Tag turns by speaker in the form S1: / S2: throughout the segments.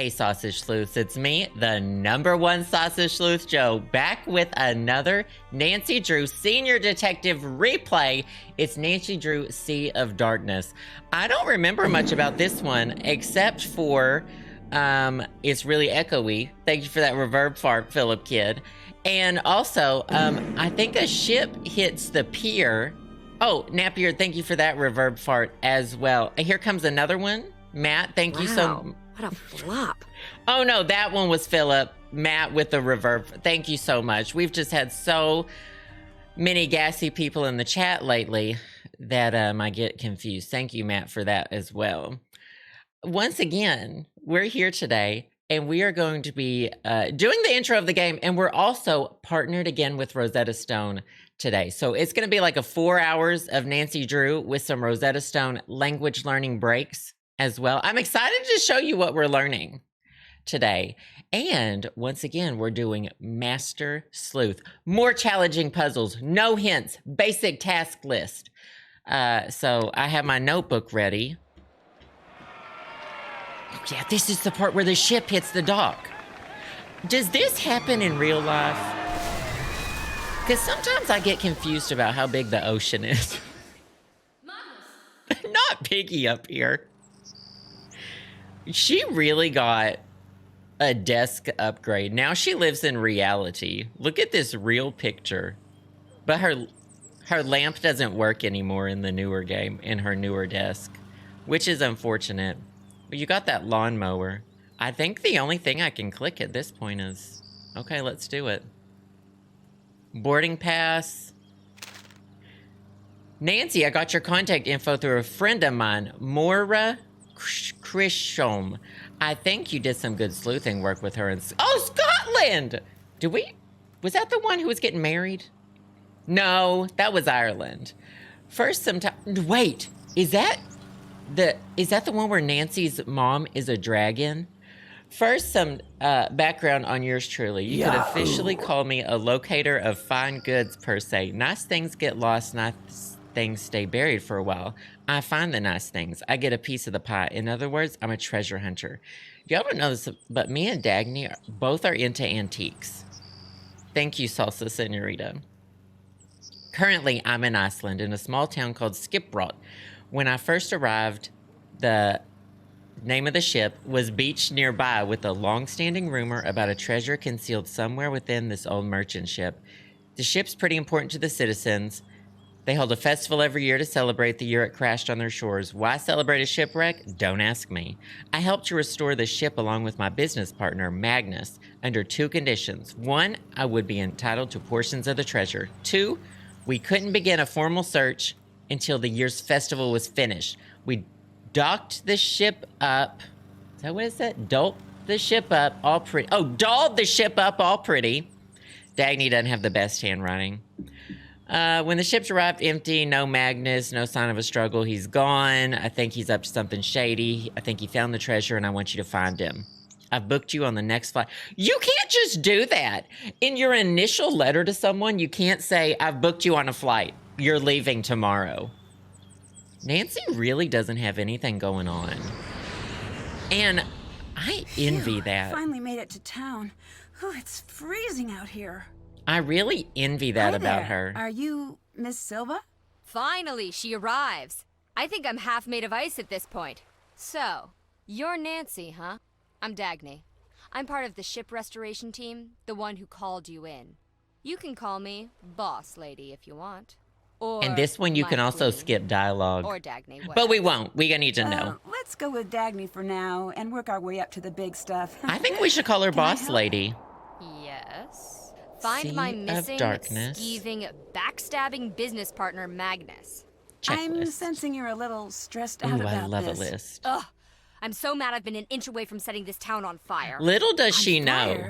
S1: Hey Sausage Sleuths, it's me, the #1 Sausage Sleuth Joe, back with another Nancy Drew Senior Detective replay. It's Nancy Drew Sea of Darkness. I don't remember much about this one, except for, it's really echoey. Thank you for that reverb fart, Philip Kidd. And also, I think a ship hits the pier. Oh, Napier, thank you for that reverb fart as well. And here comes another one. Matt, thank you so much.
S2: What a flop.
S1: Oh no, that one was Philip. Matt with the reverb. Thank you so much. We've just had so many gassy people in the chat lately that I get confused. Thank you, Matt, for that as well. Once again, we're here today and we are going to be doing the intro of the game, and we're also partnered again with Rosetta Stone today. So it's going to be like a 4 hours of Nancy Drew with some Rosetta Stone language learning breaks as well. I'm excited to show you what we're learning today. And once again, we're doing Master Sleuth. More challenging puzzles, no hints, basic task list. So I have my notebook ready. Oh yeah, this is the part where the ship hits the dock. Does this happen in real life? Because sometimes I get confused about how big the ocean is. Magnus. Not Piggy up here. She really got a desk upgrade. Now she lives in reality. Look at this real picture. But her lamp doesn't work anymore in the newer game, in her newer desk, which is unfortunate. But you got that lawnmower. I think the only thing I can click at this point is, okay, let's do it. Boarding pass. Nancy, I got your contact info through a friend of mine, Moira Krishom. I think you did some good sleuthing work with her in... Oh, Scotland! Was that the one who was getting married? No, that was Ireland. First, wait, is that the one where Nancy's mom is a dragon? First, some background on yours truly. You could officially call me a locator of fine goods, per se. Nice things get lost, nice things stay buried for a while. I find the nice things. I get a piece of the pie. In other words, I'm a treasure hunter. Y'all don't know this, but me and Dagny both are into antiques. Thank you, Salsa Senorita. Currently, I'm in Iceland, in a small town called Scrambled. When I first arrived, the name of the ship was beached nearby with a long-standing rumor about a treasure concealed somewhere within this old merchant ship. The ship's pretty important to the citizens. They hold a festival every year to celebrate the year it crashed on their shores. Why celebrate a shipwreck? Don't ask me. I helped to restore the ship along with my business partner, Magnus, under 2 conditions. 1, I would be entitled to portions of the treasure. 2, we couldn't begin a formal search until the year's festival was finished. We docked the ship up. Is that what it said? Dolled the ship up all pretty. Oh, dolled the ship up all pretty. Dagny doesn't have the best handwriting. When the ships arrived empty, no Magnus, no sign of a struggle. He's gone. I think he's up to something shady. I think he found the treasure and I want you to find him. I've booked you on the next flight. You can't just do that. In your initial letter to someone, you can't say, I've booked you on a flight. You're leaving tomorrow. Nancy really doesn't have anything going on. And I envy that.
S2: Finally made it to town. Ooh, it's freezing out here.
S1: I really envy that about her.
S2: Are you Miss Silva?
S3: Finally, she arrives. I think I'm half made of ice at this point. So, you're Nancy, huh? I'm Dagny. I'm part of the ship restoration team, the one who called you in. You can call me Boss Lady if you want. Or
S1: and this one you can also
S3: queen.
S1: skip dialogue.
S3: Or Dagny,
S1: but we won't. We need to know.
S2: Let's go with Dagny for now and work our way up to the big stuff.
S1: I think we should call her Boss Lady.
S3: Yes. Find
S1: Sea
S3: my missing,
S1: darkness.
S3: skeeving, backstabbing business partner, Magnus.
S1: Checklist.
S2: I'm sensing you're a little stressed out about this.
S1: I love a list.
S3: Ugh. I'm so mad I've been an inch away from setting this town on fire.
S1: Little does she know.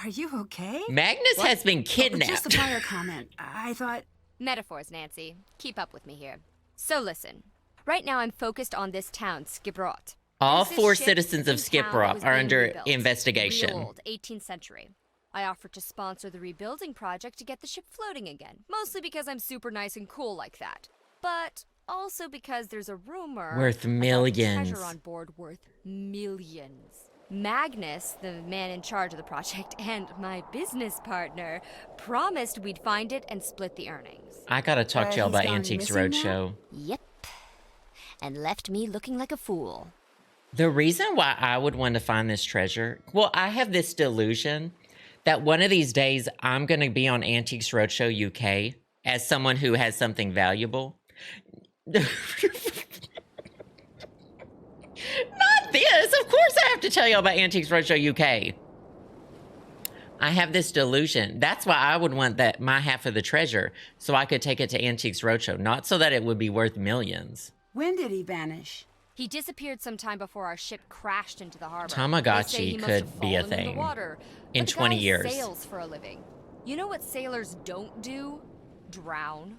S2: Are you okay?
S1: Magnus has been kidnapped.
S2: Just a fire comment. I thought...
S3: Metaphors, Nancy. Keep up with me here. So listen. Right now I'm focused on this town, Scrambled.
S1: All 4 citizens of Scrambled are under investigation.
S3: Real old, 18th century. I offered to sponsor the rebuilding project to get the ship floating again. Mostly because I'm super nice and cool like that. But also because there's a rumor...
S1: Worth millions.
S3: Treasure on board worth millions. Magnus, the man in charge of the project, and my business partner promised we'd find it and split the earnings.
S1: I gotta talk to y'all
S2: He's
S1: about
S2: gone
S1: Antiques
S2: missing now?
S1: Roadshow.
S3: Yep. And left me looking like a fool.
S1: The reason why I would want to find this treasure, well, I have this delusion that one of these days I'm going to be on Antiques Roadshow UK as someone who has something valuable. Not this. Of course I have to tell y'all about Antiques Roadshow UK. I have this delusion. That's why I would want that my half of the treasure so I could take it to Antiques Roadshow, not so that it would be worth millions.
S2: When did he vanish?
S3: He disappeared sometime before our ship crashed into the harbor.
S1: Tamagotchi
S3: They say he must
S1: could
S3: have
S1: be a
S3: fallen in the
S1: thing
S3: water.
S1: in
S3: But the
S1: 20
S3: guy
S1: years.
S3: sails for a living. You know what sailors don't do? Drown.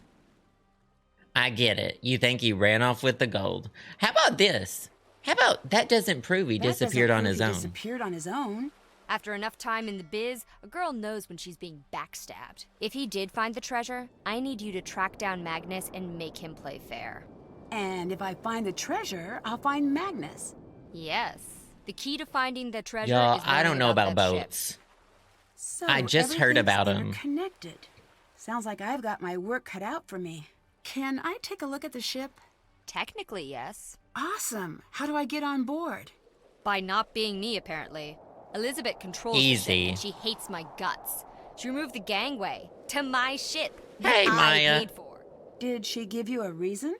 S1: I get it. You think he ran off with the gold. How about this? How about that doesn't prove he
S2: That doesn't
S1: disappeared on
S2: prove
S1: his
S2: he
S1: own.
S2: Disappeared on his own.
S3: After enough time in the biz, a girl knows when she's being backstabbed. If he did find the treasure, I need you to track down Magnus and make him play fair.
S2: And if I find the treasure, I'll find Magnus.
S3: Yes. The key to finding the treasure
S1: Y'all,
S3: is
S1: I don't
S3: learning
S1: know about
S3: that ship.
S1: boats.
S2: So
S1: I just heard about him.
S2: Connected. Sounds like I've got my work cut out for me. Can I take a look at the ship?
S3: Technically, yes.
S2: Awesome. How do I get on board?
S3: By not being me, apparently. Elizabeth controls
S1: Easy.
S3: the ship, and she hates my guts. She removed the gangway to my ship
S1: Hey,
S3: that
S1: Maya.
S3: I paid for.
S2: Did she give you a reason?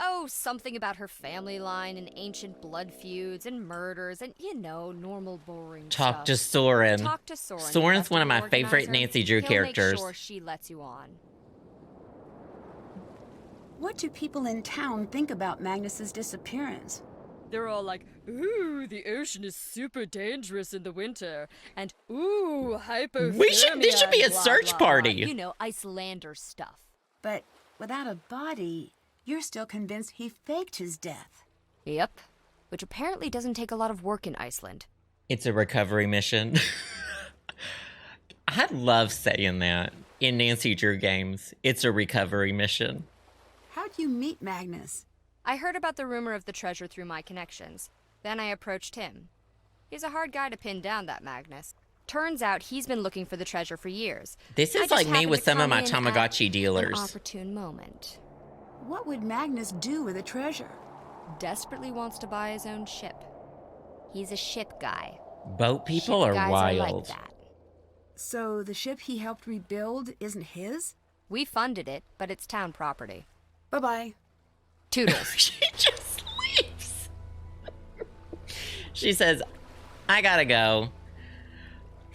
S3: Oh, something about her family line and ancient blood feuds and murders and, normal boring
S1: Talk
S3: stuff.
S1: to Soren.
S3: Talk to Soren. the
S1: Soren's one of my
S3: festival
S1: favorite
S3: organizer.
S1: Nancy Drew
S3: He'll
S1: characters.
S3: Make sure she lets you on.
S2: What do people in town think about Magnus's disappearance?
S3: They're all like, ooh, the ocean is super dangerous in the winter, and ooh, hypothermia.
S1: This should be a
S3: and blah,
S1: search
S3: blah, blah.
S1: party.
S3: You know, Icelander stuff.
S2: But without a body, you're still convinced he faked his death.
S3: Yep. Which apparently doesn't take a lot of work in Iceland.
S1: It's a recovery mission. I love saying that in Nancy Drew games. It's a recovery mission.
S2: How'd you meet Magnus?
S3: I heard about the rumor of the treasure through my connections. Then I approached him. He's a hard guy to pin down, that Magnus. Turns out he's been looking for the treasure for years.
S1: This
S3: I
S1: is
S3: just
S1: like me
S3: happened
S1: with
S3: to
S1: some of
S3: come
S1: my
S3: in at
S1: Tamagotchi
S3: An
S1: dealers.
S3: opportune moment.
S2: What would Magnus do with the treasure?
S3: Desperately wants to buy his own ship. He's a ship guy.
S1: Boat people
S3: Ship
S1: are
S3: guys
S1: wild.
S3: Are like that.
S2: So the ship he helped rebuild isn't his?
S3: We funded it, but it's town property.
S2: Bye-bye.
S3: Toodles.
S1: She just leaves. She says, I gotta go.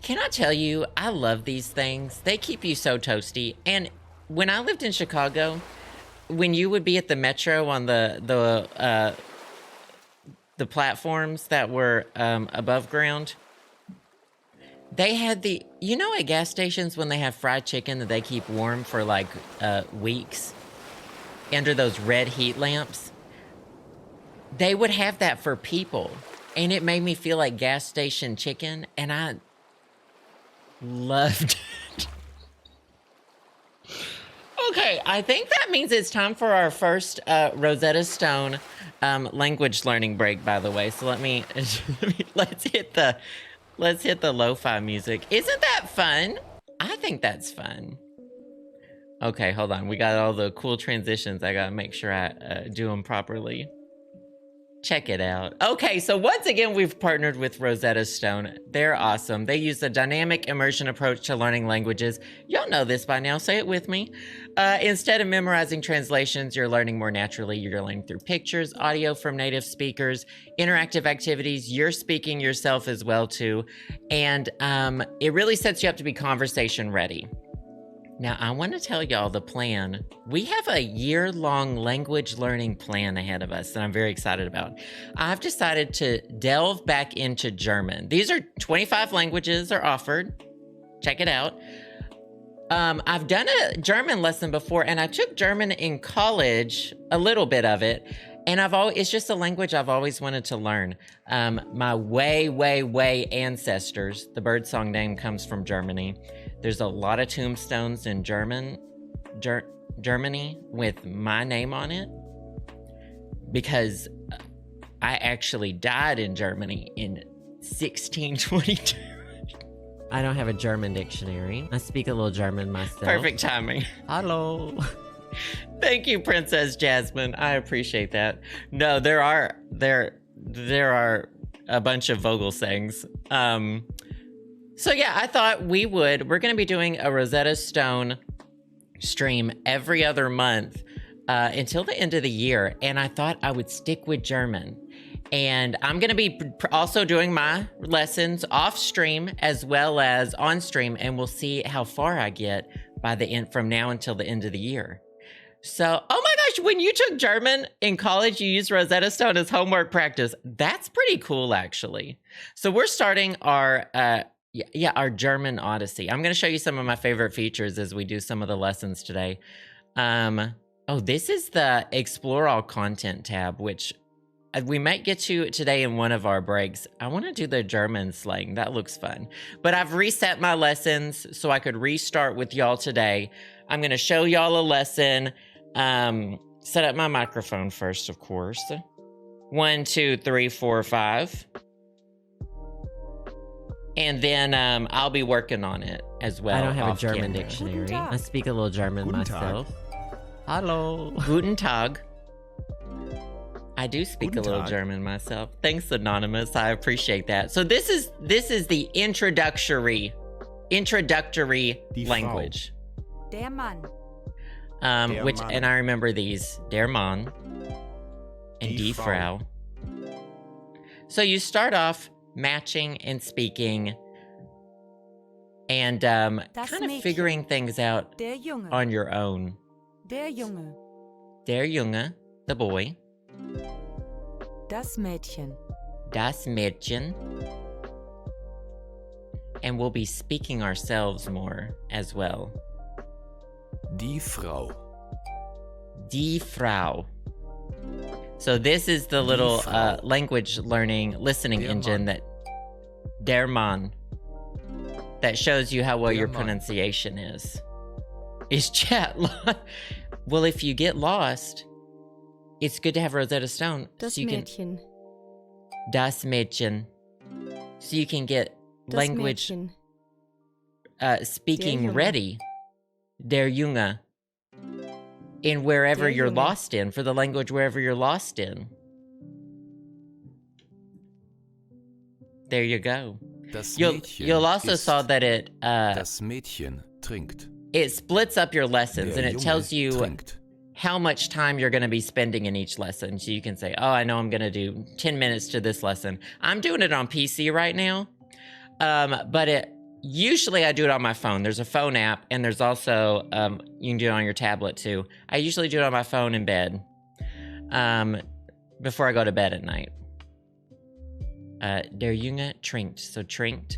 S1: Can I tell you, I love these things. They keep you so toasty. And when I lived in Chicago, when you would be at the metro on the platforms that were above ground, they had at gas stations when they have fried chicken that they keep warm for like weeks under those red heat lamps, they would have that for people. And it made me feel like gas station chicken, and I loved it. Okay, I think that means it's time for our first Rosetta Stone language learning break, by the way. So let's hit the lo-fi music. Isn't that fun? I think that's fun. Okay, hold on. We got all the cool transitions. I gotta make sure I do them properly. Check it out. Okay, so once again, we've partnered with Rosetta Stone. They're awesome. They use a dynamic immersion approach to learning languages. Y'all know this by now. Say it with me. Instead of memorizing translations, you're learning more naturally. You're learning through pictures, audio from native speakers, interactive activities. You're speaking yourself as well, too. And it really sets you up to be conversation ready. Now, I want to tell y'all the plan. We have a year-long language learning plan ahead of us that I'm very excited about. I've decided to delve back into German. These are 25 languages are offered. Check it out. I've done a German lesson before, and I took German in college, a little bit of it, and it's just a language I've always wanted to learn. My way ancestors, the birdsong name comes from Germany. There's a lot of tombstones in Germany with my name on it because I actually died in Germany in 1622. I don't have a German dictionary. I speak a little German myself. Perfect timing. Hello. Thank you, Princess Jasmine. I appreciate that. No, there are a bunch of Vogel sayings. So yeah, I thought we're going to be doing a Rosetta Stone stream every other month until the end of the year. And I thought I would stick with German. And I'm going to be also doing my lessons off stream as well as on stream. And we'll see how far I get by the end from now until the end of the year. So, oh my gosh, when you took German in college, you used Rosetta Stone as homework practice. That's pretty cool, actually. So we're starting our German Odyssey. I'm going to show you some of my favorite features as we do some of the lessons today. This is the Explore All Content tab, which we might get to today in one of our breaks. I want to do the German slang. That looks fun. But I've reset my lessons so I could restart with y'all today. I'm going to show y'all a lesson. Set up my microphone first, of course. 1, 2, 3, 4, 5. And then I'll be working on it as well. I don't have a German dictionary. I speak a little German myself. Hello. Guten Tag. I do speak a little German myself. Thanks, Anonymous. I appreciate that. So this is the introductory language.
S2: Der Mann.
S1: And I remember these. Der Mann and Die Frau. So you start off matching and speaking and kind of figuring things out on your own.
S2: Der Junge.
S1: Der Junge, the boy.
S2: Das Mädchen.
S1: Das Mädchen. And we'll be speaking ourselves more as well.
S4: Die Frau.
S1: Die Frau. So this is the little language learning listening engine that Der Mann that shows you how well your pronunciation is. Is chat well, if you get lost, it's good to have Rosetta Stone.
S5: Das
S1: so you
S5: Mädchen.
S1: Can, das Mädchen. So you can get
S5: Das
S1: language
S5: Mädchen.
S1: speaking ready. Der Junge. In wherever
S5: Der
S1: you're
S5: Junge.
S1: lost in, for the language wherever you're lost in. There you go.
S4: Das
S1: You'll
S4: Mädchen
S1: also
S4: isst.
S1: saw that
S4: Das Mädchen trinkt.
S1: it splits up your lessons
S4: Der
S1: and it
S4: Junge
S1: tells you
S4: trinkt.
S1: how much time you're going to be spending in each lesson. So you can say, oh, I know I'm going to do 10 minutes to this lesson. I'm doing it on PC right now. But usually I do it on my phone. There's a phone app and there's also, you can do it on your tablet too. I usually do it on my phone in bed, before I go to bed at night. Der Junge trinkt. So trinkt,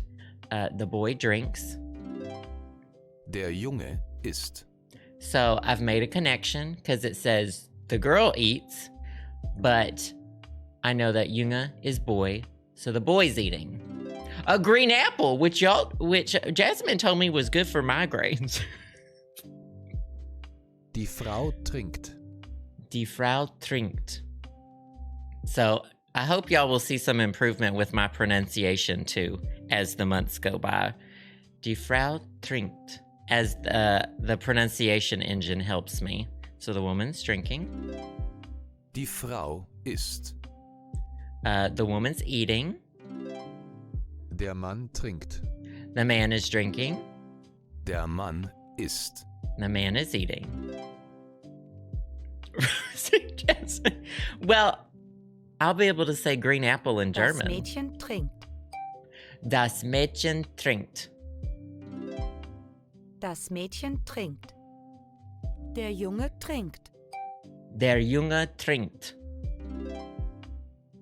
S1: the boy drinks.
S4: Der Junge isst.
S1: So I've made a connection because it says the girl eats, but I know that Junge is boy, so the boy's eating. A green apple, which Jasmine told me was good for migraines.
S4: Die Frau trinkt.
S1: Die Frau trinkt. So I hope y'all will see some improvement with my pronunciation too as the months go by. Die Frau trinkt. As the pronunciation engine helps me. So the woman's drinking.
S4: Die Frau isst.
S1: The woman's eating.
S4: Der Mann trinkt.
S1: The man is drinking.
S4: Der Mann isst.
S1: The man is eating. Well, I'll be able to say green apple in German.
S2: Das Mädchen trinkt.
S1: Das Mädchen trinkt.
S2: Das Mädchen trinkt. Der Junge trinkt.
S1: Der Junge trinkt.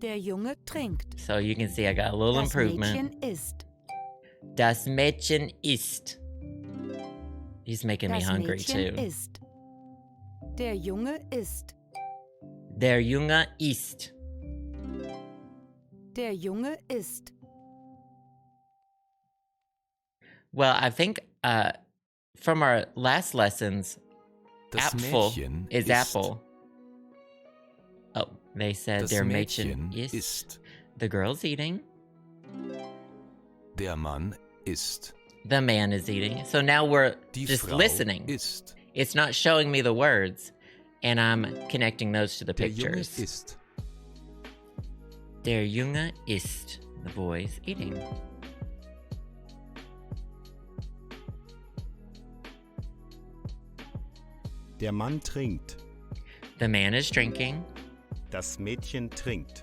S2: Der Junge trinkt.
S1: So you can see I got a little
S2: Das
S1: improvement.
S2: Mädchen isst.
S1: Das Mädchen isst. He's making me
S2: Das
S1: hungry
S2: Mädchen
S1: too.
S2: isst. Der Junge isst.
S1: Der Junge isst.
S2: Der Junge isst.
S1: Well, I think from our last lessons,
S4: Das
S1: apfel
S4: Mädchen
S1: is
S4: isst.
S1: apple. Oh, they said
S4: Das
S1: der Mädchen
S4: Mädchen
S1: isst.
S4: isst.
S1: The girl's eating.
S4: Der Mann isst.
S1: The man is eating. So now we're
S4: Die
S1: just
S4: Frau
S1: listening.
S4: isst.
S1: It's not showing me the words, and I'm connecting those to the
S4: Der Junge
S1: pictures.
S4: isst.
S1: Der Junge isst. The boy's eating.
S6: Der Mann trinkt.
S1: The man is drinking.
S6: Das Mädchen trinkt.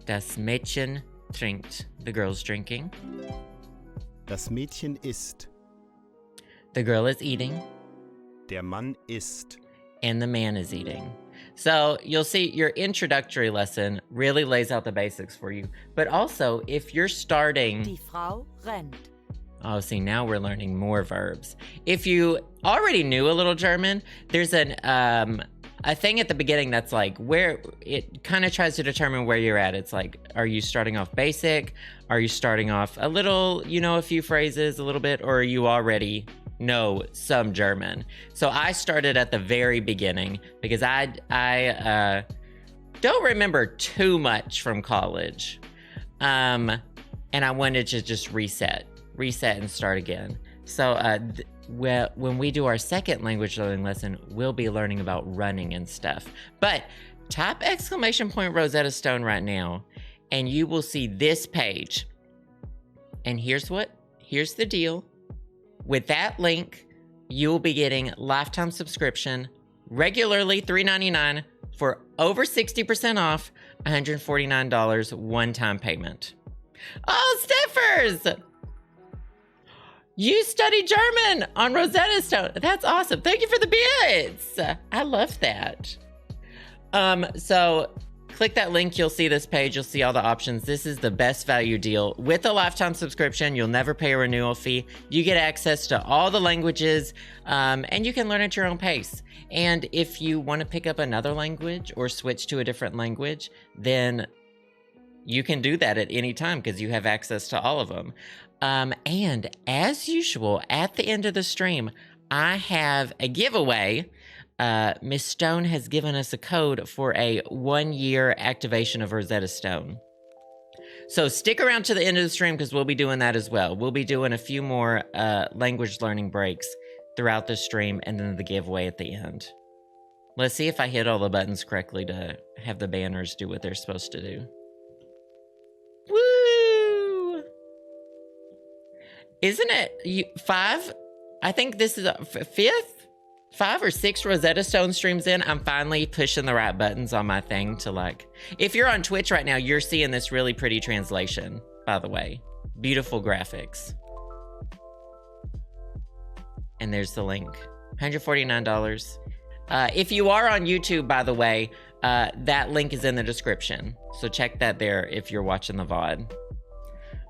S1: Das Mädchen trinkt. The girl's drinking.
S6: Das Mädchen isst.
S1: The girl is eating.
S6: Der Mann isst.
S1: And the man is eating. So you'll see your introductory lesson really lays out the basics for you. But also, if you're starting...
S7: Die Frau rennt.
S1: Oh, see, now we're learning more verbs. If you already knew a little German, there's a thing at the beginning that's like where it kind of tries to determine where you're at. It's like, are you starting off basic? Are you starting off a little, you know, a few phrases a little bit, or are you already know some German? So I started at the very beginning because I don't remember too much from college. And I wanted to just reset and start again. So when we do our second language learning lesson, we'll be learning about running and stuff. But type exclamation point Rosetta Stone right now, and you will see this page. And here's the deal. With that link, you'll be getting lifetime subscription, regularly $3.99 for over 60% off, $149 one-time payment. Oh, Steffers! You study German on Rosetta Stone. That's awesome. Thank you for the bits. I love that. So click that link. You'll see this page. You'll see all the options. This is the best value deal. With a lifetime subscription, you'll never pay a renewal fee. You get access to all the languages, and you can learn at your own pace. And if you want to pick up another language or switch to a different language, then you can do that at any time because you have access to all of them. And as usual, at the end of the stream, I have a giveaway. Miss Stone has given us a code for a 1-year activation of Rosetta Stone. So stick around to the end of the stream because we'll be doing that as well. We'll be doing a few more language learning breaks throughout the stream and then the giveaway at the end. Let's see if I hit all the buttons correctly to have the banners do what they're supposed to do. Woo! Isn't it 5? I think this is a 5 or 6 Rosetta Stone streams in. I'm finally pushing the right buttons on my thing to like... If you're on Twitch right now, you're seeing this really pretty translation, by the way. Beautiful graphics. And there's the link. $149. If you are on YouTube, by the way, that link is in the description. So check that there if you're watching the VOD.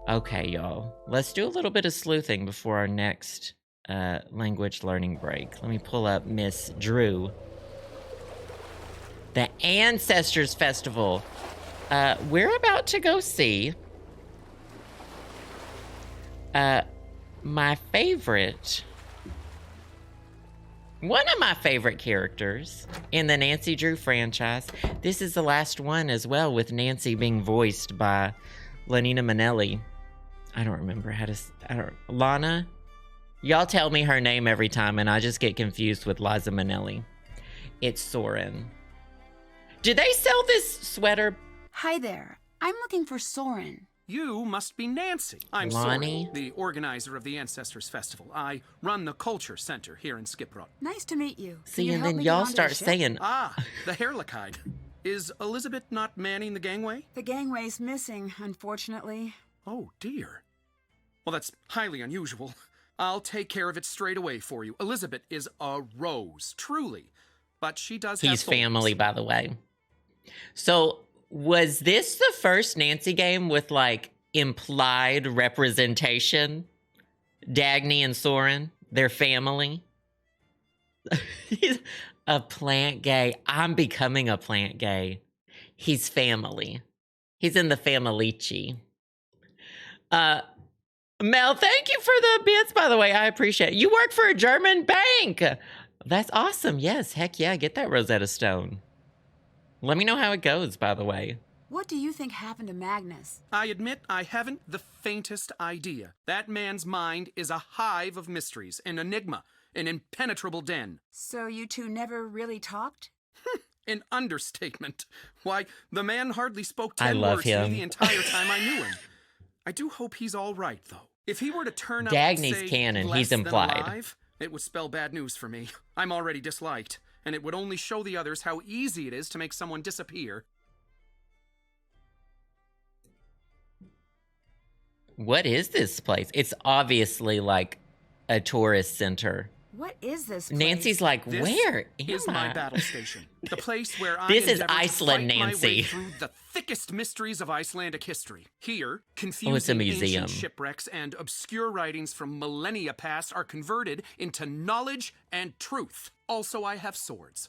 S1: Okay, y'all. Let's do a little bit of sleuthing before our next language learning break. Let me pull up Miss Drew. The Ancestors Festival. We're about to go see my favorite... One of my favorite characters in the Nancy Drew franchise. This is the last one as well, with Nancy being voiced by Lenina Minnelli. I don't remember how to... Lana? Y'all tell me her name every time, and I just get confused with Liza Minnelli. It's Soren. Do they sell this sweater?
S2: Hi there. I'm looking for Soren.
S8: You must be Nancy. I'm
S1: Lonnie?
S8: Soren, the organizer of the Ancestors Festival. I run the Culture Center here in Skiprot.
S2: Nice to meet you. Can
S1: See,
S2: you
S1: and
S2: help
S1: then
S2: me get
S1: y'all
S2: onto the
S1: start
S2: ship?
S1: saying...
S8: Ah, the Herrlichkeit. Is Elizabeth not manning the gangway?
S2: The gangway's missing, unfortunately.
S8: Oh, dear. Well, that's highly unusual. I'll take care of it straight away for you. Elizabeth is a rose, truly. But she does have
S1: He's
S8: thorns.
S1: family, by the way. So, was this the first Nancy game with, like, implied representation? Dagny and Soren, their family? He's a plant gay. I'm becoming a plant gay. He's family. He's in the familici. Mel, thank you for the bits, by the way. I appreciate it. You work for a German bank. That's awesome. Yes, heck yeah. Get that Rosetta Stone. Let me know how it goes, by the way.
S2: What do you think happened to Magnus?
S8: I admit I haven't the faintest idea. That man's mind is a hive of mysteries, an enigma, an impenetrable den.
S2: So you two never really talked?
S8: An understatement. Why, the man hardly spoke
S1: I
S8: 10
S1: love
S8: words to me
S1: him.
S8: the entire time I knew him. I do hope he's all right, though. If he were to turn up,
S1: Dagny's
S8: say,
S1: canon,
S8: less
S1: he's
S8: than
S1: implied.
S8: alive, it would spell bad news for me. I'm already disliked, and it would only show the others how easy it is to make someone disappear.
S1: What is this place? It's obviously like a tourist center.
S2: What is this place?
S1: Nancy's like,
S8: This
S1: where
S8: is
S1: am
S8: my
S1: I?
S8: battle station. The place where I
S1: This is
S8: endeavor to
S1: Iceland,
S8: fight my way
S1: Nancy.
S8: through the thickest mysteries of Icelandic history. Here,
S1: Oh, it's a
S8: confusing
S1: museum.
S8: ancient shipwrecks and obscure writings from millennia past are converted into knowledge and truth. Also, I have swords.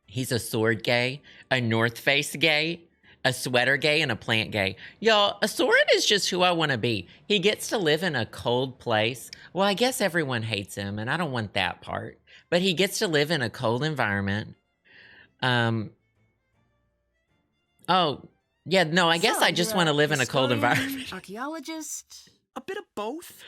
S1: He's a sword gay, a North Face gay, a sweater gay, and a plant gay. Y'all, a Soren is just who I want to be. He gets to live in a cold place. Well, I guess everyone hates him, and I don't want that part. But he gets to live in a cold environment. Oh, yeah, no, I guess
S2: So
S1: I just
S2: you're
S1: want to
S2: a
S1: live in a cold
S2: historian,
S1: environment.
S2: Archaeologist.
S8: A bit of both.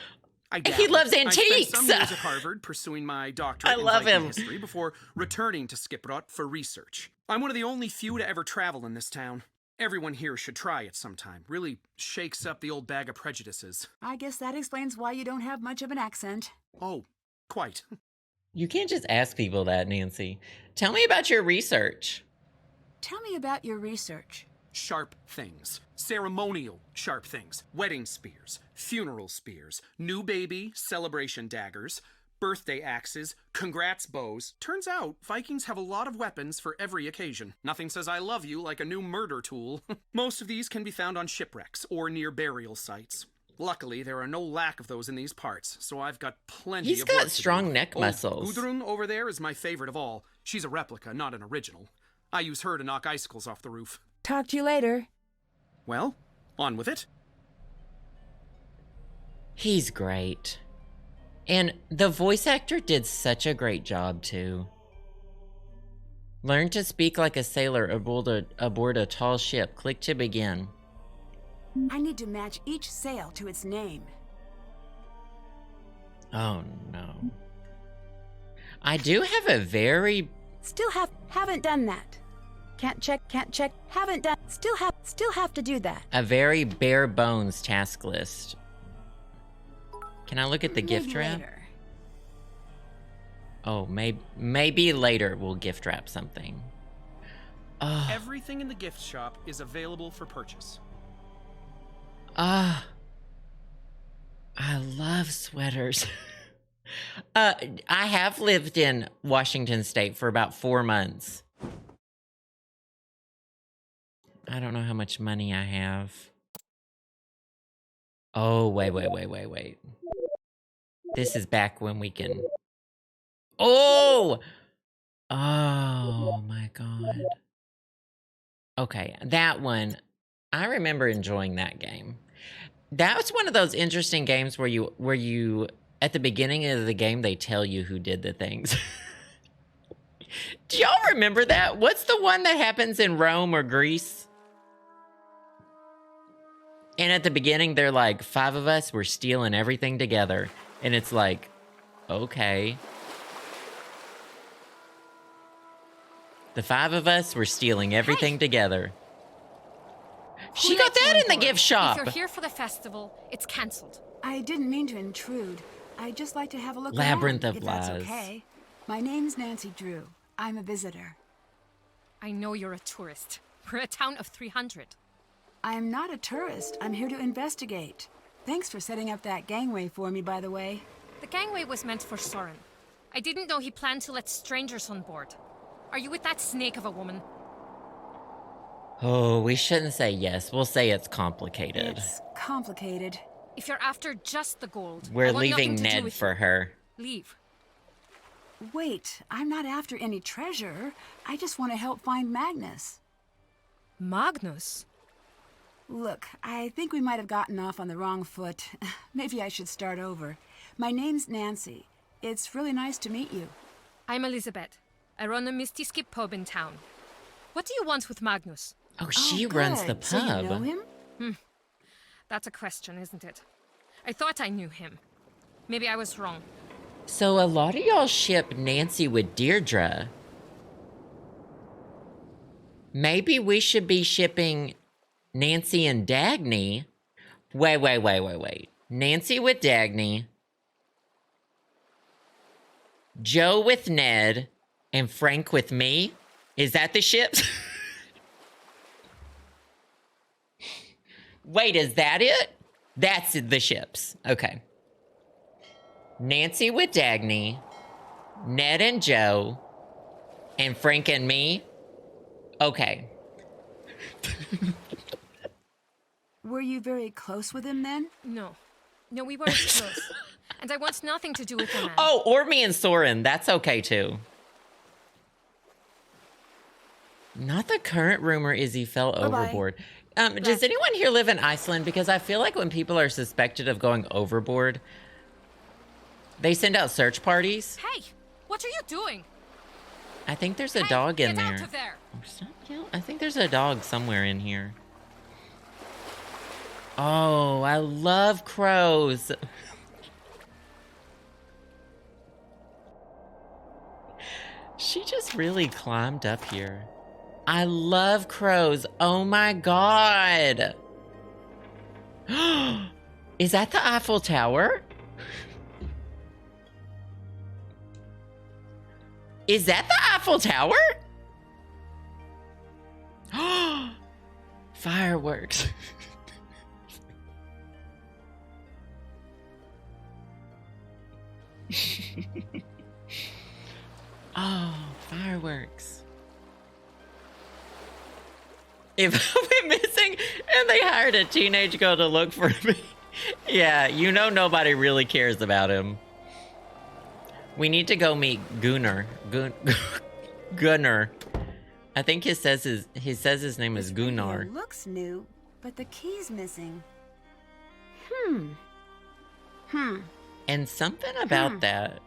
S8: I
S1: He
S8: dabbled.
S1: loves
S8: I
S1: antiques.
S8: spent some years at Harvard pursuing my doctorate
S1: I love
S8: in Viking
S1: him.
S8: history before returning to Skiprot for research. I'm one of the only few to ever travel in this town. Everyone here should try it sometime. Really shakes up the old bag of prejudices.
S2: I guess that explains why you don't have much of an accent.
S8: Oh, quite.
S1: You can't just ask people that, Nancy. Tell me about your research.
S2: Tell me about your research.
S8: Sharp things. Ceremonial sharp things. Wedding spears. Funeral spears. New baby celebration daggers. Birthday axes. Congrats bows. Turns out, Vikings have a lot of weapons for every occasion. Nothing says I love you like a new murder tool. Most of these can be found on shipwrecks or near burial sites. Luckily, there are no lack of those in these parts, so I've got plenty
S1: He's
S8: of
S1: got
S8: work to
S1: strong
S8: do.
S1: neck
S8: Old
S1: muscles.
S8: Gudrun over there is my favorite of all. She's a replica, not an original. I use her to knock icicles off the roof.
S2: Talk to you later.
S8: Well, on with it.
S1: He's great. And the voice actor did such a great job, too. Learn to speak like a sailor aboard a tall ship. Click to begin.
S2: I need to match each sail to its name.
S1: Oh, no. I do have a very...
S2: Haven't done that. Can't check, haven't done, still have to do that.
S1: a very bare bones task list. Can I look at the gift
S2: Maybe
S1: wrap?
S2: later.
S1: Oh, maybe later we'll gift wrap something. Oh,
S8: Everything in the gift shop is available for purchase.
S1: I love sweaters. I have lived in Washington State for about 4 months. I don't know how much money I have. Oh, wait. This is back when we can... Oh! Oh, my God. Okay, that one. I remember enjoying that game. That was one of those interesting games where you at the beginning of the game, they tell you who did the things. Do y'all remember that? What's the one that happens in Rome or Greece? And at the beginning, they're like, 5 of us, we're stealing everything together. And it's like, okay. The 5 of us were stealing everything together. She got that in the gift shop.
S3: If you're here for the festival, it's cancelled.
S2: I didn't mean to intrude. I'd just like to have a look
S1: Labyrinth
S2: around,
S1: of
S2: if that's
S1: Lies.
S2: okay. My name's Nancy Drew. I'm a visitor.
S3: I know you're a tourist. We're a town of 300.
S2: I'm not a tourist. I'm here to investigate. Thanks for setting up that gangway for me, by the way.
S3: The gangway was meant for Soren. I didn't know he planned to let strangers on board. Are you with that snake of a woman?
S1: Oh, we shouldn't say yes. We'll say it's complicated.
S2: It's complicated.
S3: If you're after just the gold,
S1: We're
S3: I want
S1: leaving
S3: nothing to do
S1: Ned
S3: with
S1: for her.
S3: Leave.
S2: Wait, I'm not after any treasure. I just want to help find Magnus.
S3: Magnus?
S2: Look, I think we might have gotten off on the wrong foot. Maybe I should start over. My name's Nancy. It's really nice to meet you.
S3: I'm Elizabeth. I run a Misty Skip pub in town.
S5: What do you want with Magnus?
S1: Oh, she runs the
S2: good.
S1: pub.
S2: So you know him?
S5: That's a question, isn't it? I thought I knew him. Maybe I was wrong.
S1: So a lot of y'all ship Nancy with Deirdre. Maybe we should be shipping Nancy and Dagny. Wait. Nancy with Dagny. Joe with Ned. And Frank with me? Is that the ships? Wait, is that it? That's the ships. Okay. Nancy with Dagny. Ned and Joe. And Frank and me? Okay.
S2: Were you very close with him then?
S5: No, we weren't close. And I want nothing to do with the man.
S1: Oh, or me and Soren. That's okay, too. Not the current rumor is he fell overboard. Does anyone here live in Iceland? Because I feel like when people are suspected of going overboard, they send out search parties.
S5: Hey, what are you doing?
S1: I think there's a dog in
S5: get
S1: there.
S5: Out of there.
S1: I think there's a dog somewhere in here. Oh, I love crows. She just really climbed up here. I love crows. Oh my God. Is that the Eiffel Tower? Is that the Eiffel Tower? Fireworks. Oh, fireworks. If I went missing and they hired a teenage girl to look for me, yeah, you know nobody really cares about him. We need to go meet Gunnar. Gunnar. I think he says his name is Gunnar.
S2: It looks new, but the key's missing.
S1: And something about that.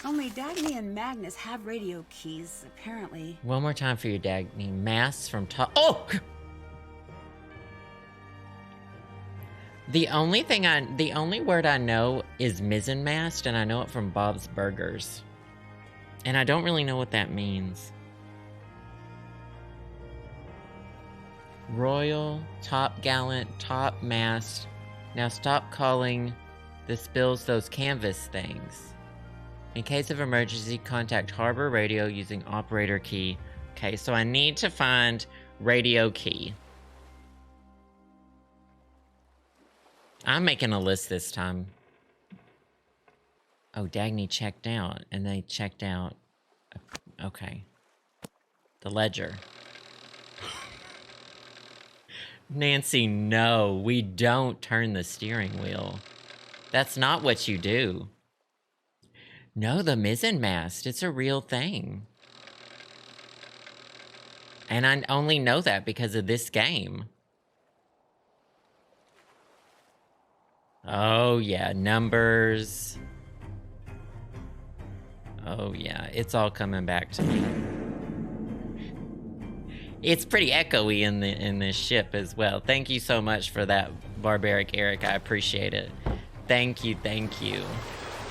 S2: Only Dagny and Magnus have radio keys, apparently.
S1: One more time for you, Dagny. Masts from top. Oh! The only word I know is mizzenmast, and I know it from Bob's Burgers. And I don't really know what that means. Royal, top gallant, top mast. Now stop calling the spills those canvas things. In case of emergency, contact Harbor Radio using operator key. Okay, so I need to find radio key. I'm making a list this time. Oh, Dagny checked out, and they checked out. Okay. The ledger. Nancy, no, we don't turn the steering wheel. That's not what you do. No, the mizzenmast, it's a real thing. And I only know that because of this game. Oh, yeah, numbers. Oh, yeah, it's all coming back to me. It's pretty echoey in this ship as well. Thank you so much for that, Barbaric Eric. I appreciate it. Thank you, thank you.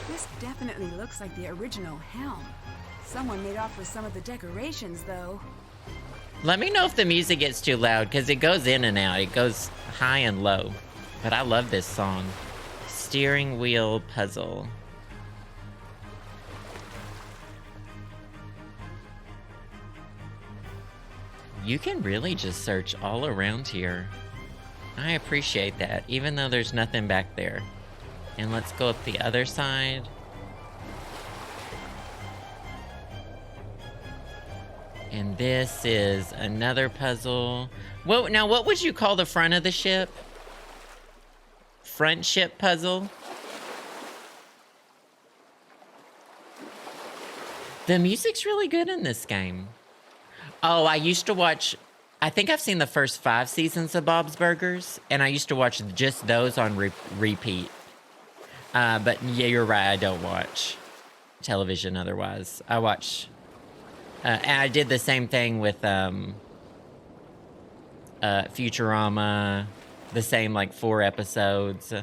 S2: This definitely looks like the original helm. Someone made off with some of the decorations, though.
S1: Let me know if the music gets too loud, because it goes in and out. It goes high and low. But I love this song. Steering wheel puzzle. You can really just search all around here. I appreciate that, even though there's nothing back there. And let's go up the other side. And this is another puzzle. Now, what would you call the front of the ship? Front ship puzzle? The music's really good in this game. Oh, I used to watch... I think I've seen the first 5 seasons of Bob's Burgers, and I used to watch just those on repeat. But yeah, you're right, I don't watch. television otherwise. I watch... and I did the same thing with Futurama. The same, like, 4 episodes.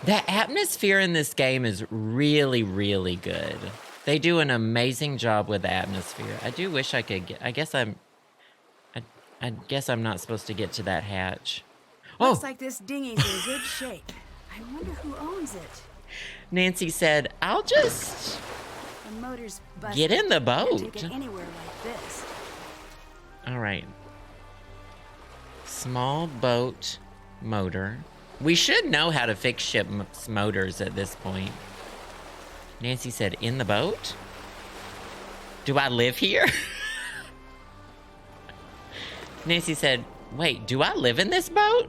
S1: The atmosphere in this game is really, really good. They do an amazing job with the atmosphere. I do wish I could get... I guess I'm not supposed to get to that hatch.
S2: Looks
S1: Oh!
S2: like this dinghy's in good shape. I wonder who owns it.
S1: Nancy said, I'll just
S2: The motor's busted.
S1: get in the
S2: Can't
S1: boat.
S2: take it anywhere like this.
S1: All right. Small boat motor. We should know how to fix ship's motors at this point. Nancy said, in the boat? Do I live here? Nancy said, wait, do I live in this boat?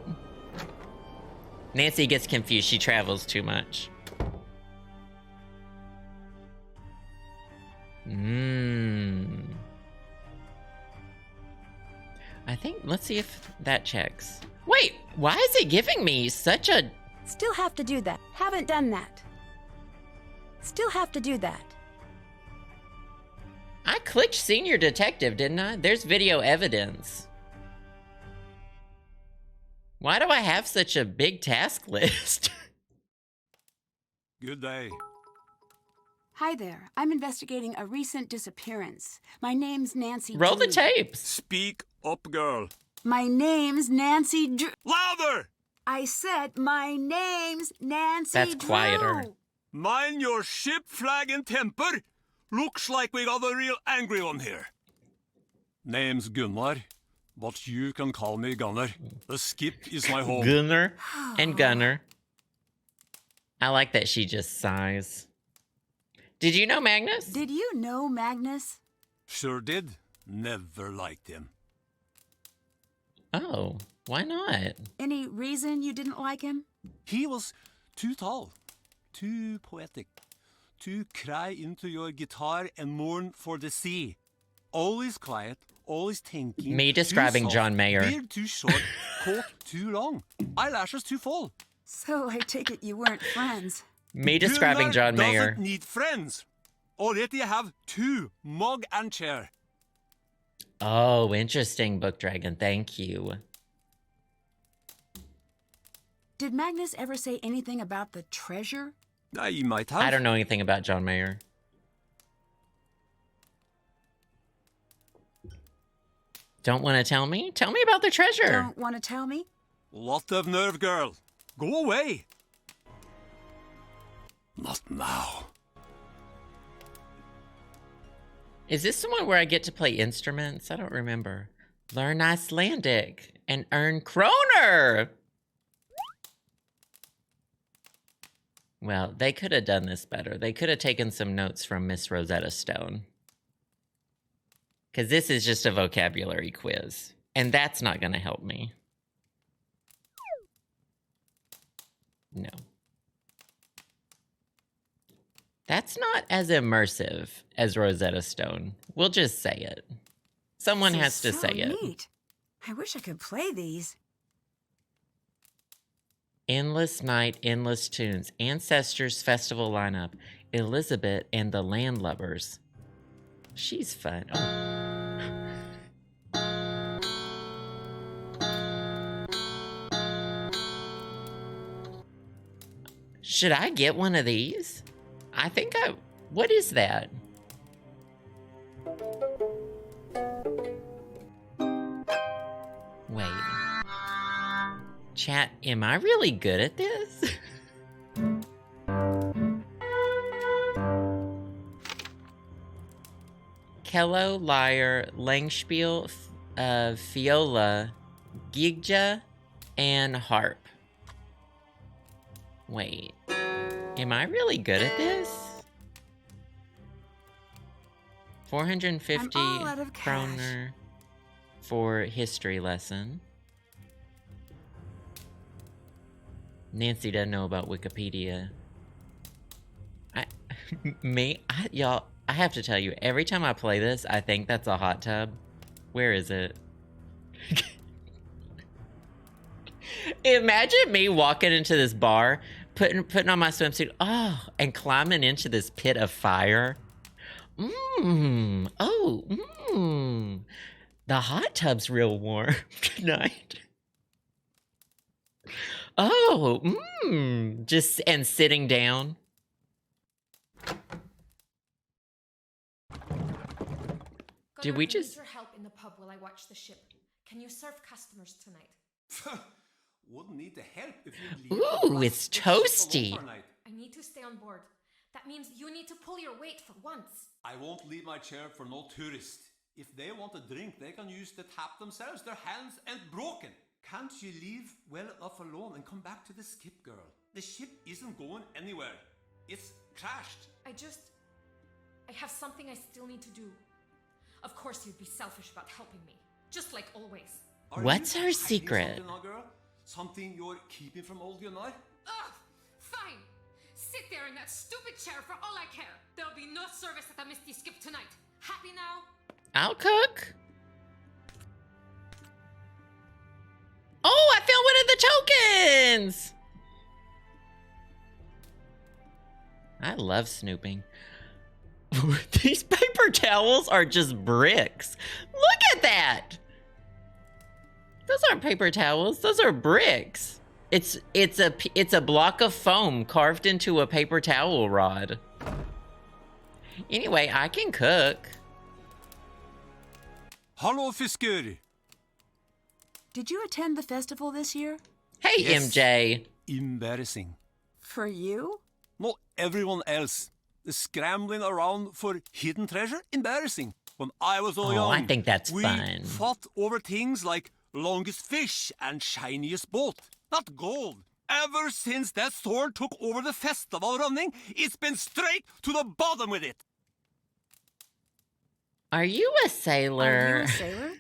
S1: Nancy gets confused. She travels too much. I think, let's see if that checks. Wait, why is it giving me such a...
S2: Still have to do that. Haven't done that. Still have to do that.
S1: I clicked senior detective, didn't I? There's video evidence. Why do I have such a big task list?
S7: Good day.
S2: Hi there. I'm investigating a recent disappearance. My name's Nancy
S1: Roll the
S2: Drew.
S1: tapes.
S7: Speak up, girl.
S2: My name's Nancy Drew.
S7: Louder!
S2: I said my name's Nancy
S1: That's
S2: Drew.
S1: quieter.
S7: Mind your ship, flag, and temper. Looks like we got a real angry one here. Name's Gunnar, but you can call me Gunnar. The skip is my home.
S1: Gunnar and Gunnar. I like that she just sighs. Did you know Magnus?
S2: Did you know Magnus?
S7: Sure did. Never liked him.
S1: Oh, why not?
S2: Any reason you didn't like him?
S7: He was too tall, too poetic, to cry into your guitar and mourn for the sea. Always quiet, always thinking.
S1: Me
S7: too
S1: describing
S7: soft,
S1: John Mayer.
S7: Beard too short, coat too long, eyelashes too full.
S2: So I take it you weren't friends.
S1: Me describing
S7: Gunnar
S1: John Mayer.
S7: doesn't need friends. Already have 2 mug and chair.
S1: Oh, interesting, Book Dragon. Thank you.
S2: Did Magnus ever say anything about the treasure?
S7: I might have.
S1: I don't know anything about John Mayer. Don't want to tell me? Tell me about the treasure.
S2: Don't want to tell me?
S7: Lot of nerve, girl. Go away. Not now.
S1: Is this the one where I get to play instruments? I don't remember. Learn Icelandic and earn kroner. Well, they could have done this better. They could have taken some notes from Miss Rosetta Stone. Because this is just a vocabulary quiz. And that's not going to help me. No. That's not as immersive as Rosetta Stone. We'll just say it. Someone
S2: This
S1: has
S2: is
S1: to
S2: so
S1: say it.
S2: neat. I wish I could play these.
S1: Endless Night, Endless Tunes, Ancestors Festival lineup, Elizabeth and the Landlubbers. She's fun. Should I get one of these? I think I... What is that? Wait. Chat, am I really good at this? Kello, Lyre, Langspiel, Fiola, Gigja, and Harp. Wait. Am I really good at this? 450
S2: I'm all out of cash.
S1: kroner for history lesson. Nancy doesn't know about Wikipedia. Y'all, I have to tell you, every time I play this, I think that's a hot tub. Where is it? Imagine me walking into this bar, putting on my swimsuit. Oh, and climbing into this pit of fire. Oh, the hot tub's real warm tonight. Oh, just and sitting down. Did we just?
S5: I need your help in the pub while I watch the ship. Can you serve customers tonight?
S7: Wouldn't need the help if you
S1: Ooh, it's toasty.
S5: I need to stay on board. That means you need to pull your weight for once.
S7: I won't leave my chair for no tourist. If they want a drink, they can use the tap themselves. Their hands ain't broken. Can't you leave well enough alone and come back to the skip, girl? The ship isn't going anywhere. It's crashed.
S5: I have something I still need to do. Of course you'd be selfish about helping me. Just like always.
S1: What's her
S7: hiding
S1: secret?
S7: Something, now, girl? Something you're keeping from old Gunnar?
S5: Ugh! Fine! Sit there in that stupid chair for all I care. There'll be no service at the Misty Skip tonight. Happy now?
S1: I'll cook. Oh, I found one of the tokens. I love snooping. These paper towels are just bricks. Look at that. Those aren't paper towels. Those are bricks. It's a block of foam carved into a paper towel rod. Anyway, I can cook.
S7: Hallo, fisker.
S2: Did you attend the festival this year?
S1: Hey,
S7: Yes.
S1: MJ.
S7: Embarrassing.
S2: For you?
S7: Not everyone else. The scrambling around for hidden treasure? Embarrassing. When I was all
S1: Oh,
S7: young,
S1: I think that's
S7: we
S1: fun.
S7: fought over things like longest fish and shiniest boat. Not gold. Ever since that Soren took over the festival running, it's been straight to the bottom with it.
S1: Are you a
S2: Are
S1: sailor?
S2: you a sailor?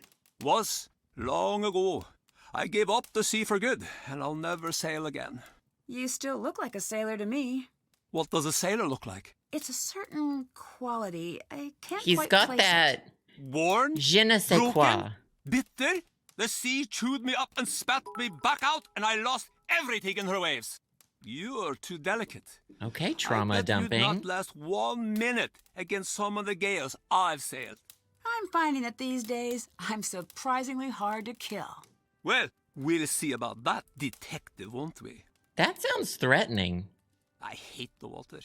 S7: Was long ago. I gave up the sea for good, and I'll never sail again.
S2: You still look like a sailor to me.
S7: What does a sailor look like?
S2: It's a certain quality. I can't
S1: He's
S2: quite
S1: got
S2: place
S1: that
S7: Worn?
S1: je ne sais
S7: Broken?
S1: quoi.
S7: Bitter? The sea chewed me up and spat me back out, and I lost everything in her waves. You are too delicate.
S1: Okay, trauma
S7: I bet
S1: dumping.
S7: You'd not last 1 minute against some of the gales I've sailed.
S2: I'm finding that these days I'm surprisingly hard to kill.
S7: Well, we'll see about that, detective, won't we?
S1: That sounds threatening.
S7: I hate the water.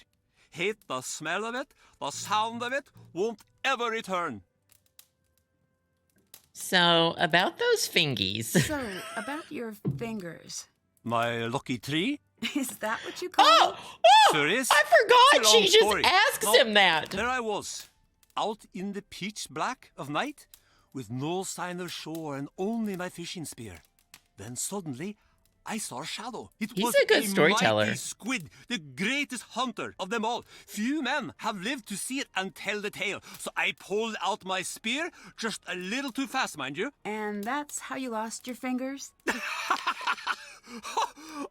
S7: Hate the smell of it, the sound of it, won't ever return.
S1: So, about those fingies.
S2: So, about your fingers.
S7: My lucky tree?
S2: Is that what you call
S1: Oh,
S2: it?
S1: oh,
S7: Sure is.
S1: I
S7: It's
S1: forgot.
S7: a
S1: She
S7: long
S1: just
S7: story.
S1: asks
S7: No,
S1: him that.
S7: There I was, out in the pitch black of night, with no sign of shore and only my fishing spear. Then suddenly, I saw a shadow. It
S1: He's
S7: was
S1: a good storyteller.
S7: mighty squid, the greatest hunter of them all. Few men have lived to see it and tell the tale. So I pulled out my spear, just a little too fast, mind you.
S2: And that's how you lost your fingers?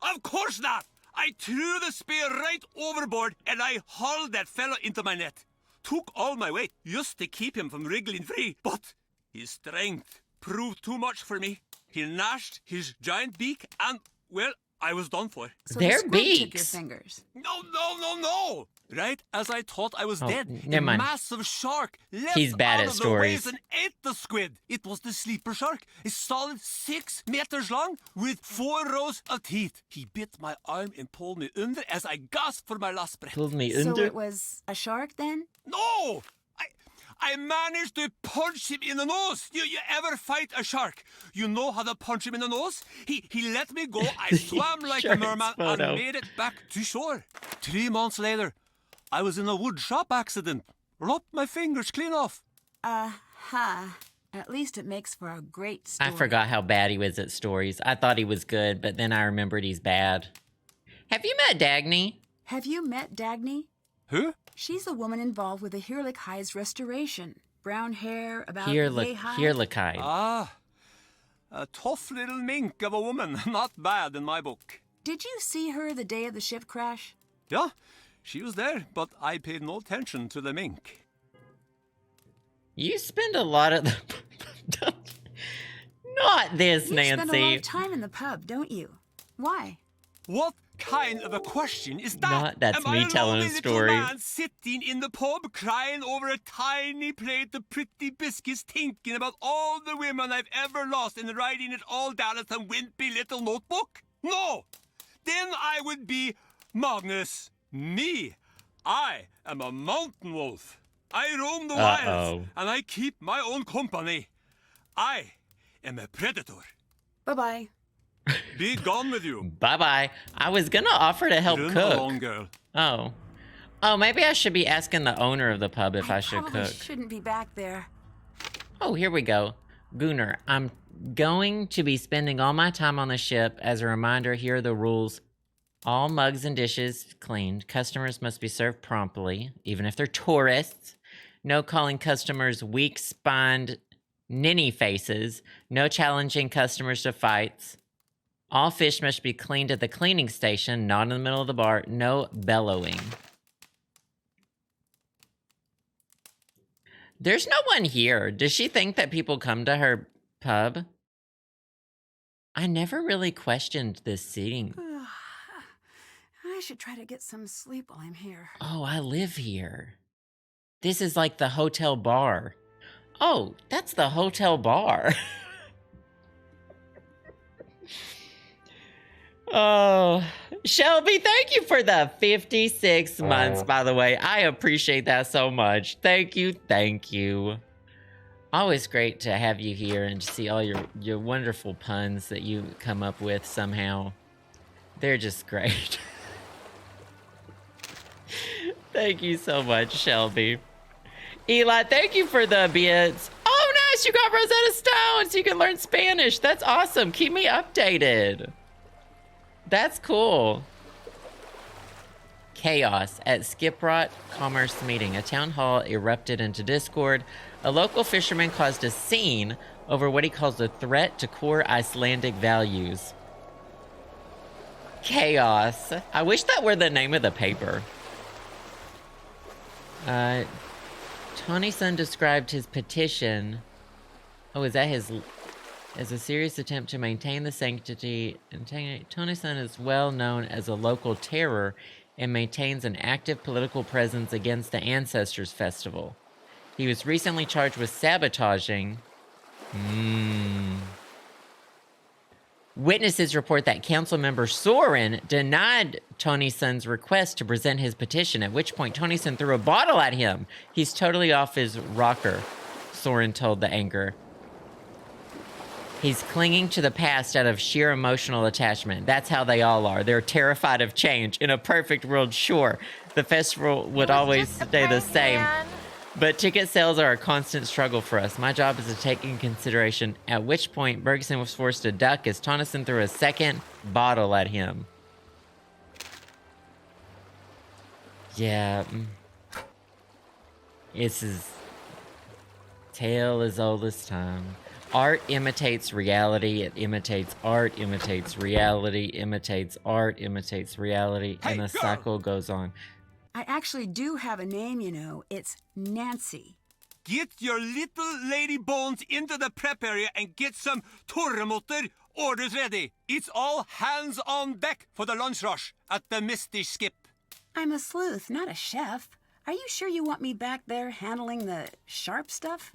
S7: Of course not! I threw the spear right overboard and I hauled that fellow into my net. Took all my weight just to keep him from wriggling free, but his strength proved too much for me. He gnashed his giant beak and, well, I was done for.
S2: So
S1: They're
S2: the squid took your
S1: beaks.
S2: fingers.
S7: No! Right as I thought I was
S1: Oh,
S7: dead,
S1: never
S7: a
S1: mind.
S7: massive shark leapt
S1: He's bad
S7: out
S1: at
S7: of the waves
S1: stories.
S7: and ate the squid. It was the sleeper shark, a solid 6 meters long with 4 rows of teeth. He bit my arm and pulled me under as I gasped for my last breath.
S1: Pulled me
S2: So
S1: under.
S2: it was a shark then?
S7: No! I managed to punch him in the nose. You ever fight a shark? You know how to punch him in the nose? He let me go. I swam like a
S1: Shark's
S7: merman
S1: photo.
S7: and made it back to shore. 3 months later, I was in a wood shop accident. Lopped my fingers clean off.
S2: Ha. At least it makes for a great story.
S1: I forgot how bad he was at stories. I thought he was good, but then I remembered he's bad. Have you met Dagny?
S2: Have you met Dagny?
S7: Who?
S2: She's the woman involved with the Hirlichide's restoration. Brown hair, about yay high.
S1: Hirlikide.
S7: Ah, a tough little mink of a woman. Not bad in my book.
S2: Did you see her the day of the ship crash?
S7: Yeah, she was there, but I paid no attention to the mink.
S1: You spend a lot of the... Not this,
S2: You
S1: Nancy.
S2: spend a lot of time in the pub, don't you? Why?
S7: What kind of a question is that?
S1: Not, that's
S7: Am
S1: me
S7: I a
S1: telling
S7: lonely
S1: a
S7: little
S1: story.
S7: man sitting in the pub crying over a tiny plate of pretty biscuits, thinking about all the women I've ever lost and writing it all down in some wimpy little notebook? No! Then I would be Magnus. Me. I am a mountain wolf. I roam the wilds, and I keep my own company. I am a predator.
S2: Bye-bye.
S7: Be gone with you.
S1: Bye-bye. I was gonna offer to help
S7: Run
S1: cook.
S7: along, girl.
S1: Oh. Oh, maybe I should be asking the owner of the pub if I should
S2: probably
S1: cook.
S2: shouldn't be back there.
S1: Oh, here we go. Gunnar, I'm going to be spending all my time on the ship. As a reminder, here are the rules. All mugs and dishes cleaned. Customers must be served promptly, even if they're tourists. No calling customers weak-spined ninny faces. No challenging customers to fights. All fish must be cleaned at the cleaning station, not in the middle of the bar. No bellowing. There's no one here. Does she think that people come to her pub? I never really questioned this seating.
S2: I should try to get some sleep while I'm here.
S1: Oh, I live here. This is like the hotel bar. Oh, that's the hotel bar. Oh, Shelby, thank you for the 56 months, by the way. I appreciate that so much. Thank you, thank you. Always great to have you here and to see all your wonderful puns that you come up with somehow. They're just great. Thank you so much, Shelby. Eli, thank you for the bits. Oh, nice, you got Rosetta Stone so you can learn Spanish. That's awesome. Keep me updated. That's cool. Chaos at Skiprot Commerce Meeting. A town hall erupted into discord. A local fisherman caused a scene over what he calls a threat to core Icelandic values. Chaos. I wish that were the name of the paper. Tonyson described his petition. Oh, is that his... as a serious attempt to maintain the sanctity. Tonyson is well known as a local terror and maintains an active political presence against the Ancestors Festival. He was recently charged with sabotaging. Witnesses report that council member Soren denied Tonyson's request to present his petition, at which point Tonyson threw a bottle at him. He's totally off his rocker, Soren told the Anchor. He's clinging to the past out of sheer emotional attachment. That's how they all are. They're terrified of change. In a perfect world, sure, the festival would always stay the same. But ticket sales are a constant struggle for us. My job is to take in consideration, at which point Bergson was forced to duck as Tonnyson threw a second bottle at him. Yeah. It's his tale as old as time. Art imitates reality, it imitates art, imitates reality, imitates art, imitates reality, and the cycle goes on.
S2: I actually do have a name, you know. It's Nancy.
S7: Get your little lady bones into the prep area and get some torremotter orders ready. It's all hands on deck for the lunch rush at the Misty Skip.
S2: I'm a sleuth, not a chef. Are you sure you want me back there handling the sharp stuff?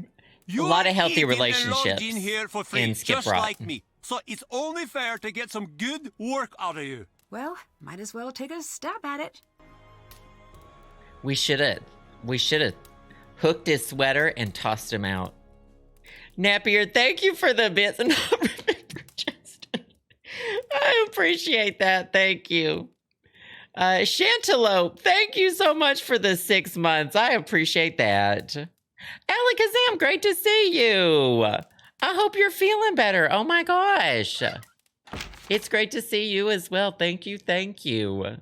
S1: A lot of healthy
S7: You're eating and
S1: relationships
S7: lodging here for free,
S1: in
S7: just
S1: Skiprot.
S7: like me. So it's only fair to get some good work out of you.
S2: Well, might as well take a stab at it.
S1: We should have hooked his sweater and tossed him out. Napier, thank you for the bits and not remember Justin. I appreciate that. Thank you. Chantelope, thank you so much for the 6 months. I appreciate that. Alakazam, great to see you. I hope you're feeling better. Oh my gosh. It's great to see you as well. Thank you. Thank you.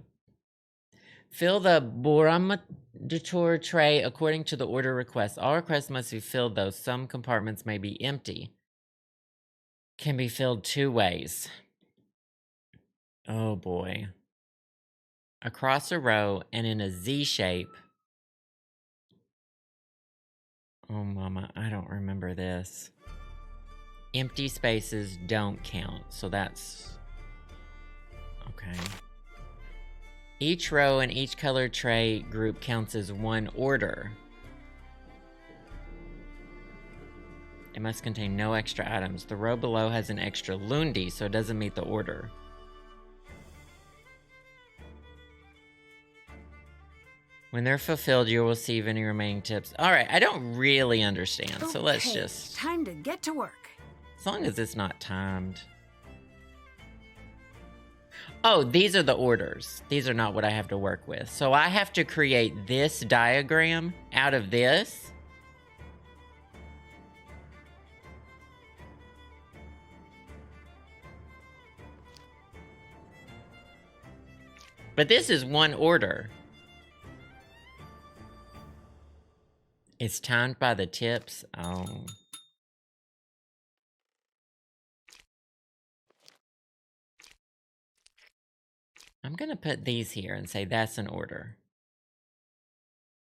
S1: Fill the barometer tray according to the order request. All requests must be filled, though some compartments may be empty. Can be filled 2 ways. Oh boy. Across a row and in a Z shape. Oh mama, I don't remember this. Empty spaces don't count, so that's... okay. Each row in each color tray group counts as one order. It must contain no extra items. The row below has an extra lundi, so it doesn't meet the order. When they're fulfilled, you will receive any remaining tips. All right, I don't really understand, so let's
S2: Okay,
S1: just...
S2: time to get to work.
S1: As long as it's not timed. Oh, these are the orders. These are not what I have to work with. So I have to create this diagram out of this. But this is one order. It's timed by the tips. Oh. I'm gonna put these here and say that's an order.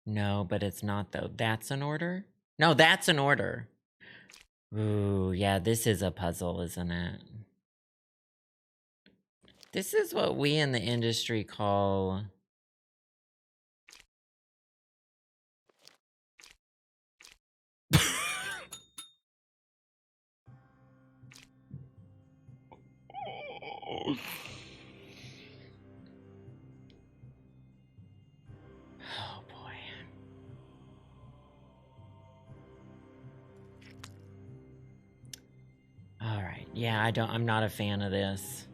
S1: No, but it's not though. That's an order? No, that's an order. Ooh, yeah, this is a puzzle, isn't it? This is what we in the industry call... Oh boy. All right. Yeah, I'm not a fan of this.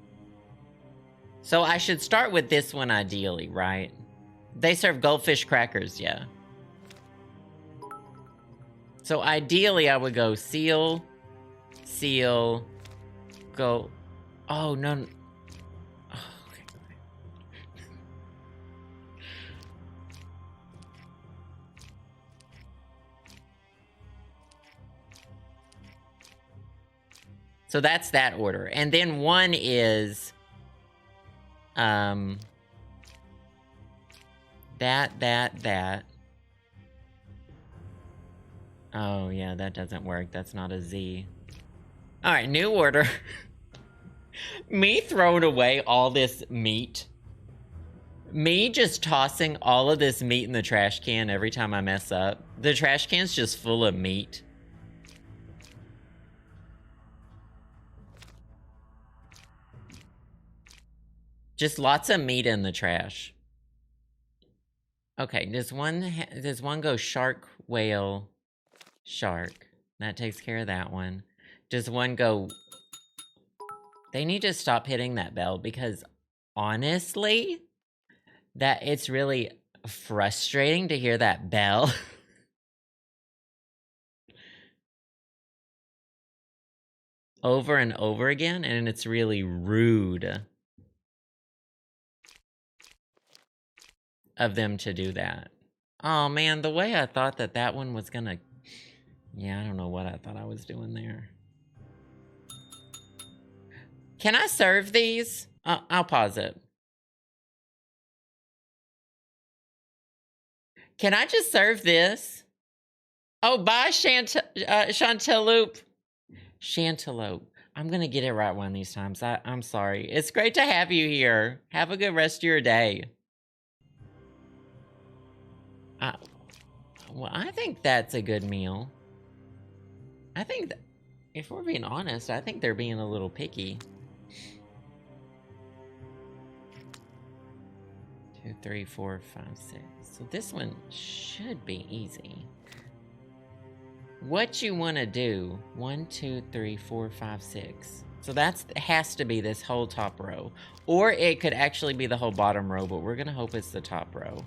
S1: So I should start with this one ideally, right? They serve goldfish crackers, yeah. So ideally I would go seal, go. Oh, no. Oh, okay. So that's that order. And then one is that. Oh, yeah, that doesn't work. That's not a Z. All right, new order. Me throwing away all this meat. Me just tossing all of this meat in the trash can every time I mess up. The trash can's just full of meat. Just lots of meat in the trash. Okay, does one go shark, whale, shark? That takes care of that one. Does one go... They need to stop hitting that bell because honestly, that it's really frustrating to hear that bell. Over and over again, and it's really rude of them to do that. Oh man, the way I thought that one was gonna... Yeah, I don't know what I thought I was doing there. Can I serve these? I'll pause it. Can I just serve this? Oh, bye, Chanteloupe. Chanteloupe. I'm gonna get it right one of these times. I'm sorry. It's great to have you here. Have a good rest of your day. Well, I think that's a good meal. I think that, if we're being honest, I think they're being a little picky. 2, 3, 4, 5, 6. So this one should be easy. What you want to do? 1, 2, 3, 4, 5, 6. So that's has to be this whole top row, or it could actually be the whole bottom row. But we're gonna hope it's the top row.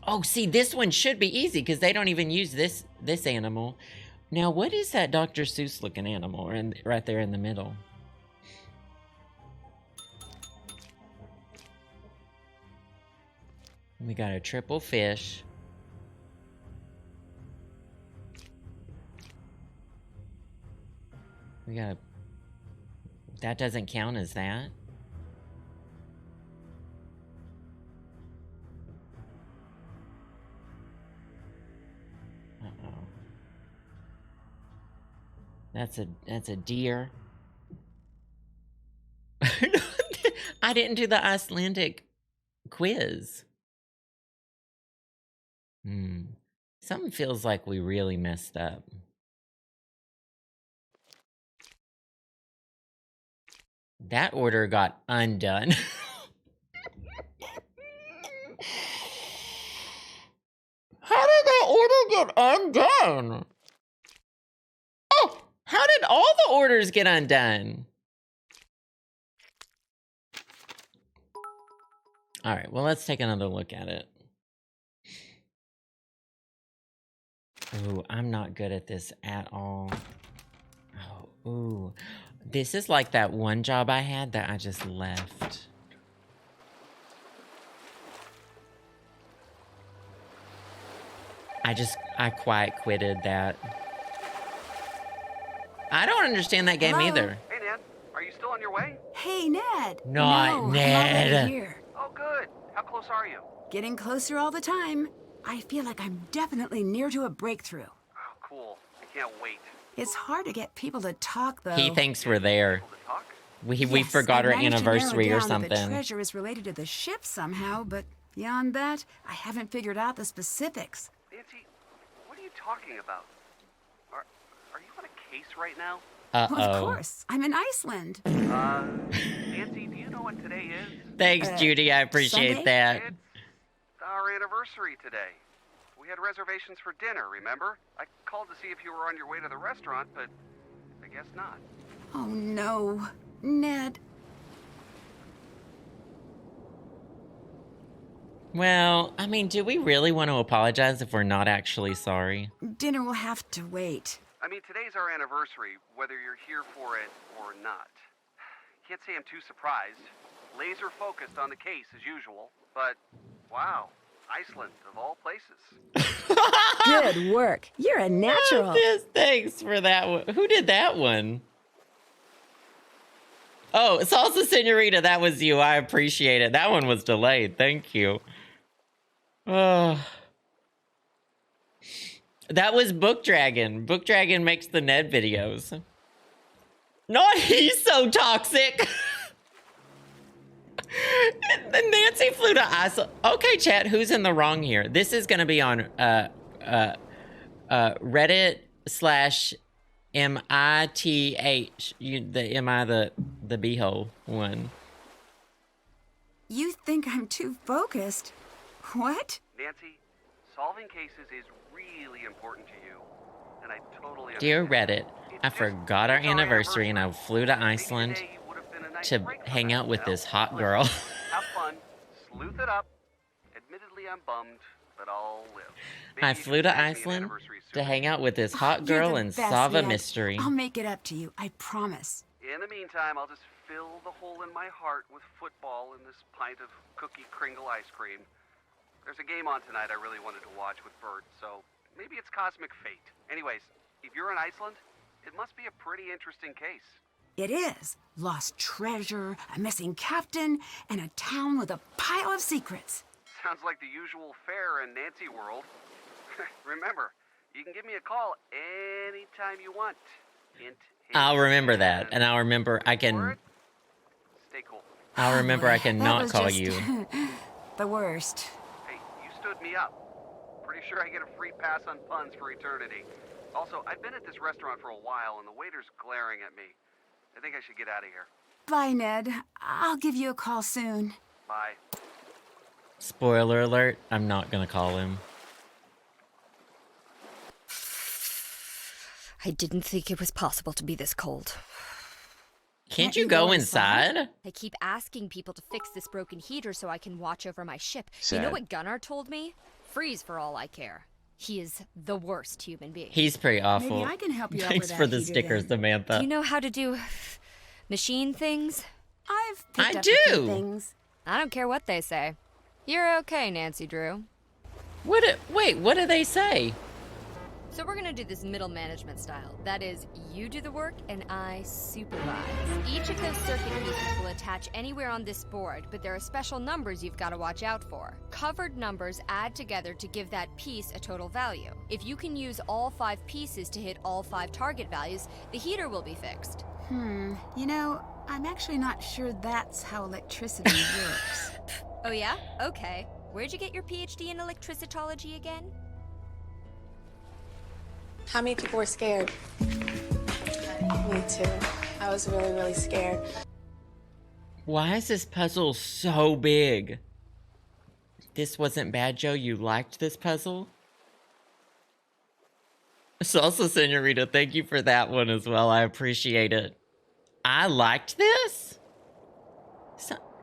S1: Oh, see, this one should be easy because they don't even use this animal. Now, what is that Dr. Seuss looking animal right there in the middle? We got a triple fish. We got a... That doesn't count as that. Uh-oh. That's a deer. I didn't do the Icelandic quiz. Something feels like we really messed up. That order got undone. How did that order get undone? Oh, how did all the orders get undone? All right, well, let's take another look at it. Ooh, I'm not good at this at all. Oh, ooh. This is like that one job I had that I just left. I quite quitted that. I don't understand that game either.
S9: Hey, Ned. Are you still on your way?
S2: Hey, Ned.
S1: Not
S2: no,
S1: Ned.
S2: I'm already here.
S9: Oh, good. How close are you?
S2: Getting closer all the time. I feel like I'm definitely near to a breakthrough.
S9: Oh, cool. I can't wait.
S2: It's hard to get people to talk, though.
S1: He thinks we're there.
S9: Able to talk?
S1: We
S2: Yes,
S1: forgot
S2: I
S1: our
S2: managed to narrow
S1: anniversary or
S2: down that The
S1: something.
S2: treasure is related to the ship somehow, but beyond that, I haven't figured out the specifics.
S9: Nancy, what are you talking about? Are you on a case right now?
S2: Well, of
S1: Uh-oh.
S2: course. I'm in Iceland.
S9: Nancy, do you know what today is?
S1: Thanks, Judy. I appreciate
S2: Sunday?
S1: that.
S9: It's our anniversary today. We had reservations for dinner, remember? I called to see if you were on your way to the restaurant, but I guess not.
S2: Oh, no. Ned.
S1: Well, I mean, do we really want to apologize if we're not actually sorry?
S2: Dinner will have to wait.
S9: I mean, today's our anniversary, whether you're here for it or not. Can't say I'm too surprised. Laser focused on the case as usual, but wow, Iceland of all places.
S2: Good work. You're a natural.
S1: Yes, thanks for that one. Who did that one? Oh, Salsa Senorita, that was you. I appreciate it. That one was delayed. Thank you. Oh. That was Book Dragon. Book Dragon makes the Ned videos. Not he's so toxic. And Nancy flew to Iceland. Okay, chat, who's in the wrong here? This is going to be on Reddit / MITH. The MI, the beehole one.
S2: You think I'm too focused? What?
S9: Nancy, solving cases is really important to you, and I totally
S1: Dear
S9: understand.
S1: Reddit, I forgot our anniversary and I flew to Iceland
S9: Maybe today would have been a nice
S1: to
S9: break from
S1: hang
S9: that,
S1: out with
S9: you know?
S1: this hot
S9: Listen,
S1: girl.
S9: Have fun, sleuth it up. Admittedly, I'm bummed, but I'll live. Maybe
S1: I
S9: you
S1: flew
S9: can
S1: to
S9: send me an
S1: Iceland
S9: anniversary
S1: to
S9: soon.
S1: hang out with this
S2: Oh,
S1: hot
S2: you're
S1: girl
S2: the
S1: and
S2: best,
S1: solve a
S2: Ned.
S1: mystery.
S2: I'll make it up to you. I promise.
S9: In the meantime, I'll just fill the hole in my heart with football and this pint of cookie Kringle ice cream. There's a game on tonight I really wanted to watch with Bert, so maybe it's cosmic fate. Anyways, if you're in Iceland, it must be a pretty interesting case.
S2: It is. Lost treasure, a missing captain, and a town with a pile of secrets.
S9: Sounds like the usual fare in Nancy world. Remember, you can give me a call anytime you want. Hint, hint.
S1: I'll remember that, and I'll remember I
S9: For
S1: can.
S9: it, stay cool.
S1: I'll remember I can
S2: That
S1: not
S2: was
S1: call
S2: just
S1: you.
S2: the worst.
S9: Hey, you stood me up. Pretty sure I get a free pass on puns for eternity. Also, I've been at this restaurant for a while, and the waiter's glaring at me. I think I should get out of here.
S2: Bye, Ned. I'll give you a call soon.
S9: Bye.
S1: Spoiler alert: I'm not gonna call him.
S3: I didn't think it was possible to be this cold.
S1: Can't you go inside?
S3: I keep asking people to fix this broken heater so I can watch over my ship. You know
S4: Sad.
S3: what Gunnar told me? Freeze for all I care. He is the worst human being.
S1: He's pretty awful.
S2: Maybe I can help you out
S1: Thanks
S2: with
S1: for
S2: that
S1: the
S2: heater
S1: stickers,
S2: then.
S1: Samantha.
S3: Do you know how to do machine things?
S2: I've
S1: I
S2: picked up a few
S1: do.
S2: things.
S3: I don't care what they say. You're okay, Nancy Drew.
S1: Wait, what do they say?
S3: So we're gonna do this middle management style. That is, you do the work and I supervise. Each of those circuit pieces will attach anywhere on this board, but there are special numbers you've got to watch out for. Covered numbers add together to give that piece a total value. If you can use all 5 pieces to hit all 5 target values, the heater will be fixed.
S2: You know, I'm actually not sure that's how electricity works.
S3: Oh yeah? Okay. Where'd you get your PhD in electricitology again?
S10: How many people were scared? Me too. I was really, really scared.
S1: Why is this puzzle so big? This wasn't bad, Joe. You liked this puzzle? Salsa Senorita, thank you for that one as well. I appreciate it. I liked this?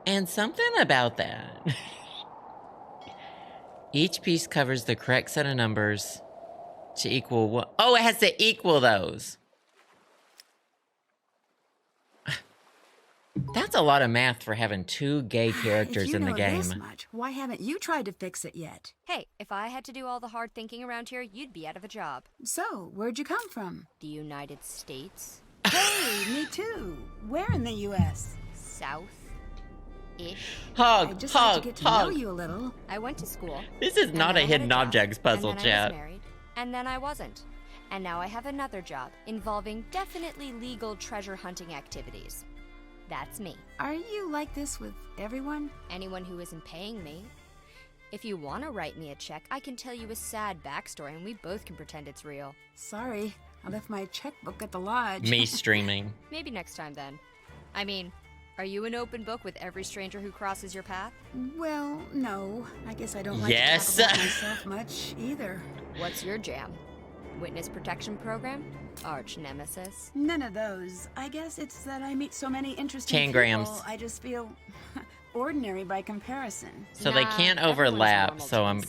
S1: And something about that. Each piece covers the correct set of numbers to equal what? Oh, it has to equal those. That's a lot of math for having 2 gay characters in the game.
S2: If you know this much, why haven't you tried to fix it yet?
S3: Hey, if I had to do all the hard thinking around here, you'd be out of a job.
S2: So, where'd you come from?
S3: The United States.
S2: Hey, me too. Where in the U.S.?
S3: South-ish.
S2: I just like to get to know you a little.
S3: I went to school.
S1: This is not a hidden objects puzzle,
S3: and then
S1: chat.
S3: I was married, and then I wasn't. And now I have another job involving definitely legal treasure hunting activities. That's me.
S2: Are you like this with everyone?
S3: Anyone who isn't paying me. If you want to write me a check, I can tell you a sad backstory and we both can pretend it's real.
S2: Sorry, I left my checkbook at the lodge.
S1: Me streaming.
S3: Maybe next time then. I mean, are you an open book with every stranger who crosses your path?
S2: Well, no. I guess I don't like
S1: Yes.
S2: to talk about myself much either.
S3: What's your jam? Witness protection program? Arch nemesis?
S2: None of those. I guess it's that I meet so many interesting
S1: 10 grams.
S2: people. I just feel ordinary by comparison.
S1: So they can't overlap, so I'm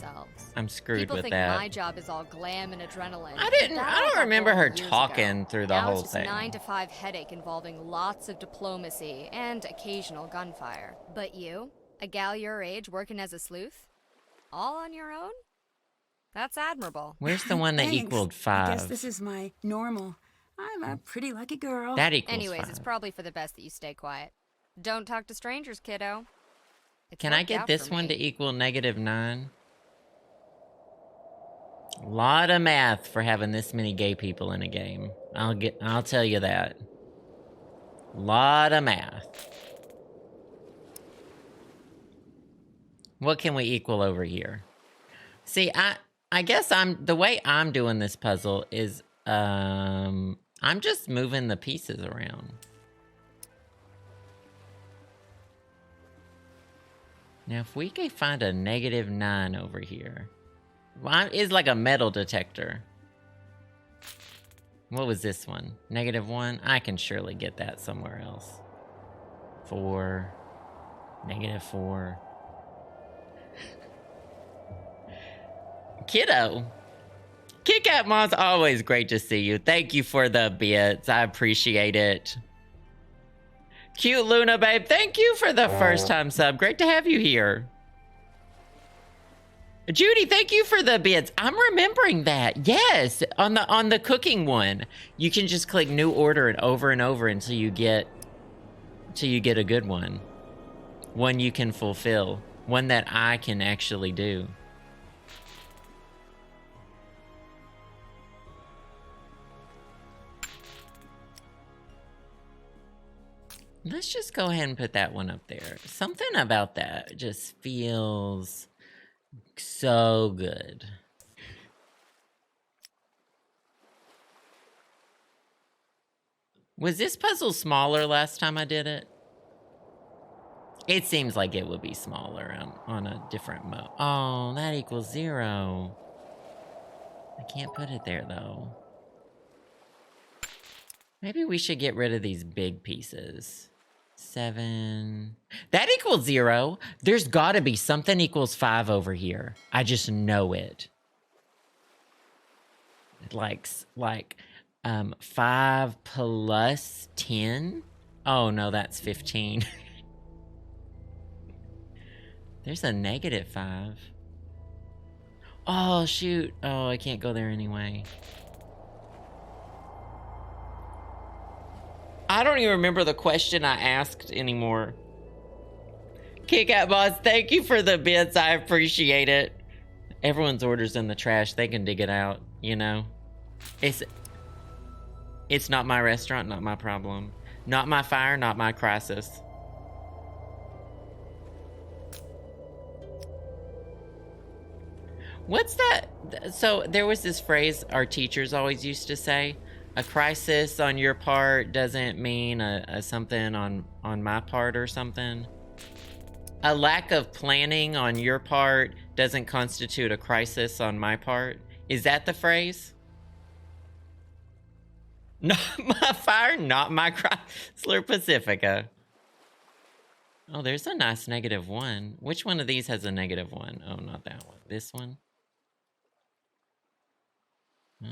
S1: screwed
S3: People
S1: with
S3: think
S1: that.
S3: my job is all glam and adrenaline.
S1: I
S3: That
S1: don't
S3: got
S1: remember her
S3: boring years
S1: talking
S3: ago.
S1: through the
S3: Now
S1: whole
S3: it's just
S1: thing.
S3: 9 to 5 headache involving lots of diplomacy and occasional gunfire. But you, a gal your age working as a sleuth, all on your own? That's admirable.
S1: Where's the one that
S2: Thanks.
S1: equaled
S2: I guess
S1: 5?
S2: this is my normal. I'm a pretty lucky girl.
S1: That equals
S3: Anyways,
S1: 5.
S3: it's probably for the best that you stay quiet. Don't talk to strangers, kiddo. It's
S1: Can I
S3: worked
S1: get
S3: out
S1: this
S3: for
S1: one
S3: me.
S1: to equal -9? Lot of math for having this many gay people in a game. I'll tell you that. Lot of math. What can we equal over here? See, I guess the way I'm doing this puzzle is I'm just moving the pieces around. Now, if we can find a -9 over here. Well, it's like a metal detector. What was this one? -1? I can surely get that somewhere else. 4. -4. Kiddo. Kit Kat Mom's always great to see you. Thank you for the bits. I appreciate it. Cute Luna, babe. Thank you for the first time sub. Great to have you here. Judy, thank you for the bits. I'm remembering that. Yes, on the cooking one, you can just click new order and over until you get a good one. One you can fulfill. One that I can actually do. Let's just go ahead and put that one up there. Something about that just feels so good. Was this puzzle smaller last time I did it? It seems like it would be smaller on a different mode. Oh, that equals 0. I can't put it there though. Maybe we should get rid of these big pieces. 7. That equals 0. There's gotta be something equals 5 over here. I just know it. Like 5 plus 10? Oh no, that's 15. There's a -5. Oh shoot. Oh, I can't go there anyway. I don't even remember the question I asked anymore. Kit Kat Boss, thank you for the bits. I appreciate it. Everyone's order's in the trash. They can dig it out, you know? It's not my restaurant, not my problem. Not my fire, not my crisis. What's that? So there was this phrase our teachers always used to say, a crisis on your part doesn't mean a something on my part or something. A lack of planning on your part doesn't constitute a crisis on my part. Is that the phrase? Not my fire, not my Chrysler Pacifica. Oh, there's a nice -1. Which one of these has a -1? Oh, not that one. This one? Oh.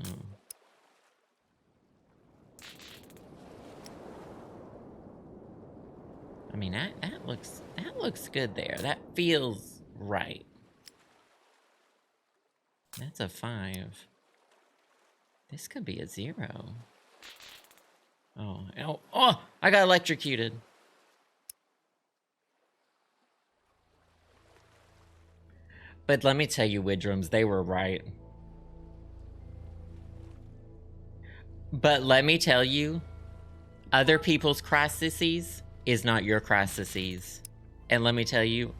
S1: I mean, that looks good there. That feels right. That's a 5. This could be a 0. Oh, I got electrocuted. But let me tell you, Widrums, they were right. But let me tell you, other people's crises is not your crises. And let me tell you,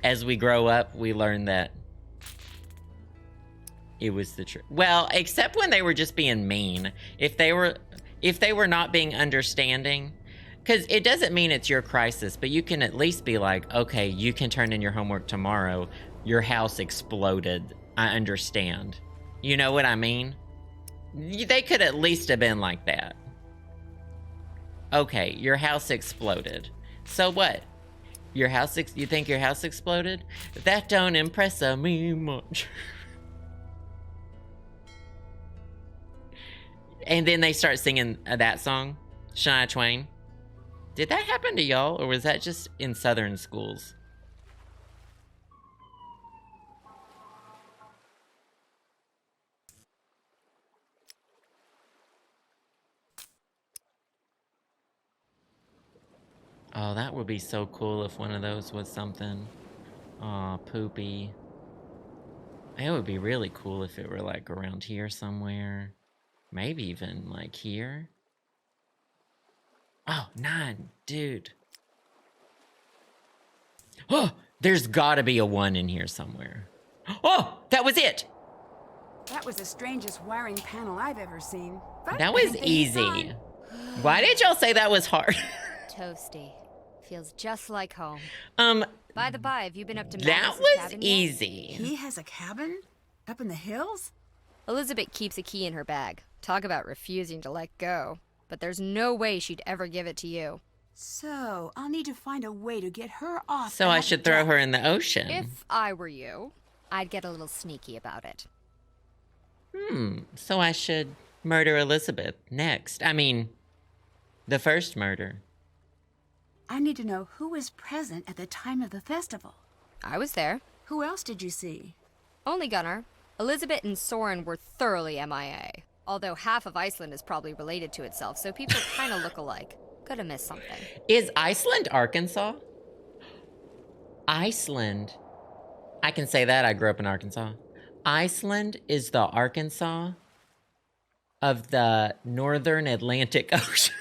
S1: as we grow up, we learn that it was the truth. Well, except when they were just being mean. If they were not being understanding, because it doesn't mean it's your crisis, but you can at least be like, okay, you can turn in your homework tomorrow. Your house exploded. I understand. You know what I mean? They could at least have been like that. Okay, your house exploded. So what? You think your house exploded? That don't impress me much. And then they start singing that song, Shania Twain. Did that happen to y'all, or was that just in Southern schools? Oh, that would be so cool if one of those was something. Aw, poopy. It would be really cool if it were like around here somewhere. Maybe even like here. Oh, 9, dude. Oh, there's gotta be a 1 in here somewhere. Oh, that was it.
S2: That was the strangest wiring panel I've ever seen. But
S1: That
S2: I
S1: was
S2: think they
S1: easy.
S2: fine.
S1: Why did y'all say that was hard?
S3: Toasty. Feels just like home.
S1: Um,
S3: By the by, have you been up to
S1: that
S3: Magnus's
S1: was
S3: cabin yet?
S1: easy.
S2: He has a cabin? Up in the hills?
S3: Elizabeth keeps a key in her bag. Talk about refusing to let go. But there's no way she'd ever give it to you.
S2: So, I'll need to find a way to get her off.
S1: So I
S2: that
S1: should throw
S2: deck.
S1: her in the ocean.
S3: If I were you, I'd get a little sneaky about it.
S1: So I should murder Elizabeth next. I mean, the first murder.
S2: I need to know who was present at the time of the festival.
S3: I was there.
S2: Who else did you see?
S3: Only Gunnar. Elizabeth and Soren were thoroughly MIA. Although half of Iceland is probably related to itself, so people kind of look alike. Could have missed something.
S1: Is Iceland Arkansas? Iceland. I can say that. I grew up in Arkansas. Iceland is the Arkansas of the northern Atlantic Ocean.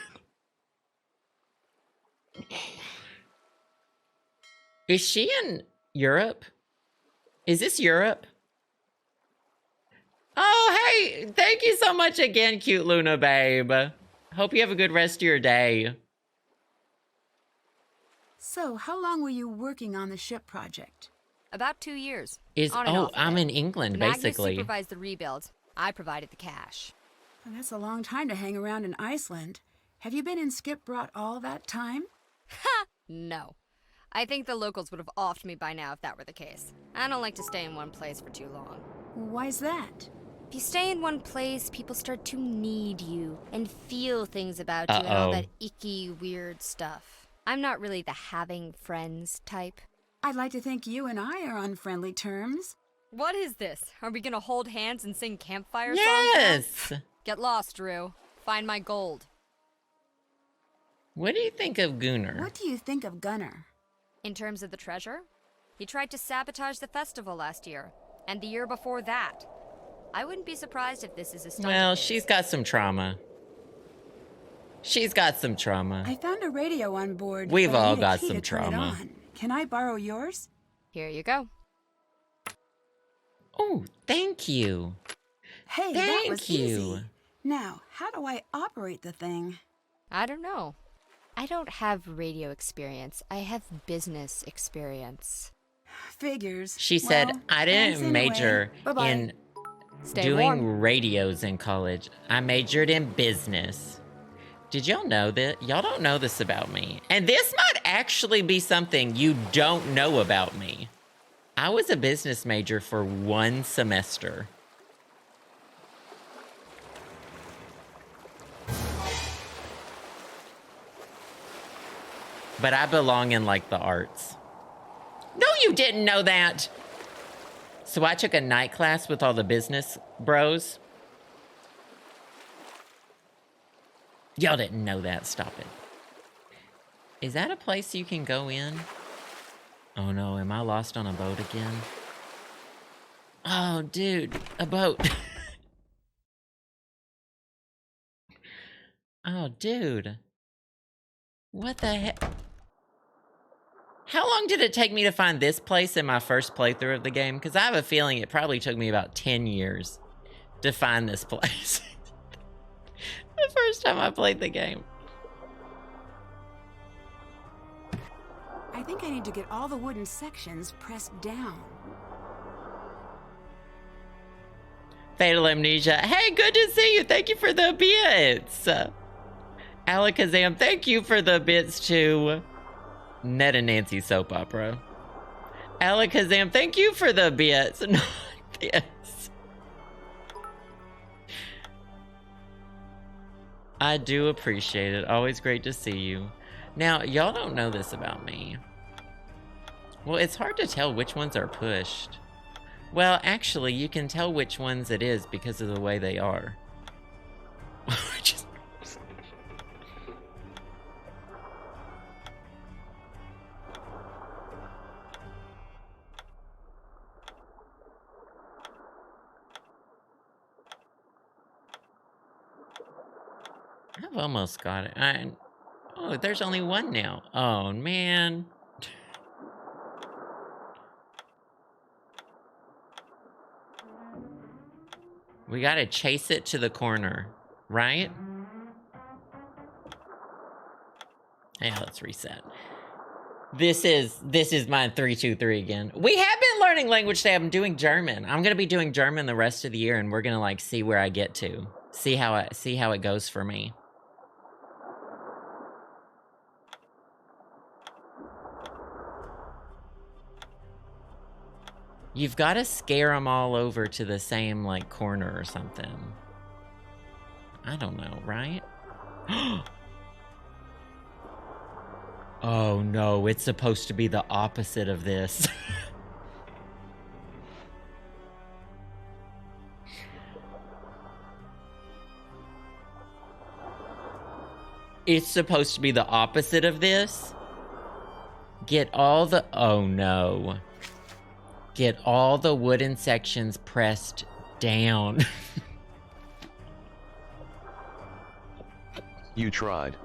S1: Is she in Europe? Is this Europe? Oh, hey, thank you so much again, cute Luna babe. Hope you have a good rest of your day.
S2: So, how long were you working on the ship project?
S3: About 2 years.
S1: Is
S3: On and off a
S1: I'm
S3: bit.
S1: in England,
S3: Magnus
S1: basically.
S3: supervised the rebuild. I provided the cash.
S2: Well, that's a long time to hang around in Iceland. Have you been in Skipbrought all that time?
S3: No. I think the locals would have offed me by now if that were the case. I don't like to stay in one place for too long.
S2: Why's that?
S3: If you stay in one place, people start to need you and feel things about you and all that icky, weird stuff. I'm not really the having friends type.
S2: I'd like to think you and I are on friendly terms.
S3: What is this? Are we gonna hold hands and sing campfire songs?
S1: Yes.
S3: Get lost, Drew. Find my gold.
S1: What do you think of Gunnar?
S2: What do you think of Gunnar?
S3: In terms of the treasure, he tried to sabotage the festival last year, and the year before that. I wouldn't be surprised if this is a stunt
S1: Well,
S3: of his.
S1: she's got some trauma. She's got some trauma.
S2: I found a radio on board.
S1: We've
S2: but I
S1: all
S2: need a
S1: got
S2: key
S1: some
S2: to turn it
S1: trauma.
S2: on. Can I borrow yours?
S3: Here you go.
S1: Oh, thank you.
S2: Hey, that was
S1: Thank you.
S2: easy. Now, how do I operate the thing?
S3: I don't know. I don't have radio experience. I have business experience.
S2: Figures.
S1: She said,
S2: Well,
S1: I
S2: thanks
S1: didn't major
S2: anyway. Bye-bye.
S1: in
S3: Stay
S1: doing
S3: warm.
S1: radios in college. I majored in business. Did y'all know that? Y'all don't know this about me. And this might actually be something you don't know about me. I was a business major for 1 semester. But I belong in, like, the arts. No, you didn't know that! So I took a night class with all the business bros. Y'all didn't know that. Stop it. Is that a place you can go in? Oh no, am I lost on a boat again? Oh, dude, a boat. Oh, dude. What the heck? How long did it take me to find this place in my first playthrough of the game? Because I have a feeling it probably took me about 10 years to find this place. The first time I played the game.
S2: I think I need to get all the wooden sections pressed down.
S1: Fatal Amnesia. Hey, good to see you. Thank you for the bits. Alakazam, thank you for the bits too. Ned and Nancy soap opera. Alakazam, thank you for the bits. Not this. I do appreciate it. Always great to see you. Now, y'all don't know this about me. Well, it's hard to tell which ones are pushed. Well, actually, you can tell which ones it is because of the way they are. Just... I've almost got it. Oh, there's only one now. Oh, man. We gotta chase it to the corner, right? Yeah, let's reset. This is my 323 again. We have been learning language today. I'm doing German. I'm gonna be doing German the rest of the year, and we're gonna like see where I get to. See how it goes for me. You've got to scare them all over to the same, like, corner or something. I don't know, right? Oh, no, it's supposed to be the opposite of this. It's supposed to be the opposite of this? Get all the... Oh, no. Get all the wooden sections pressed down.
S11: You tried.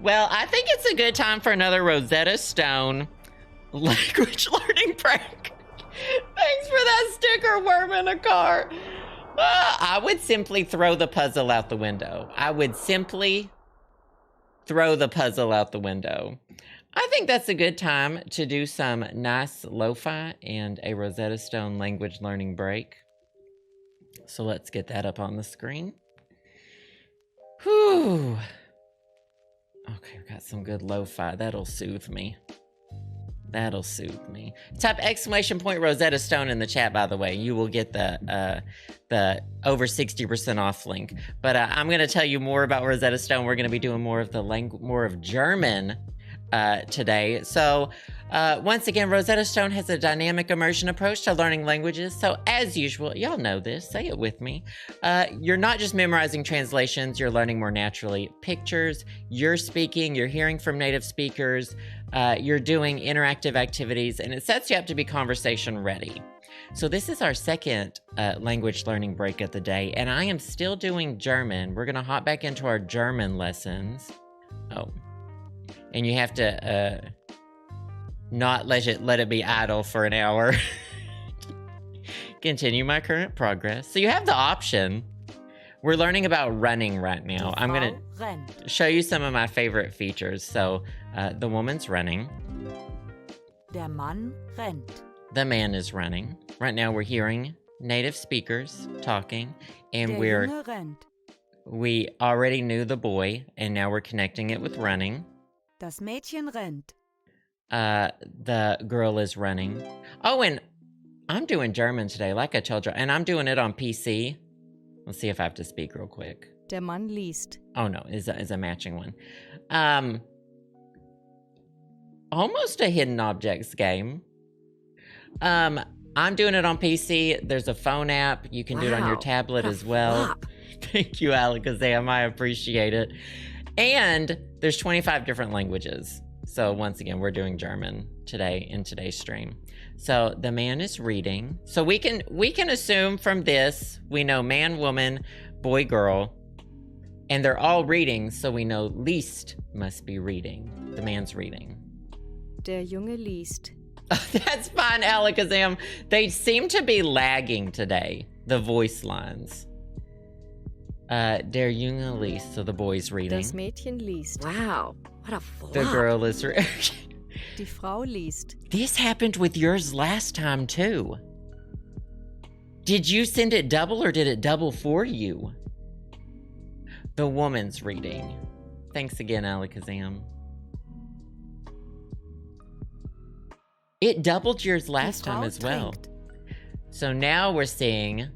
S1: Well, I think it's a good time for another Rosetta Stone language learning prank. Thanks for that sticker, worm in a car. I would simply throw the puzzle out the window. I would simply throw the puzzle out the window. I think that's a good time to do some nice lo-fi and a Rosetta Stone language learning break. So let's get that up on the screen. Whew. Okay, we got some good lo-fi. That'll soothe me. That'll soothe me. Type exclamation point Rosetta Stone in the chat, by the way. You will get the over 60% off link. But I'm going to tell you more about Rosetta Stone. We're going to be doing more of German today. So once again, Rosetta Stone has a dynamic immersion approach to learning languages. So as usual, y'all know this, say it with me. You're not just memorizing translations, you're learning more naturally. Pictures, you're speaking, you're hearing from native speakers, you're doing interactive activities, and it sets you up to be conversation ready. So this is our second language learning break of the day, and I am still doing German. We're gonna hop back into our German lessons. Oh, and you have to not let it be idle for an hour. Continue my current progress. So you have the option. We're learning about running right now. I'm gonna show you some of my favorite features. So the woman's running.
S11: Der Mann rennt.
S1: The man is running. Right now we're hearing native speakers talking, and
S11: Der Junge rennt.
S1: we already knew the boy, and now we're connecting it with running.
S11: Das Mädchen rennt.
S1: The girl is running. Oh, and I'm doing German today, like I told you, and I'm doing it on PC. Let's see if I have to speak real quick.
S11: Der Mann liest.
S1: Oh no, is a matching one. Almost a hidden objects game. I'm doing it on PC. There's a phone app. You can do it on your tablet as well. Thank you, Alakazam. I appreciate it. And there's 25 different languages. So once again, we're doing German today in today's stream. So the man is reading. So we can assume from this, we know man, woman, boy, girl, and they're all reading. So we know least must be reading. The man's reading.
S11: Der Junge liest.
S1: That's fine, Alakazam. They seem to be lagging today, the voice lines. Der Junge liest, so the boy's reading.
S11: Das Mädchen liest.
S2: Wow, what a flop.
S1: The girl is
S11: Die Frau liest.
S1: This happened with yours last time, too. Did you send it double or did it double for you? The woman's reading. Thanks again, Alakazam. It doubled yours last time as well.
S11: Trinkt.
S1: So now we're seeing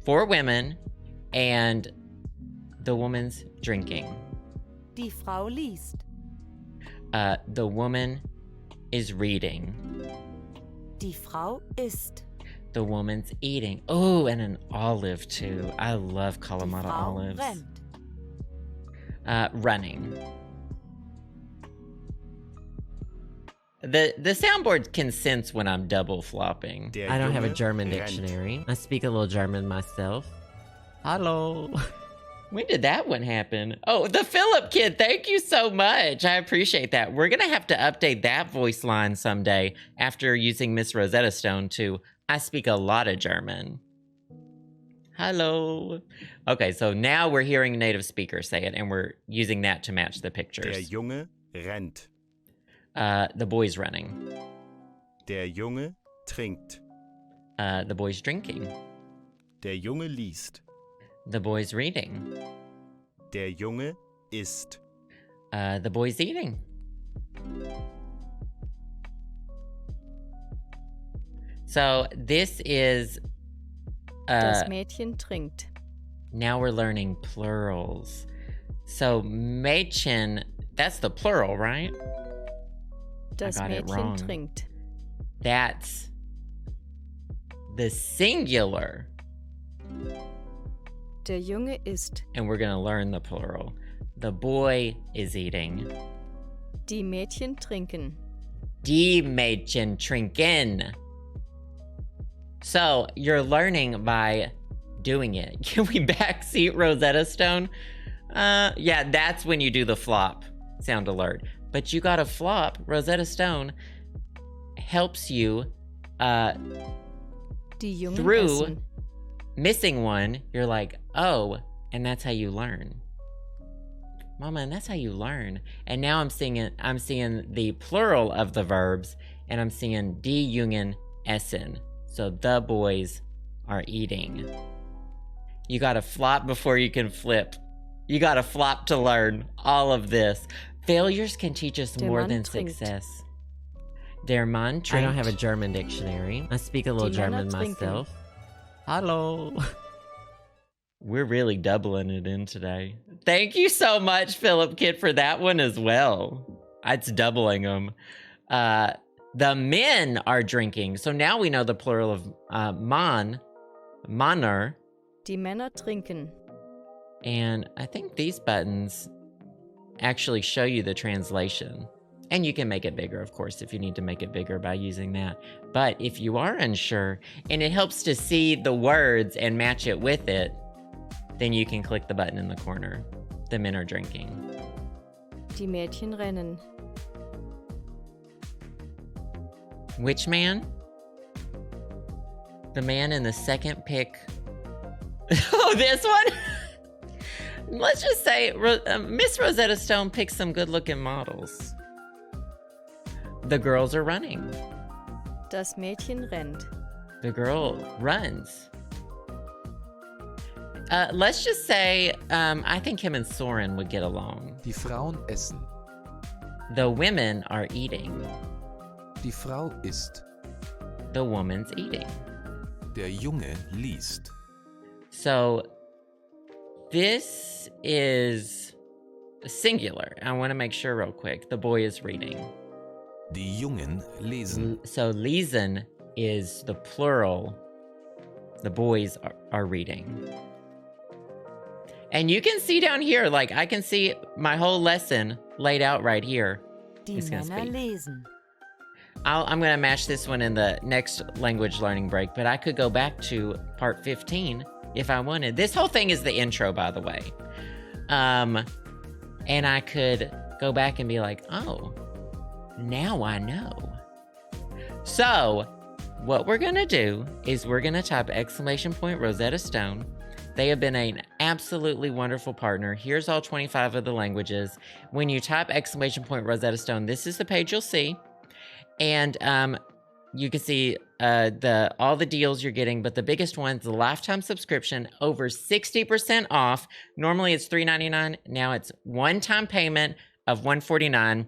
S1: 4 women and the woman's drinking.
S11: Die Frau liest.
S1: The woman is reading.
S11: Die Frau isst.
S1: The woman's eating. Oh, and an olive too. I love
S11: Die
S1: Kalamata
S11: Frau
S1: olives.
S11: rennt.
S1: Running. The soundboard can sense when I'm double flopping.
S6: Der
S1: I don't have a
S6: Junge
S1: German
S6: rennt.
S1: dictionary. I speak a little German myself. Hello. When did that one happen? Oh, the Philip kid. Thank you so much. I appreciate that. We're going to have to update that voice line someday after using Miss Rosetta Stone to I speak a lot of German. Hello. Okay, so now we're hearing native speakers say it, and we're using that to match the
S6: Der
S1: pictures.
S6: Junge rennt.
S1: The boy's running.
S6: Der Junge trinkt.
S1: The boy's drinking.
S6: Der Junge liest.
S1: The boy's reading.
S6: Der Junge isst.
S1: The boy's eating. So this is
S11: Das Mädchen trinkt.
S1: now we're learning plurals. So Mädchen, that's the plural, right?
S11: Das
S1: got it
S11: Mädchen
S1: wrong.
S11: trinkt.
S1: That's the singular.
S11: Der Junge isst.
S1: And we're gonna learn the plural. The boy is eating.
S11: Die Mädchen trinken.
S1: Die Mädchen trinken. So you're learning by doing it. Can we backseat Rosetta Stone? Yeah, that's when you do the flop sound alert. But you got a flop. Rosetta Stone helps you
S11: Die Jungen
S1: through
S11: essen.
S1: missing one. You're like, oh, and that's how you learn. Mama, and that's how you learn. And now I'm seeing the plural of the verbs, and I'm seeing die Jungen essen. So the boys are eating. You gotta flop before you can flip. You gotta flop to learn all of this. Failures can teach us
S11: Der
S1: more
S11: Mann
S1: than
S11: trinkt.
S1: success. Der Mann trinkt. I don't have a German dictionary. I speak a little
S11: Die Männer
S1: German
S11: trinken.
S1: myself. Hello. We're really doubling it in today. Thank you so much, Philip Kid, for that one as well. It's doubling them. The men are drinking. So now we know the plural of Manner.
S11: Die Männer trinken.
S1: And I think these buttons actually show you the translation. And you can make it bigger, of course, if you need to make it bigger by using that. But if you are unsure, and it helps to see the words and match it with it, then you can click the button in the corner. The men are drinking.
S11: Die Mädchen rennen.
S1: Which man? The man in the second pick. Oh, this one? Let's just say Miss Rosetta Stone picked some good-looking models. The girls are running.
S11: Das Mädchen rennt.
S1: The girl runs. Let's just say, I think him and Soren would get along.
S4: Die Frauen essen.
S1: The women are eating.
S4: Die Frau isst.
S1: The woman's eating.
S4: Der Junge liest.
S1: So, this is singular. I want to make sure real quick. The boy is reading.
S4: Die Jungen lesen.
S1: So, lesen is the plural. The boys are reading. And you can see down here, like, I can see my whole lesson laid out right here.
S12: Die Männer lesen.
S1: I'm going to match this one in the next language learning break, but I could go back to part 15 if I wanted. This whole thing is the intro, by the way. And I could go back and be like, oh, now I know. So what we're going to do is we're going to type ! Rosetta Stone. They have been an absolutely wonderful partner. Here's all 25 of the languages. When you type ! Rosetta Stone, this is the page you'll see. And you can see all the deals you're getting, but the biggest one's the lifetime subscription, over 60% off. Normally it's $3.99. Now it's one-time payment of $149.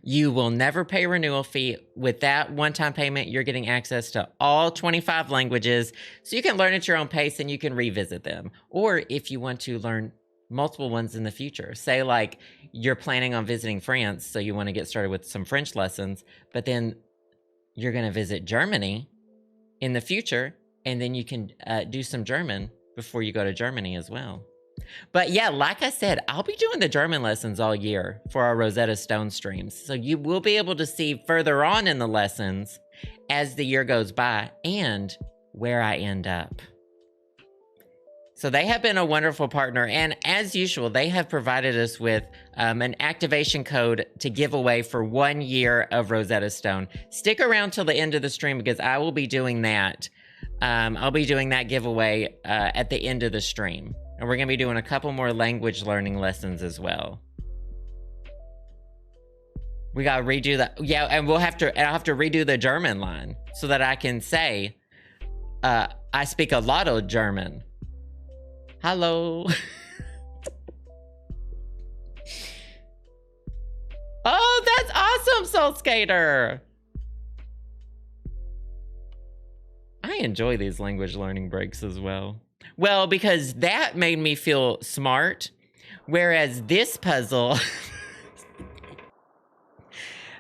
S1: You will never pay a renewal fee. With that one-time payment, you're getting access to all 25 languages, so you can learn at your own pace and you can revisit them. Or if you want to learn multiple ones in the future, say like you're planning on visiting France, so you want to get started with some French lessons, but then you're going to visit Germany in the future, and then you can do some German before you go to Germany as well. But yeah, like I said, I'll be doing the German lessons all year for our Rosetta Stone streams. So you will be able to see further on in the lessons as the year goes by and where I end up. So they have been a wonderful partner. And as usual, they have provided us with an activation code to give away for 1 year of Rosetta Stone. Stick around till the end of the stream because I will be doing that. I'll be doing that giveaway at the end of the stream. And we're going to be doing a couple more language learning lessons as well. We got to redo that. Yeah, and I'll have to redo the German line so that I can say, I speak a lot of German. Hello. Oh, that's awesome, Soul Skater. I enjoy these language learning breaks as well. Well, because that made me feel smart, whereas this puzzle,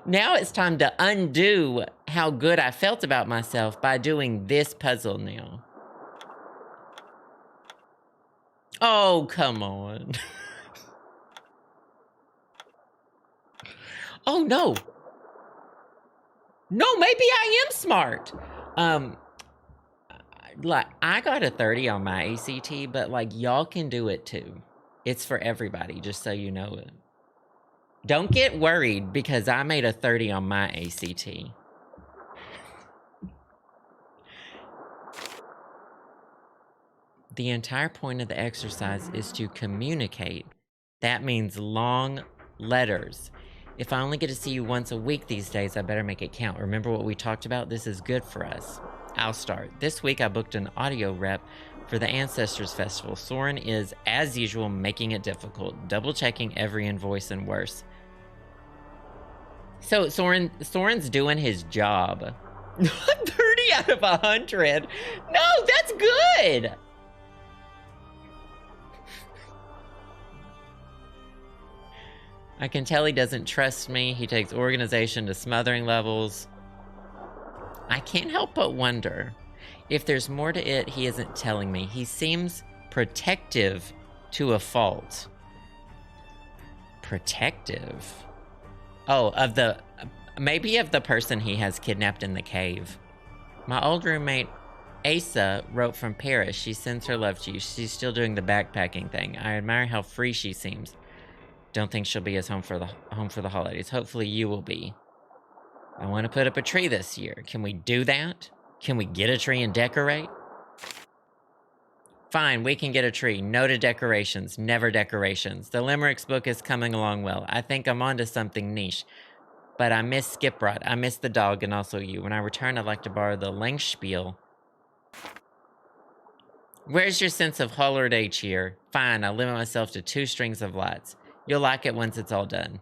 S1: now it's time to undo how good I felt about myself by doing this puzzle now. Oh, come on. Oh, no. No, maybe I am smart. Like, I got a 30 on my ACT, but like, y'all can do it too. It's for everybody, just so you know it. Don't get worried because I made a 30 on my ACT. The entire point of the exercise is to communicate. That means long letters. If I only get to see you once a week these days, I better make it count. Remember what we talked about? This is good for us. I'll start. This week I booked an audio rep for the Ancestors Festival. Soren is, as usual, making it difficult, double-checking every invoice and worse. So Soren's doing his job. 30 out of 100. No, that's good. I can tell he doesn't trust me. He takes organization to smothering levels. I can't help but wonder if there's more to it he isn't telling me. He seems protective to a fault. Protective? Oh, maybe of the person he has kidnapped in the cave. My old roommate, Asa, wrote from Paris. She sends her love to you. She's still doing the backpacking thing. I admire how free she seems. Don't think she'll be home for the holidays. Hopefully you will be. I want to put up a tree this year. Can we do that? Can we get a tree and decorate? Fine, we can get a tree. No to decorations. Never decorations. The Limericks book is coming along well. I think I'm onto something niche. But I miss Skiprot. I miss the dog and also you. When I return, I'd like to borrow the Langspiel. Where's your sense of holiday cheer? Fine, I'll limit myself to 2 strings of lights. You'll like it once it's all done.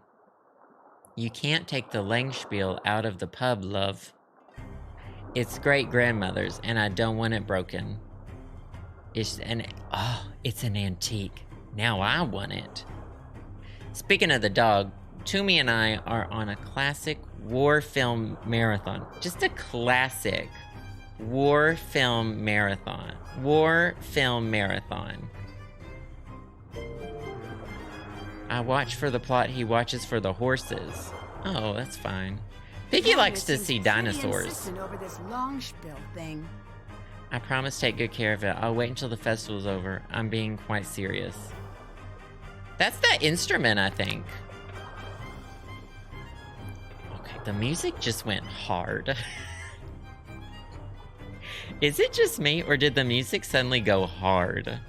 S1: You can't take the Langspiel out of the pub, love. It's great-grandmother's, and I don't want it broken. It's an antique. Now I want it. Speaking of the dog, Toomey and I are on a classic war film marathon. Just a classic war film marathon. War film marathon. I watch for the plot, he watches for the horses. Oh, that's fine. Piggy likes to see dinosaurs.
S2: Over this long spiel thing.
S1: I promise to take good care of it. I'll wait until the festival's over. I'm being quite serious. That's that instrument, I think. Okay, the music just went hard. Is it just me, or did the music suddenly go hard?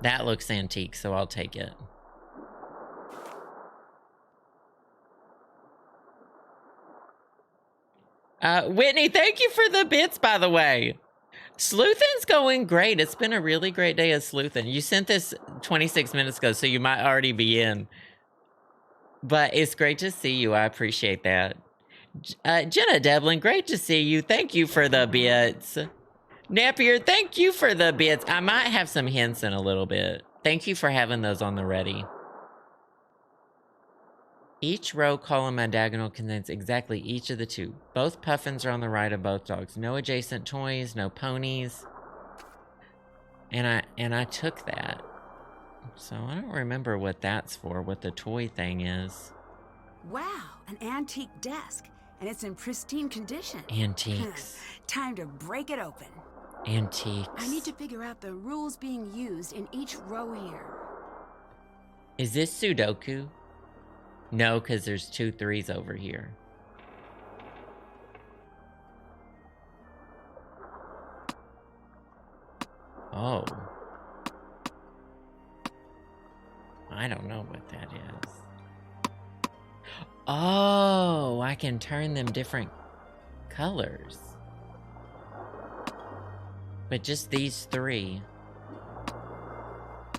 S1: That looks antique, so I'll take it. Whitney, thank you for the bits, by the way. Sleuthing's going great. It's been a really great day of sleuthing. You sent this 26 minutes ago, so you might already be in. But it's great to see you. I appreciate that. Jenna Devlin, great to see you. Thank you for the bits. Napier, thank you for the bits. I might have some hints in a little bit. Thank you for having those on the ready. Each row, column, and diagonal contains exactly each of the 2. Both puffins are on the right of both dogs. No adjacent toys, no ponies. And I took that. So I don't remember what that's for, what the toy thing is.
S2: Wow, an antique desk. And it's in pristine condition.
S1: Antiques.
S2: Time to break it open.
S1: Antiques.
S2: I need to figure out the rules being used in each row here.
S1: Is this Sudoku? No, because there's 2 3s over here. Oh. I don't know what that is. Oh, I can turn them different colors. But just these 3.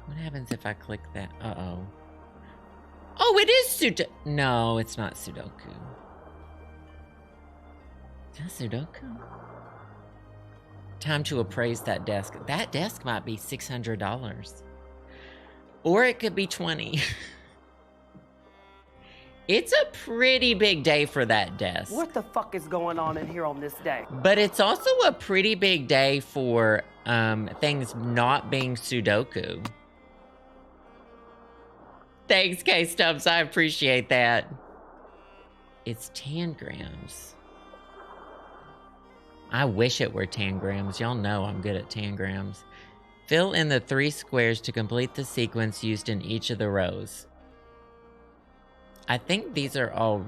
S1: What happens if I click that? Uh-oh. Oh, it is Sudoku. No, it's not Sudoku. Is that Sudoku? Time to appraise that desk. That desk might be $600. Or it could be 20. It's a pretty big day for that desk.
S13: What the fuck is going on in here on this day?
S1: But it's also a pretty big day for things not being Sudoku. Thanks, K-Stubbs. I appreciate that. It's tangrams. I wish it were tangrams. Y'all know I'm good at tangrams. Fill in the 3 squares to complete the sequence used in each of the rows. I think these are all...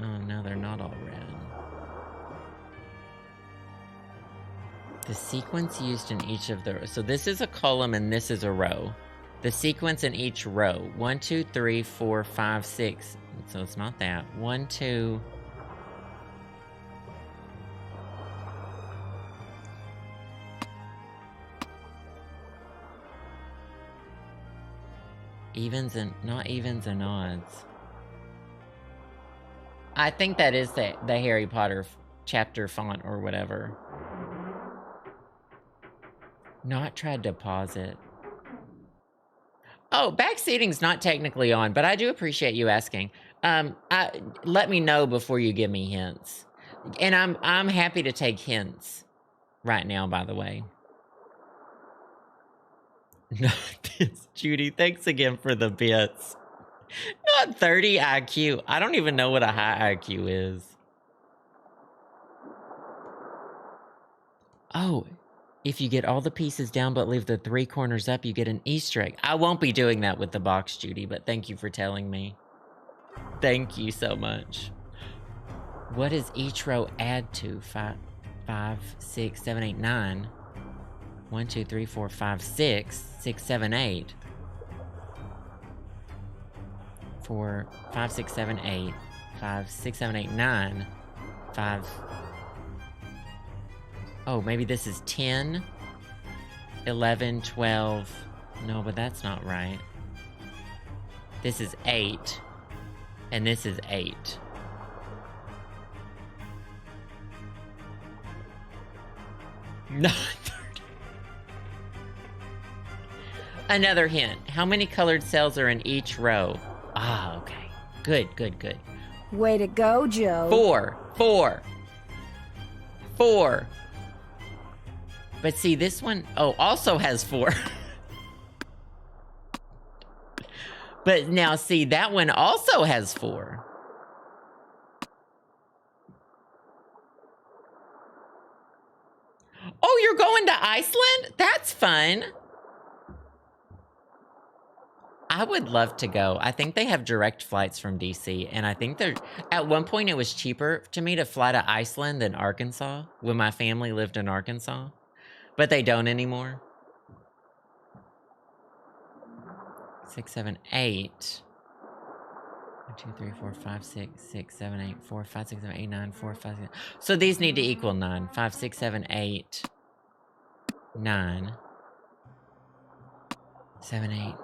S1: Oh, no, they're not all red. The sequence used in each of the... So this is a column and this is a row. The sequence in each row. 1, 2, 3, 4, 5, 6. So it's not that. 1, 2... Evens and... Not evens and odds. I think that is the Harry Potter chapter font or whatever. Not tried to pause it. Oh, backseating's not technically on, but I do appreciate you asking. Let me know before you give me hints. And I'm happy to take hints right now, by the way. No, it's Judy. Thanks again for the bits. Not 30 IQ. I don't even know what a high IQ is. Oh, if you get all the pieces down but leave the 3 corners up, you get an Easter egg. I won't be doing that with the box, Judy, but thank you for telling me. Thank you so much. What does each row add to? 5, 6, 7, 8, 9. 1, 2, 3, 4, 5, 6. 6, 7, 8. 4, 5, 6, 7, 8. 5, 6, 7, 8, 9. 5. Oh, maybe this is 10, 11, 12. No, but that's not right. This is 8. And this is 8. Not 30. Another hint. How many colored cells are in each row? Ah, okay. Good, good, good.
S2: Way to go, Joe.
S1: 4. 4. 4. But see, this one, also has 4. But now, see, that one also has 4. Oh, you're going to Iceland? That's fun. I would love to go. I think they have direct flights from DC, and I think they're... At one point, it was cheaper to me to fly to Iceland than Arkansas when my family lived in Arkansas. But they don't anymore. 6, 7, 8. 1, 2, 3, 4, 5, 6, 6, 7, 8, 4, 5, 6, 7, 8, 9, 4, 5, 6. So these need to equal 9. 5, 6, 7, 8, 9. 7, 8,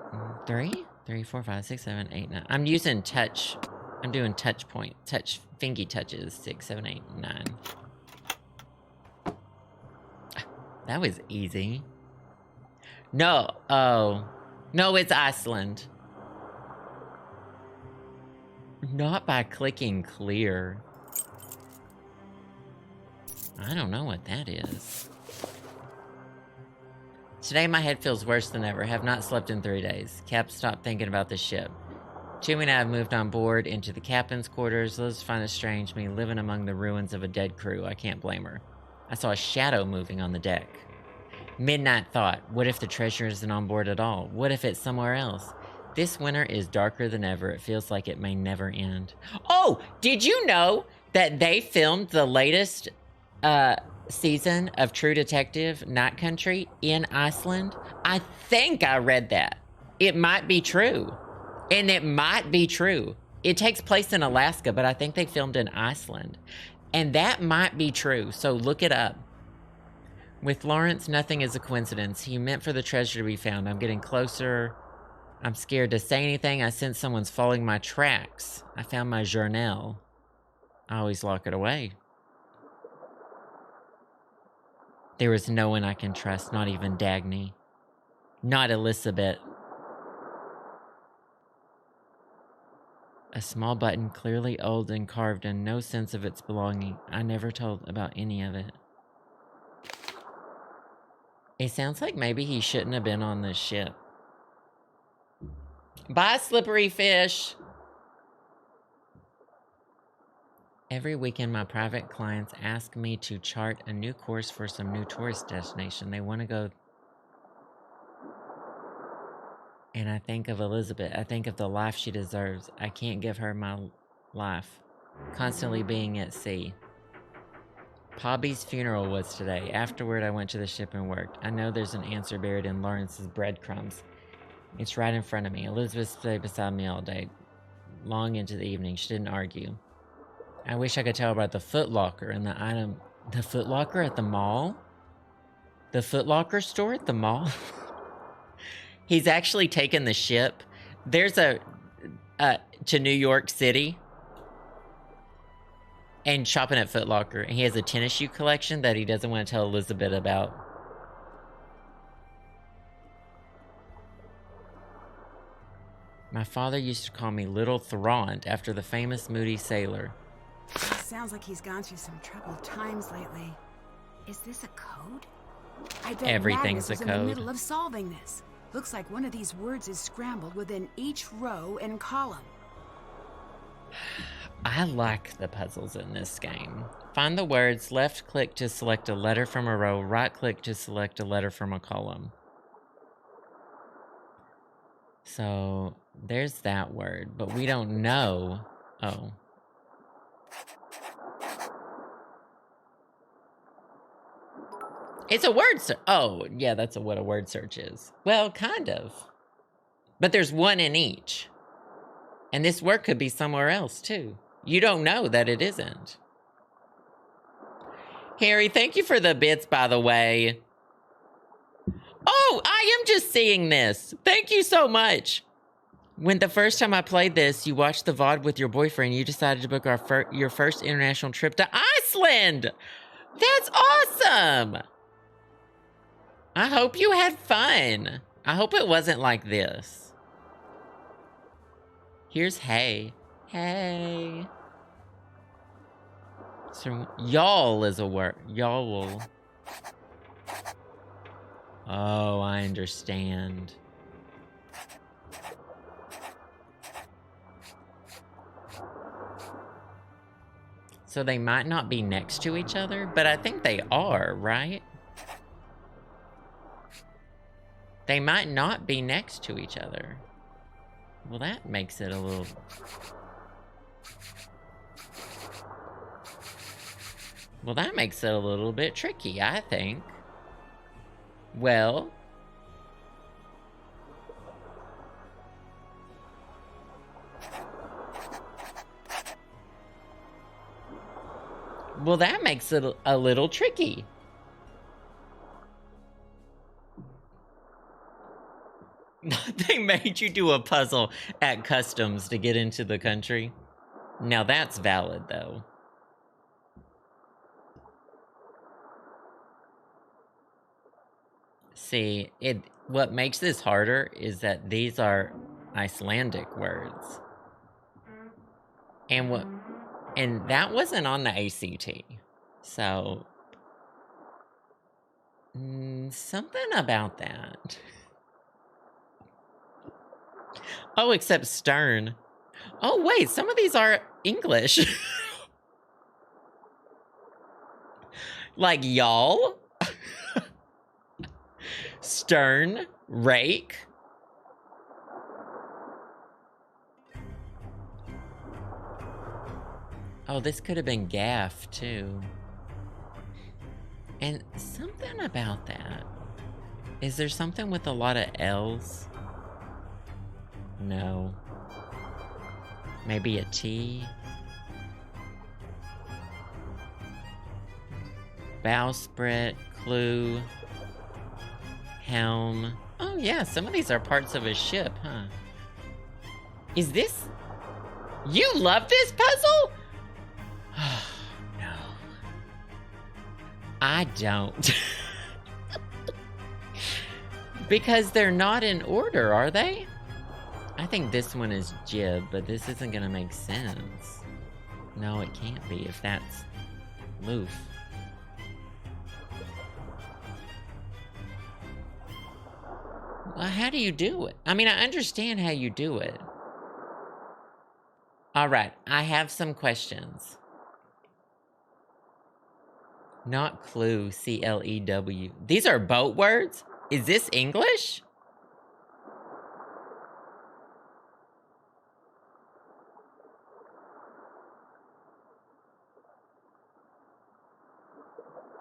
S1: 3? 3, 4, 5, 6, 7, 8, 9. I'm using touch. I'm doing touch point. Touch, fingy touches. 6, 7, 8, 9. That was easy. No. Oh. No, it's Iceland. Not by clicking clear. I don't know what that is. Today my head feels worse than ever. Have not slept in 3 days. Cap stopped thinking about the ship. Chewie and I have moved on board into the captain's quarters. Liz finds it strange me living among the ruins of a dead crew. I can't blame her. I saw a shadow moving on the deck. Midnight thought, what if the treasure isn't on board at all? What if it's somewhere else? This winter is darker than ever. It feels like it may never end. Oh, did you know that they filmed the latest season of True Detective Night Country in Iceland? I think I read that. It might be true. And it might be true. It takes place in Alaska, but I think they filmed in Iceland. And that might be true, so look it up. With Lawrence, nothing is a coincidence. He meant for the treasure to be found. I'm getting closer. I'm scared to say anything. I sense someone's following my tracks. I found my journal. I always lock it away. There is no one I can trust, not even Dagny. Not Elizabeth. A small button, clearly old and carved in, no sense of its belonging. I never told about any of it. It sounds like maybe he shouldn't have been on this ship. Bye, slippery fish. Every weekend, my private clients ask me to chart a new course for some new tourist destination. They want to go. And I think of Elizabeth. I think of the life she deserves. I can't give her my life. Constantly being at sea. Pobby's funeral was today. Afterward, I went to the ship and worked. I know there's an answer buried in Lawrence's breadcrumbs. It's right in front of me. Elizabeth stayed beside me all day, long into the evening. She didn't argue. I wish I could tell about the Foot Locker and the item... The Foot Locker at the mall? The Foot Locker store at the mall? He's actually taken the ship. There's a... to New York City. And shopping at Foot Locker. And he has a tennis shoe collection that he doesn't want to tell Elizabeth about. My father used to call me Little Thraunt after the famous moody sailor.
S2: Sounds like he's gone through some troubled times lately. Is this a code? I bet
S1: Everything's
S2: Magnus was
S1: a
S2: in the
S1: code.
S2: middle of solving this. Looks like one of these words is scrambled within each row and column.
S1: I like the puzzles in this game. Find the words, left click to select a letter from a row, right click to select a letter from a column. So there's that word, but we don't know. Oh. It's a word search. Oh, yeah, that's what a word search is. Well, kind of. But there's one in each. And this word could be somewhere else, too. You don't know that it isn't. Harry, thank you for the bits, by the way. Oh, I am just seeing this. Thank you so much. When the first time I played this, you watched the VOD with your boyfriend, you decided to book your first international trip to Iceland. That's awesome. I hope you had fun. I hope it wasn't like this. Here's hey. Hey. So, y'all is a word. Y'all will. Oh, I understand. So they might not be next to each other, but I think they are, right? They might not be next to each other. Well, that makes it a little... Well, that makes it a little bit tricky, I think. Well... Well, that makes it a little tricky. They made you do a puzzle at customs to get into the country. Now that's valid, though. See, what makes this harder is that these are Icelandic words. And that wasn't on the ACT. So, something about that. Oh, except stern. Oh, wait, some of these are English. Like y'all. Stern, rake. Oh, this could have been gaff, too. And something about that. Is there something with a lot of L's? No. Maybe a T? Bowsprit, clue, helm. Oh yeah, some of these are parts of a ship, huh? Is this... You love this puzzle? Oh, no. I don't. Because they're not in order, are they? I think this one is jib, but this isn't gonna make sense. No, it can't be if that's loof. Well, how do you do it? I mean, I understand how you do it. All right, I have some questions. Not clue, C-L-E-W. These are boat words? Is this English?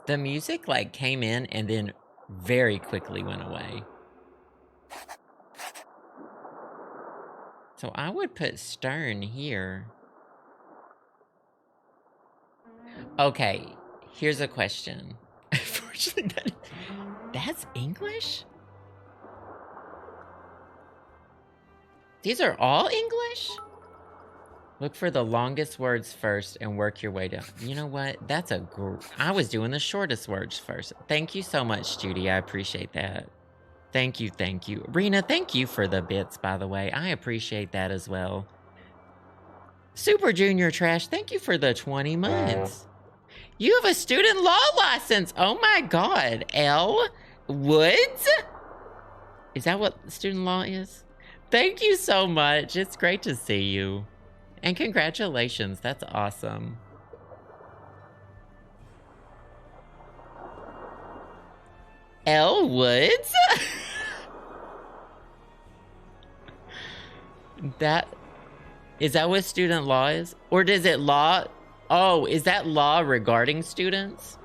S1: The music, like, came in and then very quickly went away. So I would put stern here. Okay, here's a question. Unfortunately, that's English? These are all English? Look for the longest words first and work your way down. You know what? That's I was doing the shortest words first. Thank you so much, Judy. I appreciate that. Thank you, thank you. Rena, thank you for the bits, by the way. I appreciate that as well. Super Junior Trash, thank you for the 20 months. You have a student law license. Oh my God. L. Woods? Is that what student law is? Thank you so much. It's great to see you. And congratulations. That's awesome. Elwoods? Is that what student law is? Or does it law? Oh, is that law regarding students?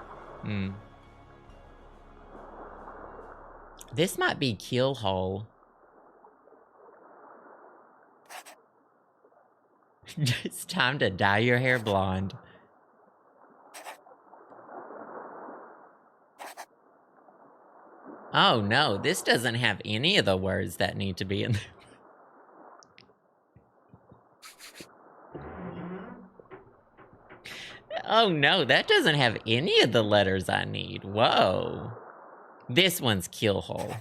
S1: This might be Keelhole. It's time to dye your hair blonde. Oh no, this doesn't have any of the words that need to be in there. Oh no, that doesn't have any of the letters I need. Whoa. This one's Keelhole.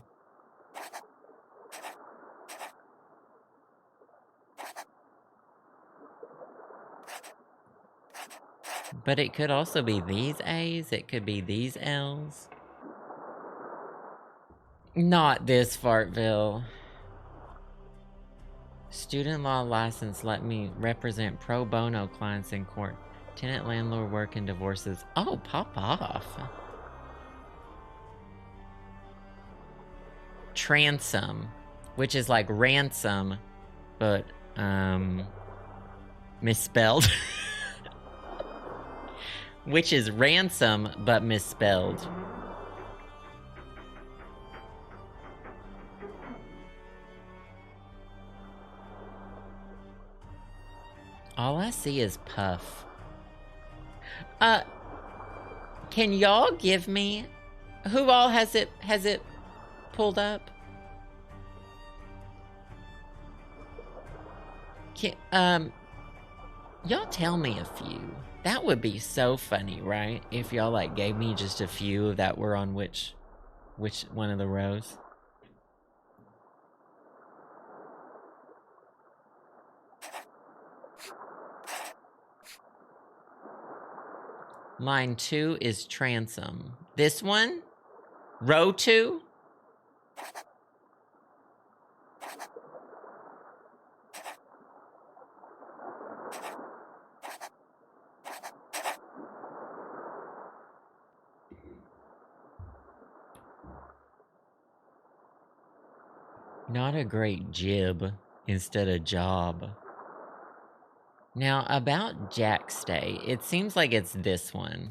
S1: But it could also be these A's. It could be these L's. Not this Fartville. Student law license let me represent pro bono clients in court. Tenant landlord work and divorces. Oh, pop off. Transom, which is like ransom, but misspelled. Which is ransom, but misspelled. All I see is Puff. Can y'all give me who all has it pulled up? Y'all tell me a few. That would be so funny, right? If y'all like gave me just a few that were on which one of the rows. Line 2 is transom. This one? Row 2? Not a great jib instead of job. Now, about Jackstay, it seems like it's this one.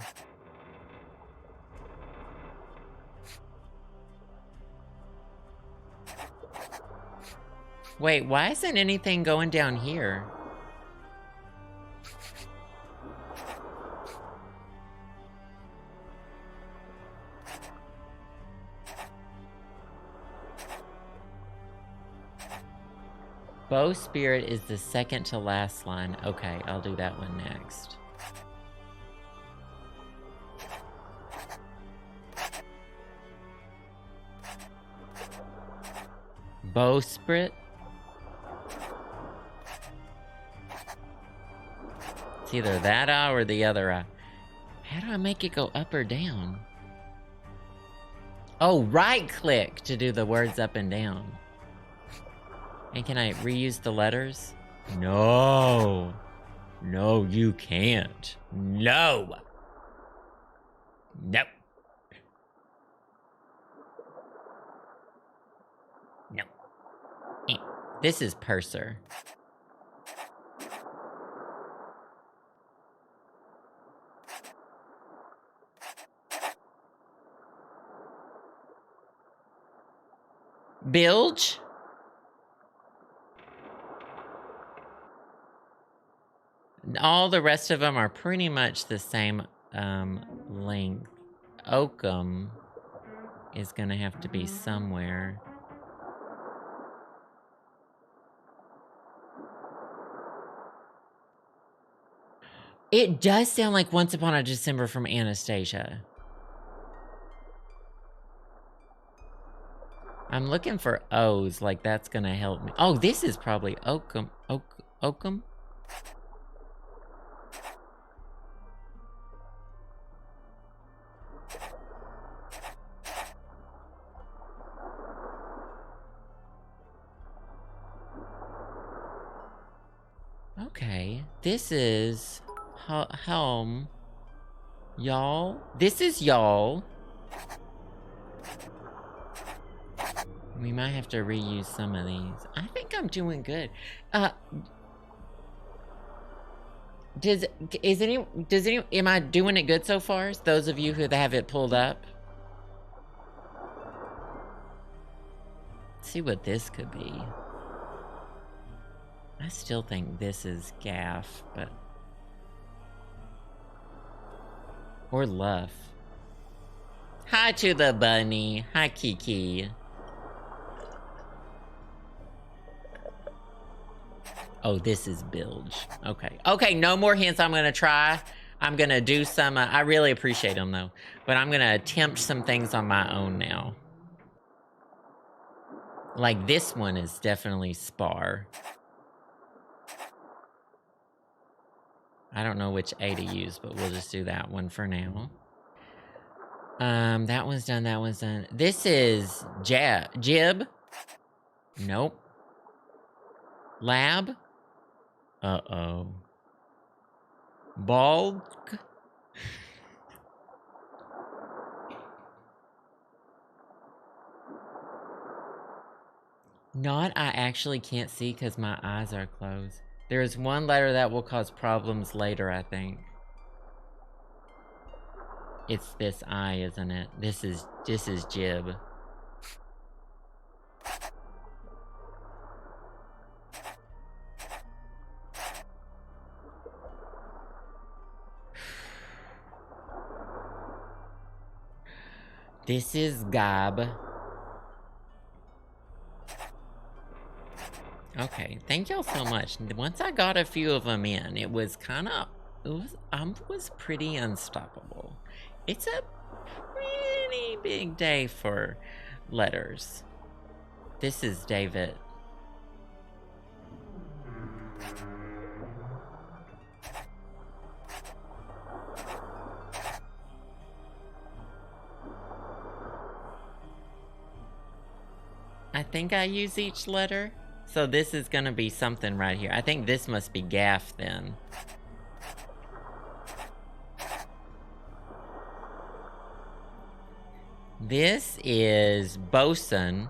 S1: Wait, why isn't anything going down here? Bowspirit is the second to last line. Okay, I'll do that one next. Bowsprit. It's either that eye or the other eye. How do I make it go up or down? Oh, right click to do the words up and down. And can I reuse the letters? No. No, you can't. No. Nope. No. This is Purser. Bilge? All the rest of them are pretty much the same length. Oakham is gonna have to be somewhere. It does sound like Once Upon a December from Anastasia. I'm looking for O's, like that's gonna help me. Oh, this is probably Oakham. Oakham? Okay, this is home. Y'all. This is y'all. We might have to reuse some of these. I think I'm doing good. Am I doing it good so far? Those of you who have it pulled up. Let's see what this could be. I still think this is gaff, but... Or luff. Hi to the bunny. Hi, Kiki. Oh, this is bilge. Okay. Okay, no more hints. I'm gonna try. I'm gonna do some... I really appreciate them, though. But I'm gonna attempt some things on my own now. Like, this one is definitely spar. I don't know which A to use, but we'll just do that one for now. That one's done, that one's done. This is jib. Nope. Lab. Uh-oh. Bulk. Not I actually can't see because my eyes are closed. There is one letter that will cause problems later, I think. It's this I, isn't it? This is jib. This is gob. Okay, thank y'all so much. Once I got a few of them in, it was kind of... I was pretty unstoppable. It's a pretty big day for letters. This is David. I think I use each letter. So this is gonna be something right here. I think this must be gaff then. This is bosun.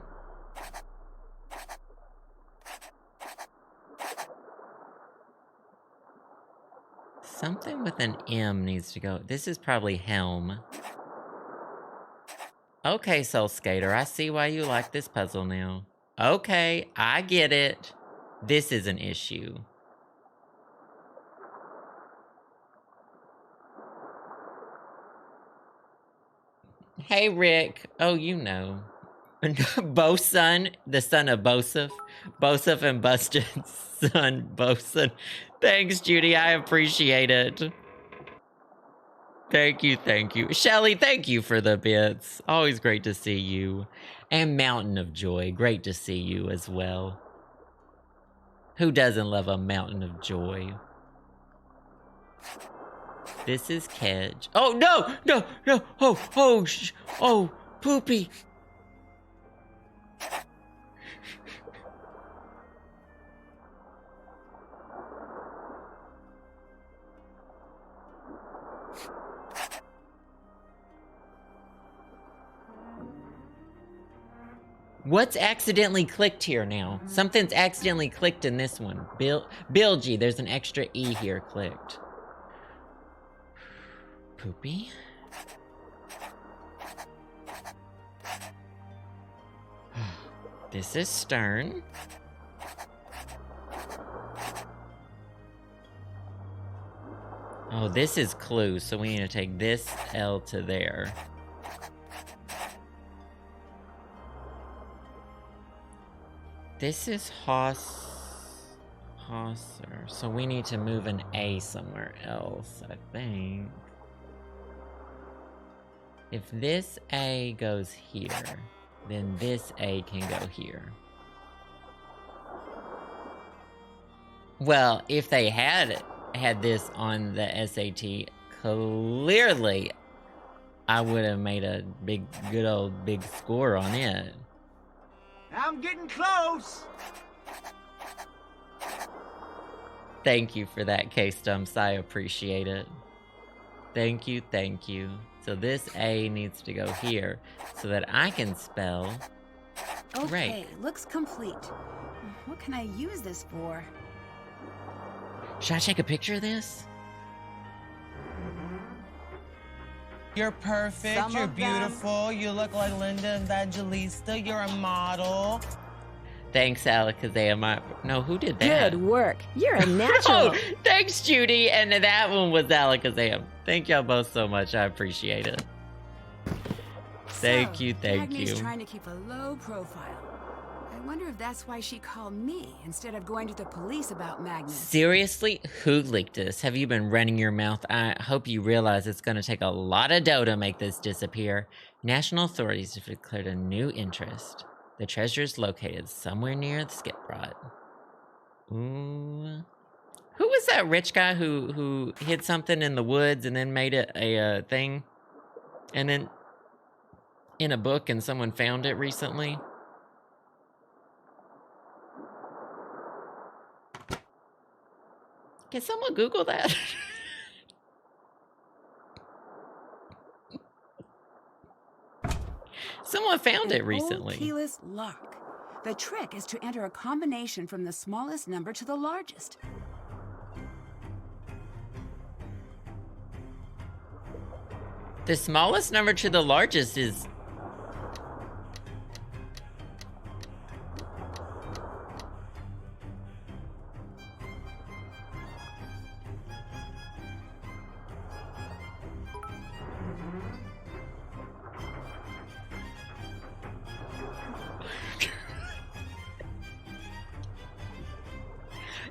S1: Something with an M needs to go. This is probably helm. Okay, Soul Skater, I see why you like this puzzle now. Okay, I get it. This is an issue. Hey, Rick. Oh, you know. Bosun, the son of Bosef. Bosef and Bustin's son, Bosun. Thanks, Judy. I appreciate it. Thank you, thank you. Shelly, thank you for the bits. Always great to see you. And Mountain of Joy, great to see you as well. Who doesn't love a Mountain of Joy? This is Kedge. Oh, no, no, no. Oh, poopy. What's accidentally clicked here now? Something's accidentally clicked in this one. Bilgy, there's an extra E here clicked. Poopy. This is stern. Oh, this is clue, so we need to take this L to there. This is Hosser, so we need to move an A somewhere else, I think. If this A goes here, then this A can go here. Well, if they had this on the SAT, clearly I would have made a good old big score on it.
S14: I'm getting close.
S1: Thank you for that, K-Stumps. I appreciate it. Thank you, thank you. So this A needs to go here so that I can spell
S2: Okay,
S1: rake.
S2: looks complete. What can I use this for?
S1: Should I take a picture of this?
S14: You're perfect, you're beautiful, you look like Linda Evangelista, you're a model.
S1: Thanks, Alakazam. No, who did that?
S11: Good work. You're a natural.
S1: Oh, thanks, Judy. And that one was Alakazam. Thank y'all both so much. I appreciate it. Thank you, thank
S2: Dagny's
S1: you.
S2: trying to keep a low profile. I wonder if that's why she called me instead of going to the police about Magnus.
S1: Seriously? Who leaked this? Have you been running your mouth? I hope you realize it's going to take a lot of dough to make this disappear. National authorities have declared a new interest. The treasure is located somewhere near the skip rod. Ooh. Who was that rich guy who hid something in the woods and then made it a thing? And then in a book and someone found it recently? Can someone Google that? Someone found it recently.
S2: Old keyless lock. The trick is to enter a combination from the smallest number to the largest.
S1: The smallest number to the largest is...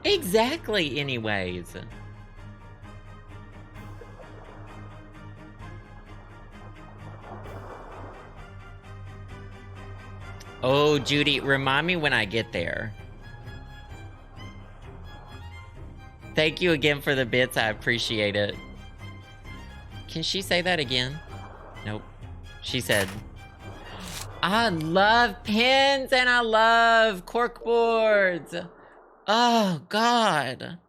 S1: Exactly, anyways. Oh, Judy, remind me when I get there. Thank you again for the bits. I appreciate it. Can she say that again? Nope. She said, I love pins and I love corkboards. Oh, God.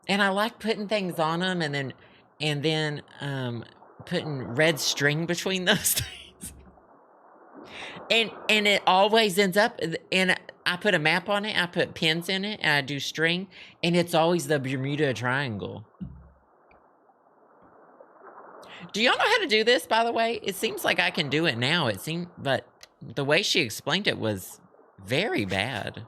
S1: And I like putting things on them and then putting red string between those things. And it always ends up, and I put a map on it, I put pins in it, and I do string, and it's always the Bermuda Triangle. Do y'all know how to do this, by the way? It seems like I can do it now. But the way she explained it was very bad.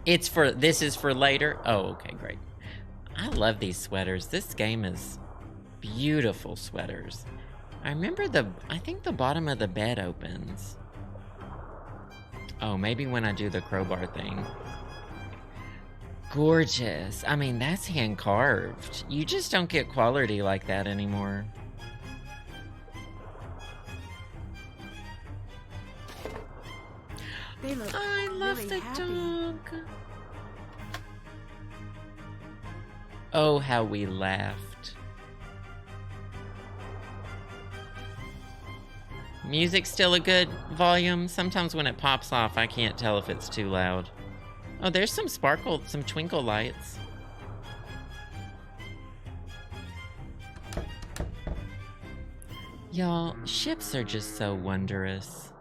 S1: This is for later? Oh, okay, great. I love these sweaters. This game is beautiful sweaters. I remember I think the bottom of the bed opens. Oh, maybe when I do the crowbar thing. Gorgeous. I mean, that's hand carved. You just don't get quality like that anymore.
S2: They look
S1: I love
S2: really
S1: the
S2: happy.
S1: dog. Oh, how we laughed. Music's still a good volume. Sometimes when it pops off, I can't tell if it's too loud. Oh, there's some twinkle lights. Y'all, ships are just so wondrous.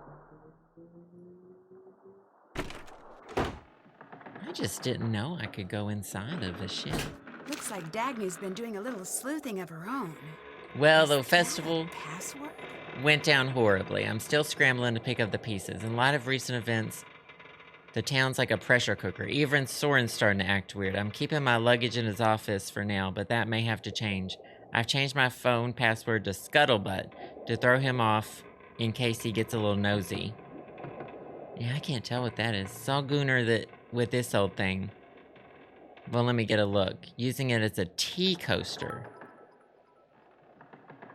S1: I just didn't know I could go inside of a ship.
S2: Looks like Dagny's been doing a little sleuthing of her own.
S1: Well, the festival
S2: Password?
S1: went down horribly. I'm still scrambling to pick up the pieces. In light of recent events, the town's like a pressure cooker. Even Soren's starting to act weird. I'm keeping my luggage in his office for now, but that may have to change. I've changed my phone password to Scuttlebutt to throw him off in case he gets a little nosy. Yeah, I can't tell what that is. Saw Gunnar with this old thing. Well, let me get a look. Using it as a tea coaster.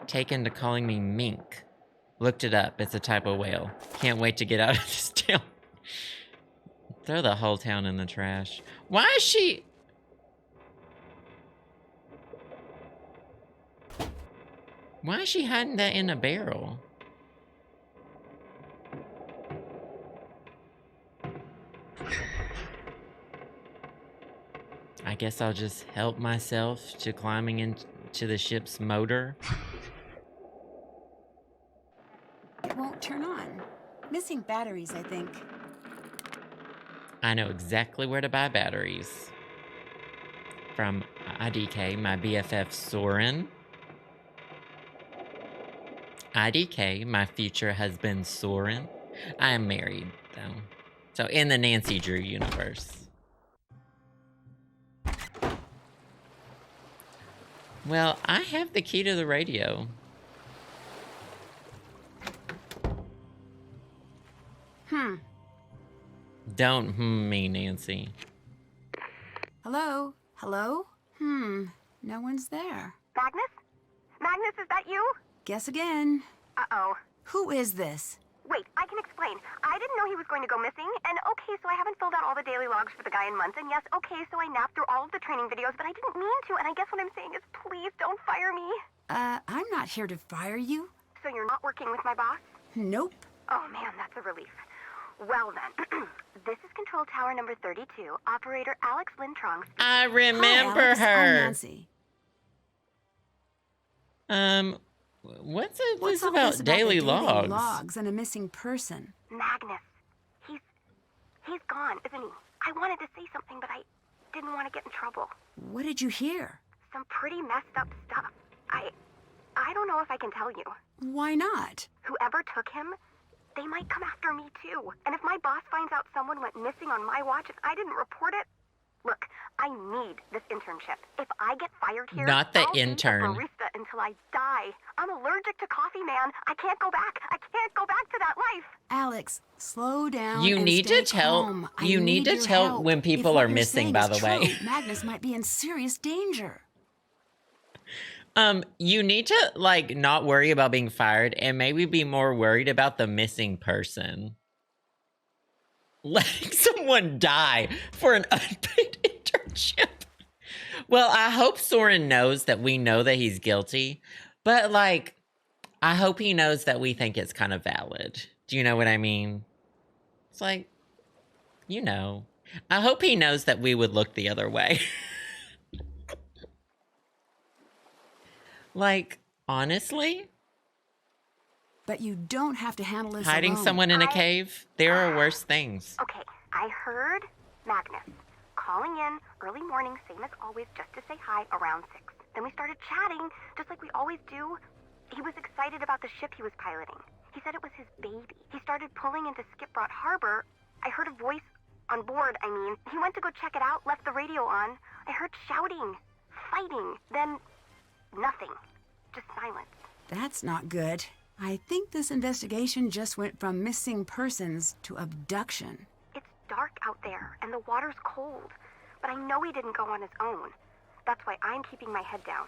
S1: Taken to calling me mink. Looked it up. It's a type of whale. Can't wait to get out of this town. Throw the whole town in the trash. Why is she... Why is she hiding that in a barrel? I guess I'll just help myself to climbing into the ship's motor.
S2: It won't turn on. Missing batteries, I think.
S1: I know exactly where to buy batteries. From IDK, my BFF Soren. IDK, my future husband Soren. I am married, though. So in the Nancy Drew universe. Well, I have the key to the radio. Don't me, Nancy.
S2: Hello? Hello? No one's there.
S15: Magnus? Magnus, is that you?
S2: Guess again.
S15: Uh-oh.
S2: Who is this?
S15: Wait, I can explain. I didn't know he was going to go missing, and okay, so I haven't filled out all the daily logs for the guy in months, and yes, okay, so I napped through all of the training videos, but I didn't mean to, and I guess what I'm saying is please don't fire me.
S2: I'm not here to fire you.
S15: So you're not working with my boss?
S2: Nope.
S15: Oh man, that's a relief. Well then, this is Control Tower number 32, Operator Alex Lintrong.
S1: I remember
S2: Alex,
S1: her.
S2: I'm Nancy.
S1: What's
S2: all
S1: this
S2: this
S1: about
S2: the
S1: daily
S2: daily
S1: logs?
S2: logs and a missing person?
S15: Magnus. He's gone, isn't he? I wanted to say something, but I didn't want to get in trouble.
S2: What did you hear?
S15: Some pretty messed up stuff. I don't know if I can tell you.
S2: Why not?
S15: Whoever took him, they might come after me too. And if my boss finds out someone went missing on my watch and I didn't report it, look, I need this internship. If I get fired here,
S1: Not the
S15: I'll
S1: intern.
S15: be a barista until I die. I'm allergic to coffee, man. I can't go back. I can't go back to that life.
S2: Alex, slow down.
S1: You
S2: and
S1: need
S2: stay
S1: to tell.
S2: calm.
S1: You need to
S2: your
S1: tell
S2: help.
S1: when
S2: If
S1: people
S2: what
S1: are
S2: you're
S1: missing.
S2: saying
S1: By
S2: is
S1: the way,
S2: true, Magnus might be in serious danger.
S1: You need to like not worry about being fired and maybe be more worried about the missing person. Letting someone die for an unpaid internship. Well, I hope Soren knows that we know that he's guilty, but like, I hope he knows that we think it's kind of valid. Do you know what I mean? It's like, you know, I hope he knows that we would look the other way. Like, honestly?
S2: But you don't have to handle this
S1: Hiding
S2: alone.
S1: someone in a cave? There are worse things.
S15: Okay, I heard Magnus calling in early morning, same as always, just to say hi around 6. Then we started chatting, just like we always do. He was excited about the ship he was piloting. He said it was his baby. He started pulling into Skipbrought Harbor. I heard a voice on board, He went to go check it out, left the radio on. I heard shouting, fighting, then nothing. Just silence.
S2: That's not good. I think this investigation just went from missing persons to abduction.
S15: It's dark out there, and the water's cold. But I know he didn't go on his own. That's why I'm keeping my head down.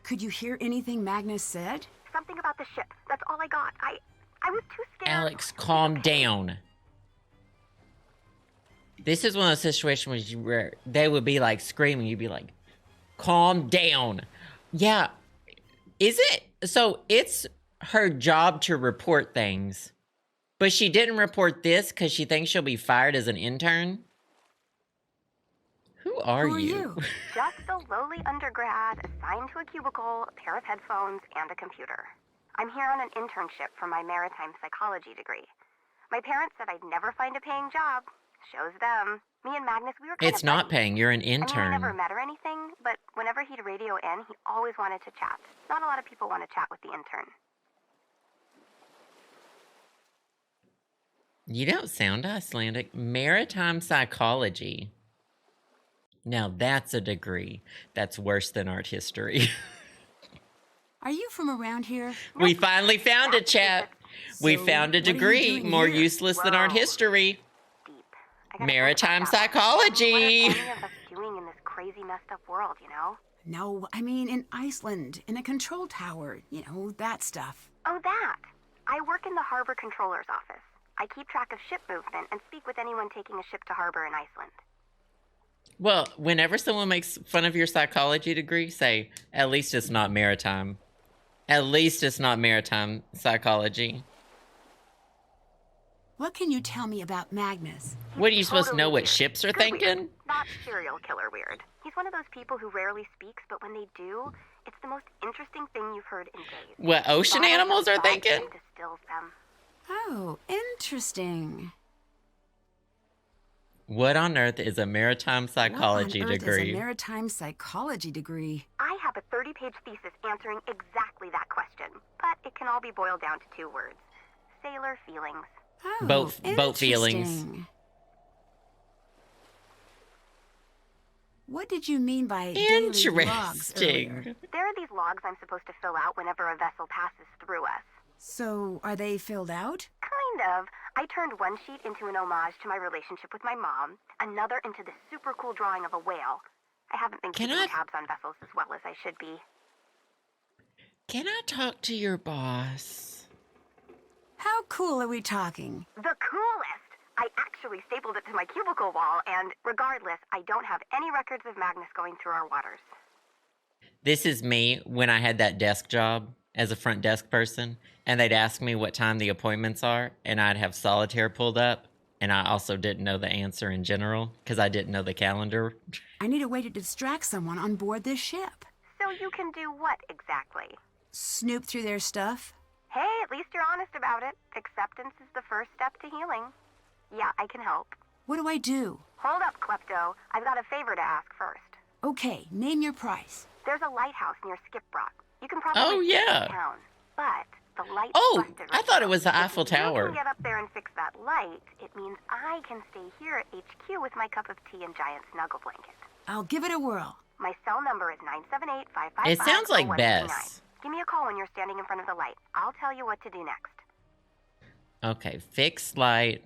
S2: Could you hear anything Magnus said?
S15: Something about the ship. That's all I got. I was too scared.
S1: Alex, calm down. This is one of those situations where they would be like screaming. You'd be like, calm down. Yeah. Is it? So it's her job to report things, but she didn't report this because she thinks she'll be fired as an intern? Who are you?
S15: Just a lowly undergrad assigned to a cubicle, a pair of headphones, and a computer. I'm here on an internship for my maritime psychology degree. My parents said I'd never find a paying job. Shows them. Me and Magnus, we were kind of
S1: It's not
S15: buddies.
S1: paying. You're an
S15: I
S1: intern.
S15: never met or anything, but whenever he'd radio in, he always wanted to chat. Not a lot of people want to chat with the intern.
S1: You don't sound Icelandic. Maritime psychology. Now that's a degree that's worse than art history.
S2: Are you from around here?
S1: We finally found it, chat. We
S2: So,
S1: found a
S2: what are you
S1: degree
S2: doing
S1: more
S2: here?
S1: useless than art history.
S15: I
S1: Maritime
S15: What are
S1: psychology.
S15: any of us doing in this crazy, messed up world, you know?
S2: No, I mean in Iceland, in a control tower, that stuff.
S15: Oh, that. I work in the harbor controller's office. I keep track of ship movement and speak with anyone taking a ship to harbor in Iceland.
S1: Well, whenever someone makes fun of your psychology degree, say, at least it's not maritime. At least it's not maritime psychology.
S2: What can you tell me about Magnus?
S1: What are you supposed to know what
S15: weird.
S1: ships are
S15: Good
S1: thinking?
S15: Weird. Not serial killer weird. He's one of those people who rarely speaks, but when they do, it's the most interesting thing you've heard in days.
S1: What ocean animals are thinking?
S15: Distills them.
S2: Oh, interesting.
S1: What on earth is a maritime psychology
S2: What on earth
S1: degree?
S2: is a maritime psychology degree?
S15: I have a 30-page thesis answering exactly that question, but it can all be boiled down to 2 words. Sailor feelings.
S2: Oh,
S1: boat feelings.
S2: interesting. What did you mean by daily logs
S1: Interesting.
S2: earlier?
S15: There are these logs I'm supposed to fill out whenever a vessel passes through us.
S2: So, are they filled out?
S15: Kind of. I turned one sheet into an homage to my relationship with my mom, another into this super cool drawing of a whale. I haven't been keeping tabs on vessels as well as I should be.
S1: Can I talk to your boss?
S2: How cool are we talking?
S15: The coolest! I actually stapled it to my cubicle wall, and regardless, I don't have any records of Magnus going through our waters.
S1: This is me when I had that desk job as a front desk person, and they'd ask me what time the appointments are, and I'd have solitaire pulled up, and I also didn't know the answer in general, because I didn't know the calendar.
S2: I need a way to distract someone on board this ship.
S15: So you can do what exactly?
S2: Snoop through their stuff?
S15: Hey, at least you're honest about it. Acceptance is the first step to healing. Yeah, I can help.
S2: What do I do?
S15: Hold up, Klepto. I've got a favor to ask first.
S2: Okay, name your price.
S15: There's a lighthouse near Skipbrook. You can probably see it in town. But the light busted
S1: I thought it was the Eiffel
S15: If you
S1: Tower.
S15: can get up there and fix that light, it means I can stay here at HQ with my cup of tea and giant snuggle blanket.
S2: I'll give it a whirl.
S15: My cell number is 978-555-0139.
S1: It sounds like Bess.
S15: Give me a call when you're standing in front of the light. I'll tell you what to do next.
S1: Okay, fix light.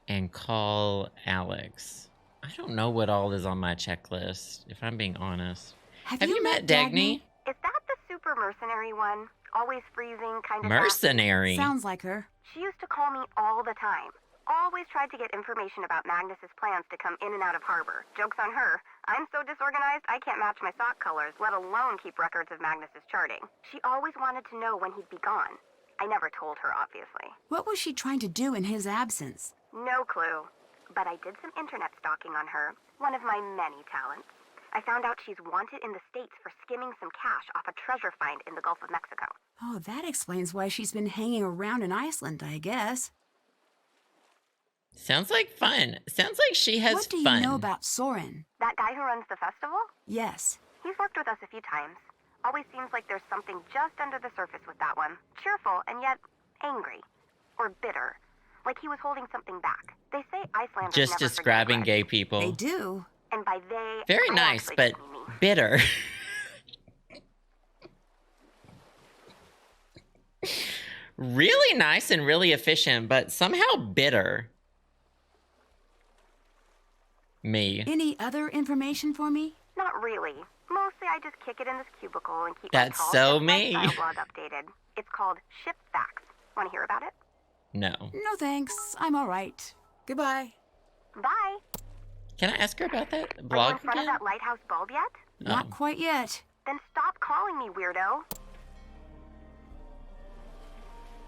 S1: And call Alex. I don't know what all is on my checklist, if I'm being honest.
S2: Have
S1: you met Dagny?
S15: Is that the super mercenary one? Always freezing, kind of
S1: Mercenary?
S2: Sounds like her.
S15: She used to call me all the time. Always tried to get information about Magnus's plans to come in and out of harbor. Joke's on her. I'm so disorganized I can't match my sock colors, let alone keep records of Magnus's charting. She always wanted to know when he'd be gone. I never told her, obviously.
S2: What was she trying to do in his absence?
S15: No clue. But I did some internet stalking on her, one of my many talents. I found out she's wanted in the States for skimming some cash off a treasure find in the Gulf of Mexico.
S2: Oh, that explains why she's been hanging around in Iceland, I guess.
S1: Sounds like fun. Sounds like she has
S2: What do
S1: fun.
S2: you know about Soren?
S15: That guy who runs the festival?
S2: Yes.
S15: He's worked with us a few times. Always seems like there's something just under the surface with that one. Cheerful and yet angry. Or bitter. Like he was holding something back. They say Icelanders
S1: Just
S15: never
S1: describing
S15: forget
S1: gay people.
S2: They do.
S15: And by they,
S1: Very
S15: I
S1: nice,
S15: actually
S1: but
S15: just mean me.
S1: bitter. Really nice and really efficient, but somehow bitter. Me.
S2: Any other information for me?
S15: Not really. Mostly I just kick it in this cubicle and keep
S1: That's
S15: my tall
S1: so
S15: ship
S1: me.
S15: lifestyle blog updated. It's called Ship Facts. Want to hear about it?
S1: No.
S2: No thanks. I'm all right. Goodbye.
S15: Bye.
S1: Can I ask her about that
S15: Are you
S1: blog
S15: in front
S1: again?
S15: of that lighthouse bulb yet?
S2: Not quite yet.
S15: Then stop calling me, weirdo.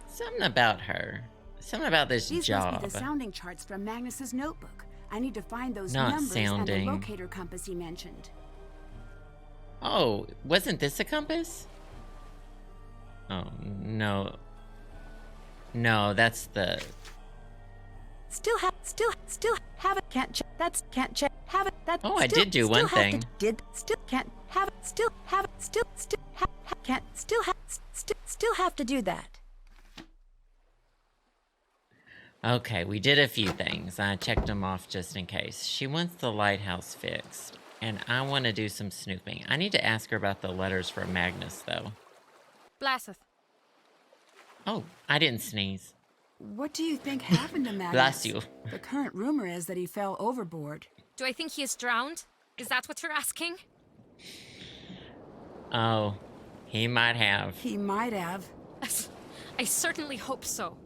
S1: Something about her. Something about this
S2: These
S1: job.
S2: must be the sounding charts from Magnus's notebook. I need to find those
S1: Not
S2: numbers
S1: sounding.
S2: and the locator compass he mentioned.
S1: Oh, wasn't this a compass? Oh, no. No, that's the...
S2: Still have it. Can't check. Can't check. Have it. That.
S1: Oh, I did do one thing.
S2: Still can't have it. Still have it. Still can't. Still have to do that.
S1: Okay, we did a few things. I checked them off just in case. She wants the lighthouse fixed, and I want to do some snooping. I need to ask her about the letters from Magnus, though.
S3: Blesseth.
S1: Oh, I didn't sneeze.
S2: What do you think happened to Magnus?
S1: Bless you.
S2: The current rumor is that he fell overboard.
S3: Do I think he is drowned? Is that what you're asking?
S1: Oh, he might have.
S2: He might have.
S3: I certainly hope so.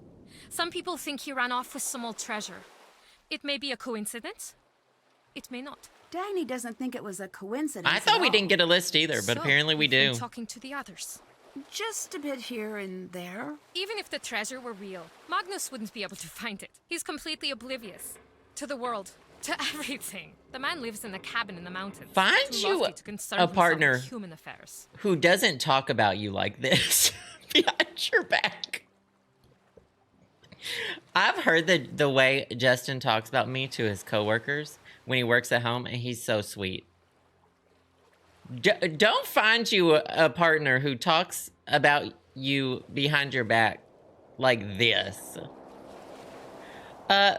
S3: Some people think he ran off with some old treasure.
S5: It may be a coincidence. It may not.
S2: Dagny doesn't think it was a coincidence.
S1: I thought we didn't get a list either, but
S5: So,
S1: apparently we
S5: you've been
S1: do.
S5: talking to the others.
S2: Just a bit here and there.
S5: Even if the treasure were real, Magnus wouldn't be able to find it. He's completely oblivious. To the world. To everything. The man lives in a cabin in the mountains.
S1: Find
S5: too
S1: you
S5: lofty to concern
S1: a
S5: himself with
S1: partner
S5: human affairs.
S1: who doesn't talk about you like this behind your back. I've heard the way Justin talks about me to his coworkers when he works at home, and he's so sweet. Don't find you a partner who talks about you behind your back like this.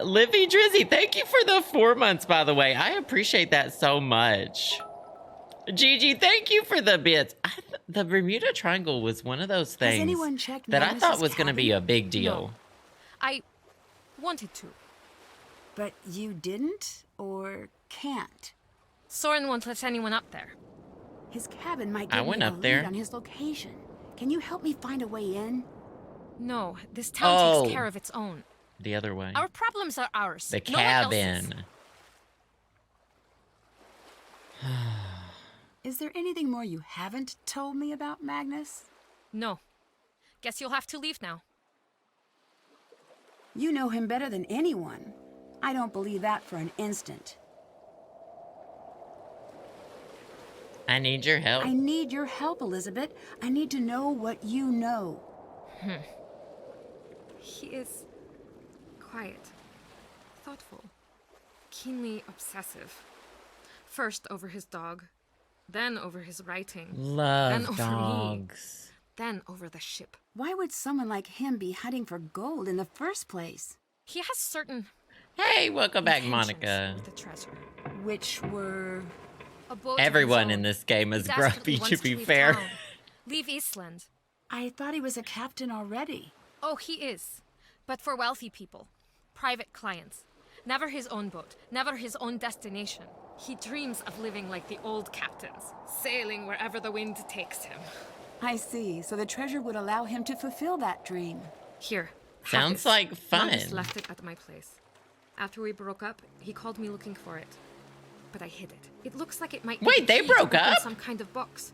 S1: Livy Drizzy, thank you for the 4 months, by the way. I appreciate that so much. Gigi, thank you for the bits. The Bermuda Triangle was one of those things
S2: anyone checked
S1: that I
S2: Magnus's
S1: thought was going to be
S2: cabin?
S1: a big deal.
S5: No. I wanted to.
S2: But you didn't or can't?
S5: Soren won't let anyone up there.
S2: His cabin might
S1: I
S2: give
S1: went
S2: me a
S1: up there.
S2: lead on his location. Can you help me find a way in?
S5: No, this town takes care of its own.
S1: The other way.
S5: Our problems are ours.
S1: The
S5: No one else's.
S1: cabin.
S2: Is there anything more you haven't told me about Magnus?
S5: No. Guess you'll have to leave now.
S2: You know him better than anyone. I don't believe that for an instant.
S1: I need your help.
S2: I need your help, Elizabeth. I need to know what you know.
S5: He is quiet, thoughtful, keenly obsessive. First over his dog, then over his writing, then
S1: Love
S5: over
S1: dogs.
S5: me, then over the ship.
S2: Why would someone like him be hunting for gold in the first place?
S5: He has certain
S1: Hey, welcome back,
S5: intentions
S1: Monica.
S5: with the treasure.
S2: Which were...
S5: A boat of
S1: Everyone
S5: his
S1: in
S5: own.
S1: this game is
S5: He desperately
S1: grumpy, to
S5: wants
S1: be
S5: leave
S1: fair.
S5: town. Leave Iceland.
S2: I thought he was a captain already.
S5: Oh, he is. But for wealthy people. Private clients. Never his own boat. Never his own destination. He dreams of living like the old captains. Sailing wherever the wind takes him.
S2: I see. So the treasure would allow him to fulfill that dream.
S5: Here. have
S1: Sounds
S5: this.
S1: like fun.
S5: Magnus left it at my place. After we broke up, he called me looking for it. But I hid it. It looks like it might be
S1: Wait,
S5: the
S1: they
S5: key to
S1: broke
S5: open
S1: up?
S5: some kind of box.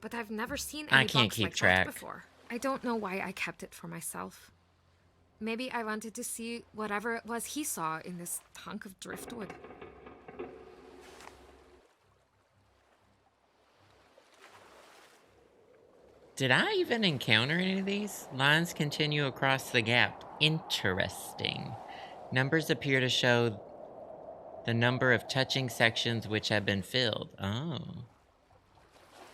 S5: But I've never seen
S1: I
S5: any
S1: can't
S5: box
S1: keep
S5: like
S1: track.
S5: that before. I don't know why I kept it for myself. Maybe I wanted to see whatever it was he saw in this hunk of driftwood.
S1: Did I even encounter any of these? Lines continue across the gap. Interesting. Numbers appear to show the number of touching sections which have been filled. Oh.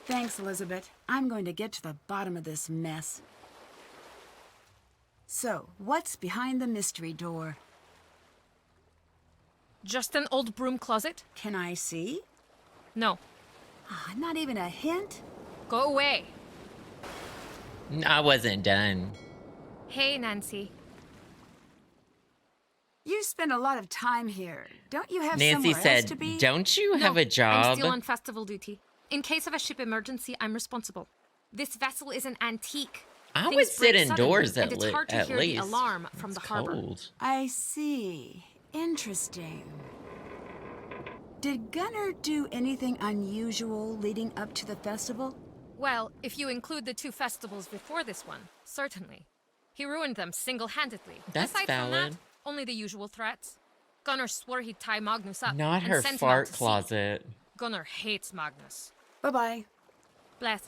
S2: Thanks, Elizabeth. I'm going to get to the bottom of this mess. So, what's behind the mystery door?
S5: Just an old broom closet?
S2: Can I see?
S5: No.
S2: Not even a hint?
S5: Go away.
S1: I wasn't done.
S5: Hey, Nancy.
S2: You spend a lot of time here. Don't you have
S1: Nancy
S2: somewhere else to
S1: said,
S2: be?
S1: don't you have
S5: No,
S1: a job?
S5: I'm still on festival duty. In case of a ship emergency, I'm responsible. This vessel is an antique.
S1: I
S5: Things
S1: would sit
S5: break
S1: indoors
S5: suddenly,
S1: at
S5: and it's hard to
S1: at
S5: hear
S1: least.
S5: the alarm from
S1: It's
S5: the harbor.
S1: cold.
S2: I see. Interesting. Did Gunnar do anything unusual leading up to the festival?
S5: Well, if you include the 2 festivals before this one, certainly. He ruined them single-handedly.
S1: That's
S5: Aside from
S1: valid.
S5: that, only the usual threats. Gunnar swore he'd tie Magnus up.
S1: Not
S5: and
S1: her
S5: send him out
S1: fart
S5: to sea.
S1: closet.
S5: Gunnar hates Magnus.
S2: Bye-bye.
S5: Bless.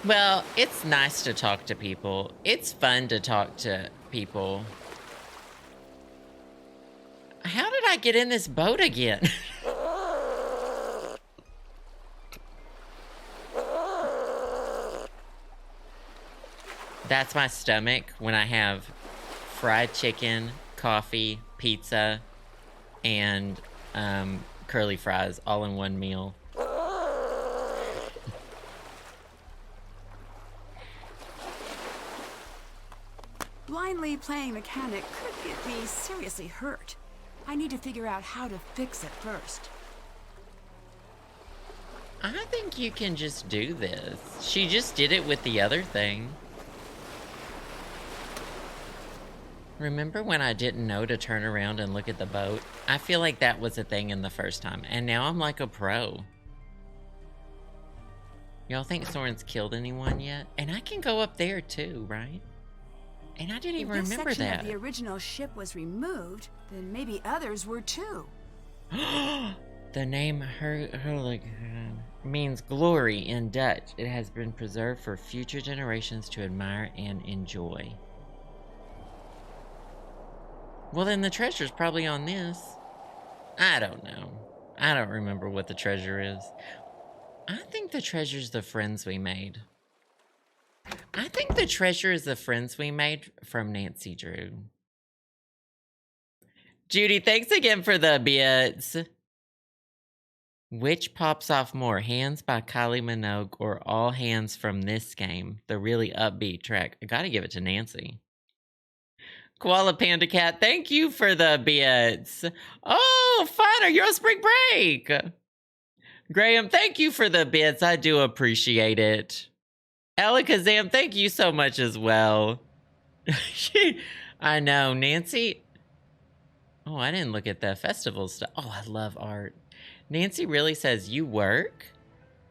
S1: Well, it's nice to talk to people. It's fun to talk to people. How did I get in this boat again? That's my stomach when I have fried chicken, coffee, pizza, and curly fries all in one meal.
S2: Blindly playing mechanic could get me seriously hurt. I need to figure out how to fix it first.
S1: I think you can just do this. She just did it with the other thing. Remember when I didn't know to turn around and look at the boat? I feel like that was a thing in the first time, and now I'm like a pro. Y'all think Soren's killed anyone yet? And I can go up there too, right? And I didn't even remember
S2: If this section
S1: that.
S2: of the original ship was removed, then maybe others were too.
S1: The name Herligan means glory in Dutch. It has been preserved for future generations to admire and enjoy. Well, then the treasure's probably on this. I don't know. I don't remember what the treasure is. I think the treasure's the friends we made. I think the treasure is the friends we made from Nancy Drew. Judy, thanks again for the bits. Which pops off more, Hands by Kylie Minogue or All Hands from this game? The really upbeat track. I gotta give it to Nancy. Koala Panda Cat, thank you for the bits. Oh, Finer, you're on spring break. Graham, thank you for the bits. I do appreciate it. Elikazam, thank you so much as well. I know, Nancy. Oh, I didn't look at the festival stuff. Oh, I love art. Nancy really says you work?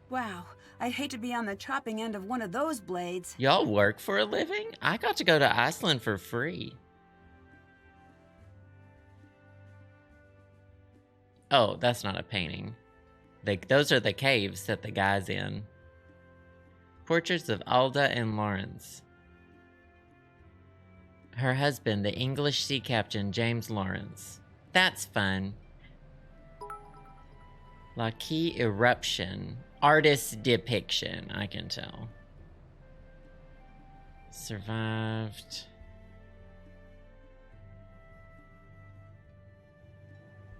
S2: Wow, I'd hate to be on the chopping end of one of those blades.
S1: Y'all work for a living? I got to go to Iceland for free. Oh, that's not a painting. Those are the caves that the guy's in. Portraits of Alda and Lawrence. Her husband, the English sea captain, James Lawrence. That's fun. La Key Eruption. Artist depiction, I can tell. Survived.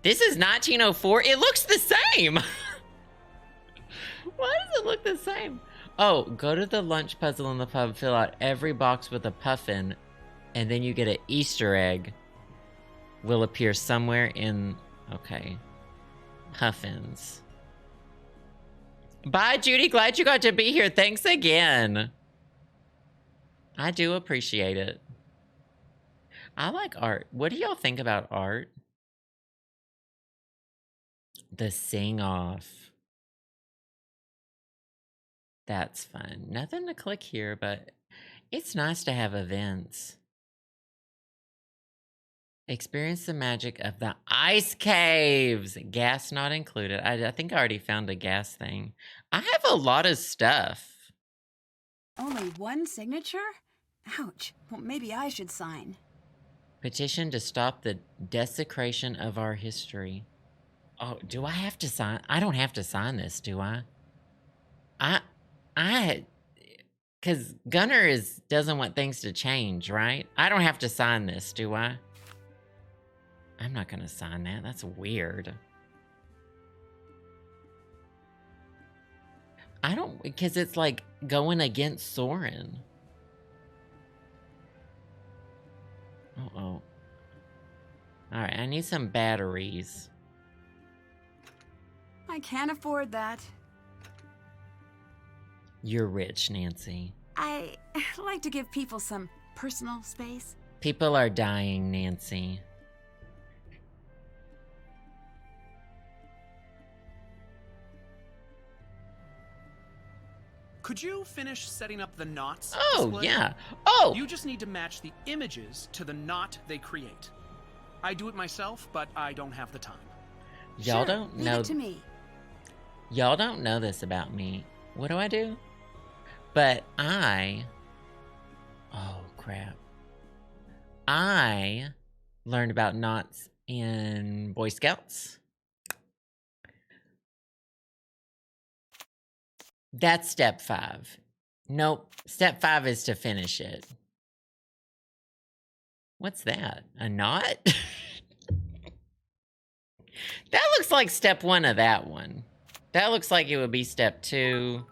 S1: This is 1904. It looks the same. Why does it look the same? Oh, go to the lunch puzzle in the pub, fill out every box with a puffin, and then you get an Easter egg. Will appear somewhere in... Okay. Puffins. Bye, Judy. Glad you got to be here. Thanks again. I do appreciate it. I like art. What do y'all think about art? The sing-off. That's fun. Nothing to click here, but it's nice to have events. Experience the magic of the ice caves. Gas not included. I think I already found a gas thing. I have a lot of stuff.
S2: Only one signature? Ouch. Well, maybe I should sign.
S1: Petition to stop the desecration of our history. Oh, do I have to sign? I don't have to sign this, do I? Because Gunnar doesn't want things to change, right? I don't have to sign this, do I? I'm not going to sign that. That's weird. I don't, because it's like going against Soren. Uh-oh. Alright, I need some batteries.
S2: I can't afford that.
S1: You're rich, Nancy.
S2: I like to give people some personal space.
S1: People are dying, Nancy.
S8: Could you finish setting up the knots?
S1: Oh,
S8: display?
S1: yeah. Oh!
S8: You just need to match the images to the knot they create. I do it myself, but I don't have the time.
S1: Y'all
S2: Sure,
S1: don't
S2: leave
S1: know.
S2: it to me.
S1: Y'all don't know this about me. What do? But oh crap. I learned about knots in Boy Scouts. That's step 5. Nope. Step 5 is to finish it. What's that? A knot? That looks like step 1 of that one. That looks like it would be step 2.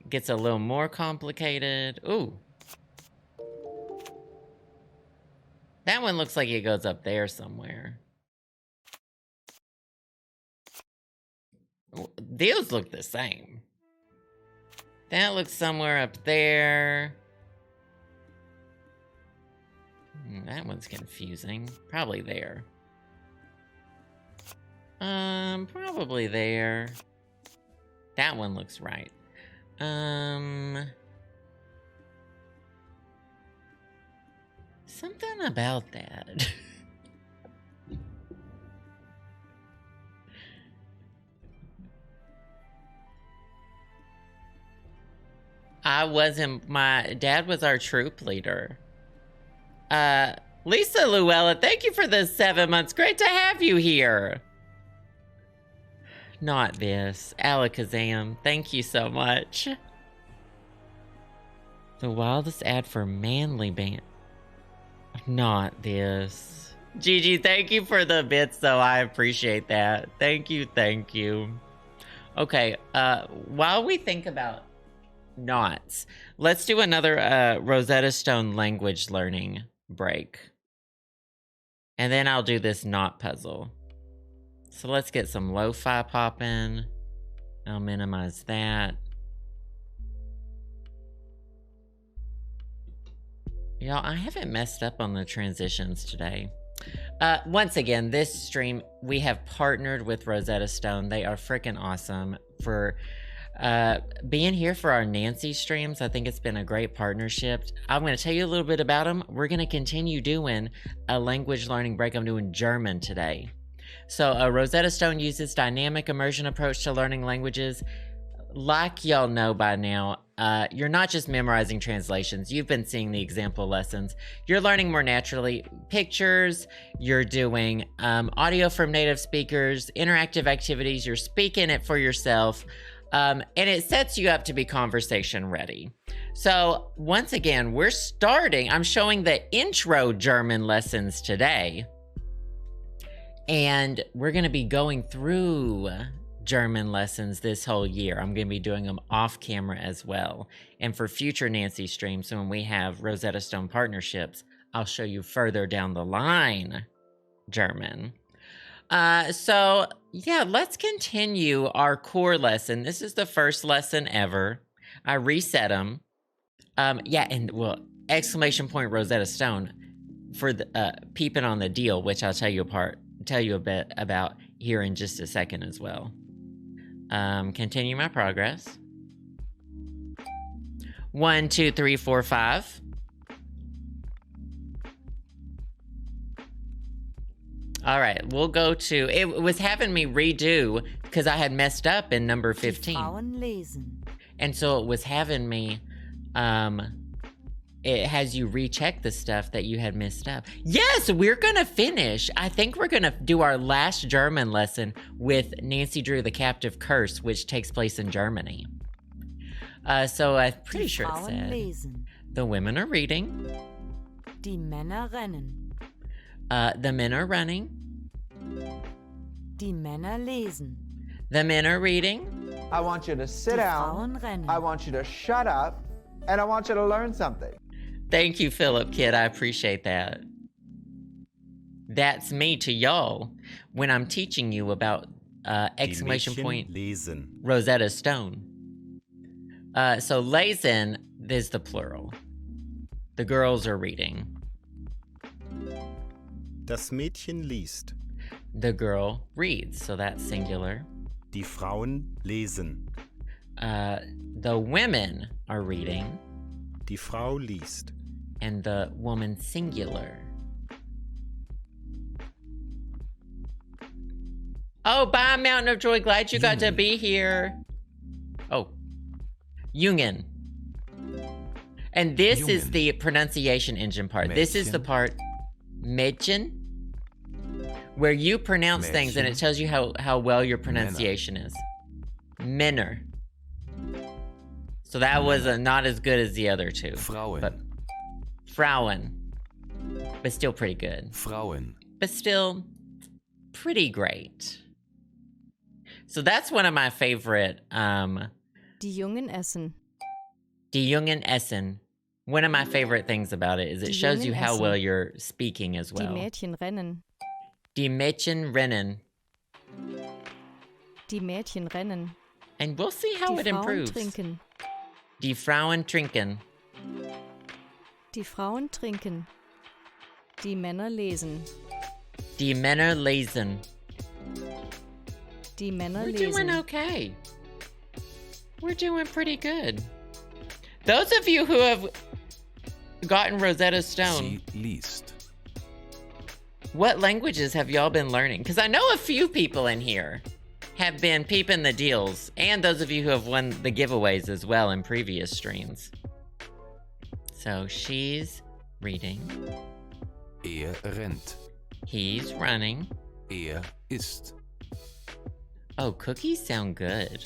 S1: Gets a little more complicated. Ooh. That one looks like it goes up there somewhere. These look the same. That looks somewhere up there. That one's confusing. Probably there. Probably there. That one looks right. Something about that. My dad was our troop leader. Lisa Luella, thank you for the 7 months. Great to have you here. Not this. Alakazam, thank you so much. The wildest ad for Manly Band. Not this. Gigi, thank you for the bits, though. I appreciate that. Thank you, thank you. Okay, while we think about knots, let's do another Rosetta Stone language learning break. And then I'll do this knot puzzle. So let's get some lo-fi popping. I'll minimize that. Y'all, I haven't messed up on the transitions today. Once again, this stream, we have partnered with Rosetta Stone. They are freaking awesome for being here for our Nancy streams. I think it's been a great partnership. I'm going to tell you a little bit about them. We're going to continue doing a language learning break. I'm doing German today. So Rosetta Stone uses dynamic immersion approach to learning languages. Like y'all know by now, you're not just memorizing translations. You've been seeing the example lessons. You're learning more naturally. Pictures, you're doing audio from native speakers, interactive activities, you're speaking it for yourself, and it sets you up to be conversation ready. So once again, I'm showing the intro German lessons today, and we're going to be going through German lessons this whole year. I'm going to be doing them off camera as well. And for future Nancy streams, so when we have Rosetta Stone partnerships, I'll show you further down the line German. So yeah, let's continue our core lesson. This is the first lesson ever. I reset them. Yeah, and well, exclamation point Rosetta Stone for the peeping on the deal, which I'll tell you a bit about here in just a second as well. Continue my progress. 1, 2, 3, 4, 5. All right, we'll go to, it was having me redo because I had messed up in number 15. And so it was having me, it has you recheck the stuff that you had messed up. Yes, we're gonna finish. I think we're gonna do our last German lesson with Nancy Drew the Captive Curse, which takes place in Germany. So I'm pretty sure it said, the women are reading.
S12: Die Männer rennen.
S1: The men are running.
S12: Die Männer lesen.
S1: The men are reading.
S16: I want you to sit down. I want you to shut up. And I want you to learn something.
S1: Thank you, Philip Kid. I appreciate that. That's me to y'all when I'm teaching you about exclamation point
S6: lesen.
S1: Rosetta Stone. So lesen is the plural. The girls are reading.
S6: Das Mädchen liest.
S1: The girl reads, so that's singular.
S6: Die Frauen lesen.
S1: The women are reading.
S6: Die Frau liest.
S1: And the woman singular. Oh, bye, Mountain of Joy. Glad you got to be here. Oh, Jungen. And this is the pronunciation engine part. Mädchen. This is the part, Mädchen, where you pronounce things and it tells you how well your pronunciation is. Männer. So that was not as good as the other two.
S4: Frauen.
S1: But Frauen. But still pretty good.
S4: Frauen.
S1: But still pretty great. So that's one of my favorite.
S17: Die Jungen essen.
S1: Die Jungen essen. One of my favorite things about it is it shows you how well you're speaking as well.
S17: Die Mädchen rennen.
S1: Die Mädchen rennen.
S17: Die Mädchen rennen.
S1: And we'll see how it improves.
S17: Die Frauen trinken.
S1: Die Frauen trinken.
S17: Die Frauen trinken. Die Männer lesen.
S1: Die Männer lesen.
S17: Die Männer
S1: We're
S17: lesen.
S1: doing okay. We're doing pretty good. Those of you who have gotten Rosetta Stone,
S4: Sie liest.
S1: what languages have y'all been learning? Because I know a few people in here have been peeping the deals, and those of you who have won the giveaways as well in previous streams. So she's reading.
S4: Rennt.
S1: He's running.
S4: Isst.
S1: Oh, cookies sound good.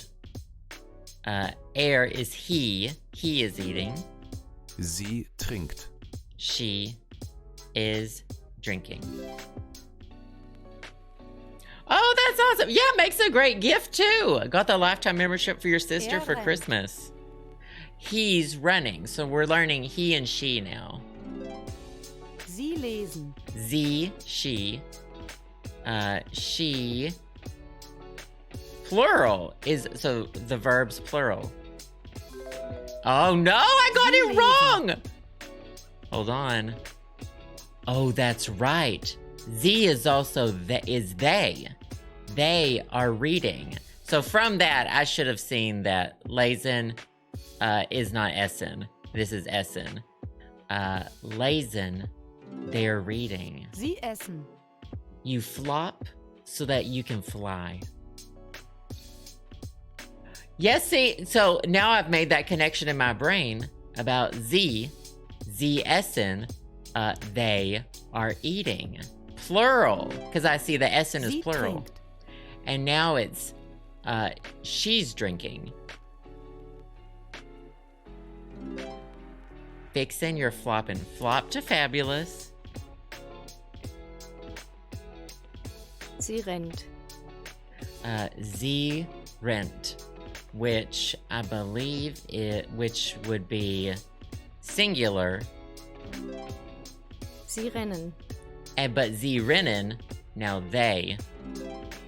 S1: Is he. He is eating.
S4: Sie trinkt.
S1: She is drinking. Oh, that's awesome. Yeah, makes a great gift too. Got the lifetime membership for your sister for Christmas. He's running. So we're learning he and she now.
S12: Sie lesen.
S1: Sie, she. She. Plural is, so the verb's plural. Oh no, I got it wrong! Hold on. Oh, that's right. Z is also is they. They are reading. So from that, I should have seen that lesen is not essen. This is essen. Lesen, they're reading.
S12: Sie essen.
S1: You flop so that you can fly. Yes, see, so now I've made that connection in my brain about sie essen, they are eating. Plural, because I see the essen is plural.
S12: Trinkt.
S1: And now it's, she's drinking. Fixin', you're flopping. Flop to fabulous.
S17: Sie rennt.
S1: Sie rennt. Which I believe which would be singular.
S17: Sie rennen.
S1: But sie rennen, now they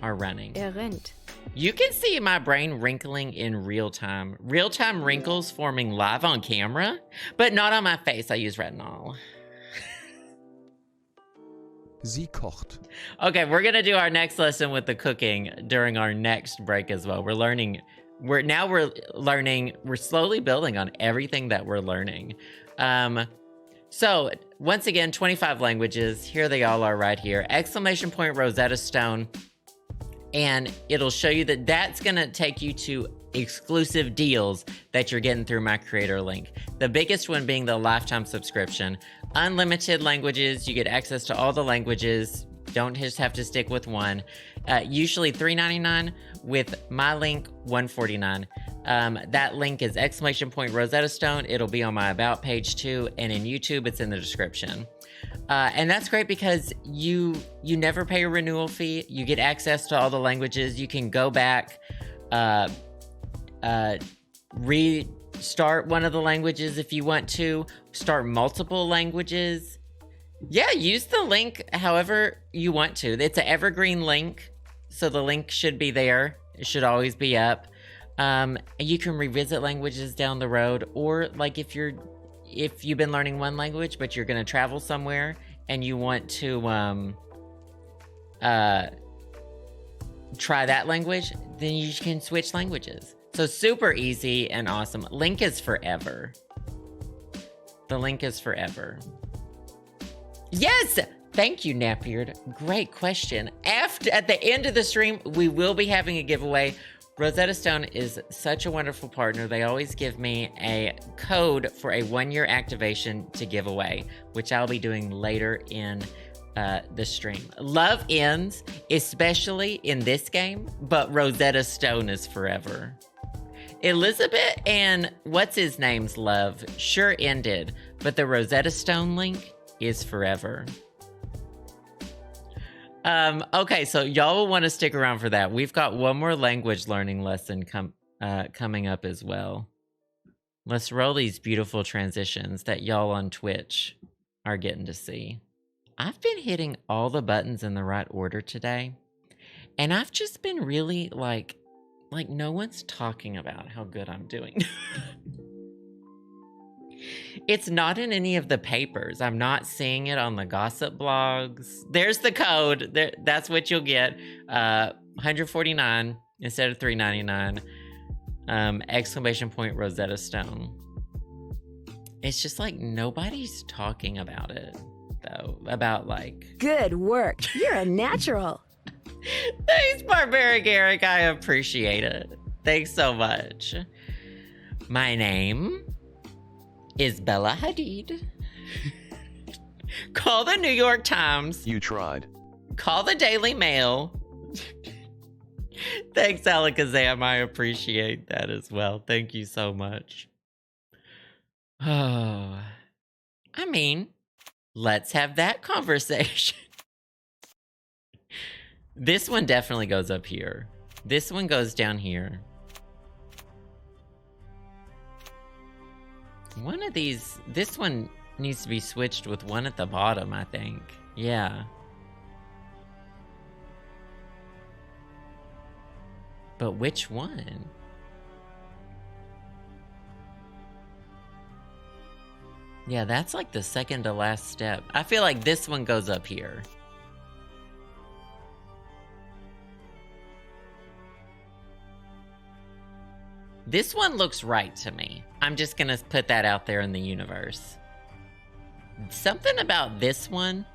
S1: are running.
S17: Rennt.
S1: You can see my brain wrinkling in real time. Real time wrinkles forming live on camera, but not on my face. I use retinol.
S4: Sie kocht.
S1: Okay, we're gonna do our next lesson with the cooking during our next break as well. We're slowly building on everything that we're learning. So once again, 25 languages. Here they all are right here. ! Rosetta Stone. And it'll show you that that's gonna take you to exclusive deals that you're getting through my creator link. The biggest one being the lifetime subscription. Unlimited languages, you get access to all the languages. Don't just have to stick with one. Usually $3.99 with my link, $149. That link is ! Rosetta Stone. It'll be on my about page too, and in YouTube, it's in the description. And that's great because you never pay a renewal fee. You get access to all the languages. You can go back, restart one of the languages if you want to, start multiple languages. Yeah, use the link however you want to. It's an evergreen link, so the link should be there. It should always be up. And you can revisit languages down the road, or like if you've been learning one language but you're going to travel somewhere and you want to try that language, then you can switch languages. So super easy and awesome. Link is forever. The link is forever. Yes! Thank you, Napier. Great question. At the end of the stream, we will be having a giveaway. Rosetta Stone is such a wonderful partner. They always give me a code for a 1-year activation to give away, which I'll be doing later in the stream. Love ends, especially in this game, but Rosetta Stone is forever. Elizabeth and what's his name's love sure ended, but the Rosetta Stone link is forever. Okay, so y'all will want to stick around for that. We've got one more language learning lesson coming up as well. Let's roll these beautiful transitions that y'all on Twitch are getting to see. I've been hitting all the buttons in the right order today, and I've just been really like no one's talking about how good I'm doing. It's not in any of the papers. I'm not seeing it on the gossip blogs. There's the code. There, that's what you'll get. 149 instead of 399. Exclamation point Rosetta Stone. It's just like nobody's talking about it, though. About like...
S11: Good work. You're a natural.
S1: Thanks, Barbaric Eric. I appreciate it. Thanks so much. My name is Bella Hadid. Call the New York Times.
S4: You tried.
S1: Call the Daily Mail. Thanks, Alakazam. I appreciate that as well. Thank you so much. Oh, I mean, let's have that conversation. This one definitely goes up here. This one goes down here. One of these, this one needs to be switched with one at the bottom, I think. Yeah. But which one? Yeah, that's like the second to last step. I feel like this one goes up here. This one looks right to me. I'm just gonna put that out there in the universe. Something about this one.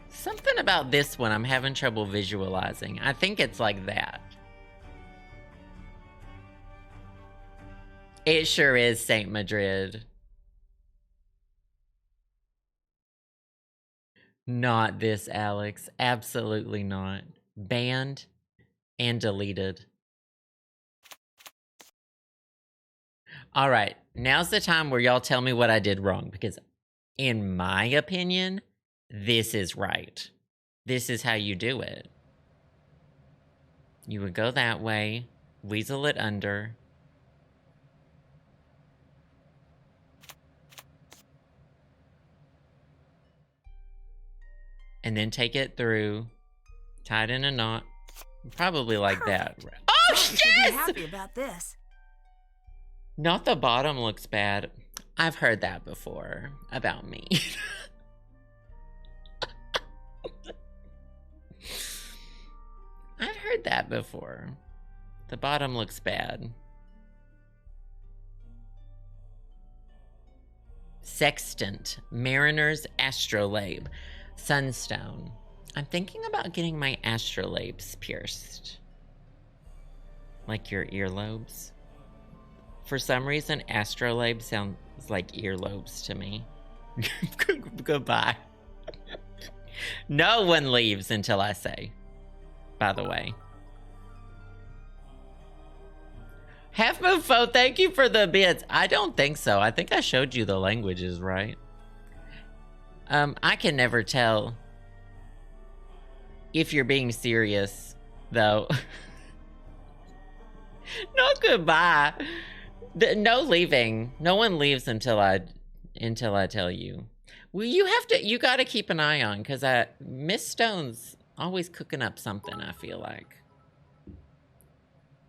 S1: Something about this one I'm having trouble visualizing. I think it's like that. It sure is Saint Madrid. Not this, Alex. Absolutely not. Banned and deleted. All right, now's the time where y'all tell me what I did wrong, because in my opinion, this is right. This is how you do it. You would go that way, weasel it under. And then take it through, tie it in a knot, probably like that. Oh,
S2: You should be happy about this.
S1: Not the bottom looks bad. I've heard that before about me. I've heard that before. The bottom looks bad. Sextant, Mariner's Astrolabe, Sunstone. I'm thinking about getting my astrolabes pierced. Like your earlobes. For some reason, astrolabe sounds like earlobes to me. Goodbye. No one leaves until I say, by the way. Half Moon Foe, thank you for the bits. I don't think so. I think I showed you the languages, right? I can never tell if you're being serious, though. No goodbye. No leaving. No one leaves until I tell you. Well, you gotta keep an eye on, because Miss Stone's always cooking up something, I feel like.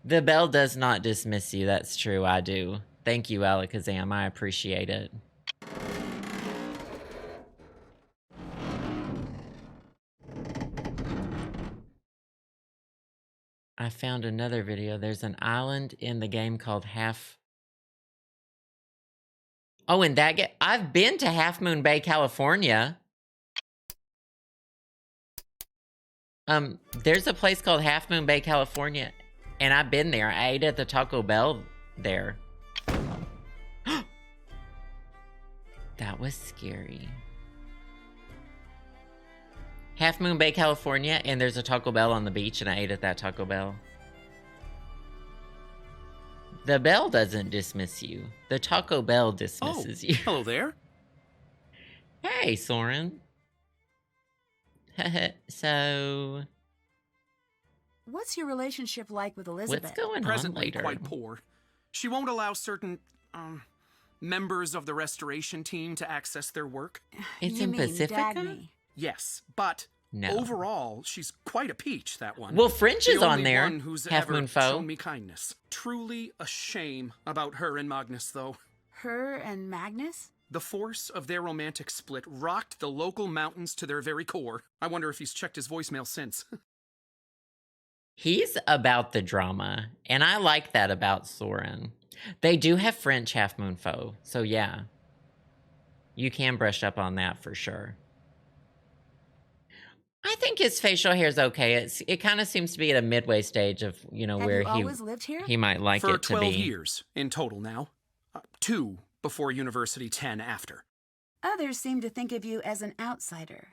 S1: The bell does not dismiss you. That's true. I do. Thank you, Alakazam. I appreciate it. I found another video. There's an island in the game called Oh, in that game, I've been to Half Moon Bay, California. There's a place called Half Moon Bay, California, and I've been there. I ate at the Taco Bell there. That was scary. Half Moon Bay, California, and there's a Taco Bell on the beach, and I ate at that Taco Bell. The bell doesn't dismiss you. The Taco Bell dismisses you.
S8: Hello there.
S1: Hey, Soren. So...
S2: What's your relationship like with Elizabeth?
S1: What's going on
S8: Presently
S1: later?
S8: quite poor. She won't allow certain, members of the restoration team to access their work.
S1: It's
S2: You
S1: in
S2: mean
S1: Pacifica?
S2: Dagny.
S8: Yes, but
S1: No.
S8: Overall, she's quite a peach, that one.
S1: Well, French is
S8: the
S1: on
S8: only
S1: there.
S8: One who's
S1: Half
S8: ever
S1: Moon Foe.
S8: shown me kindness. Truly a shame about her and Magnus, though.
S2: Her and Magnus?
S8: The force of their romantic split rocked the local mountains to their very core. I wonder if he's checked his voicemail since.
S1: He's about the drama, and I like that about Soren. They do have French Half Moon Foe, so yeah. You can brush up on that for sure. I think his facial hair is okay. It kind of seems to be at a midway stage of, you know,
S2: Have
S1: where
S2: you always lived here?
S1: he might like
S8: For
S1: it to be.
S8: 12 years in total now. 2 before university, 10 after.
S2: Others seem to think of you as an outsider.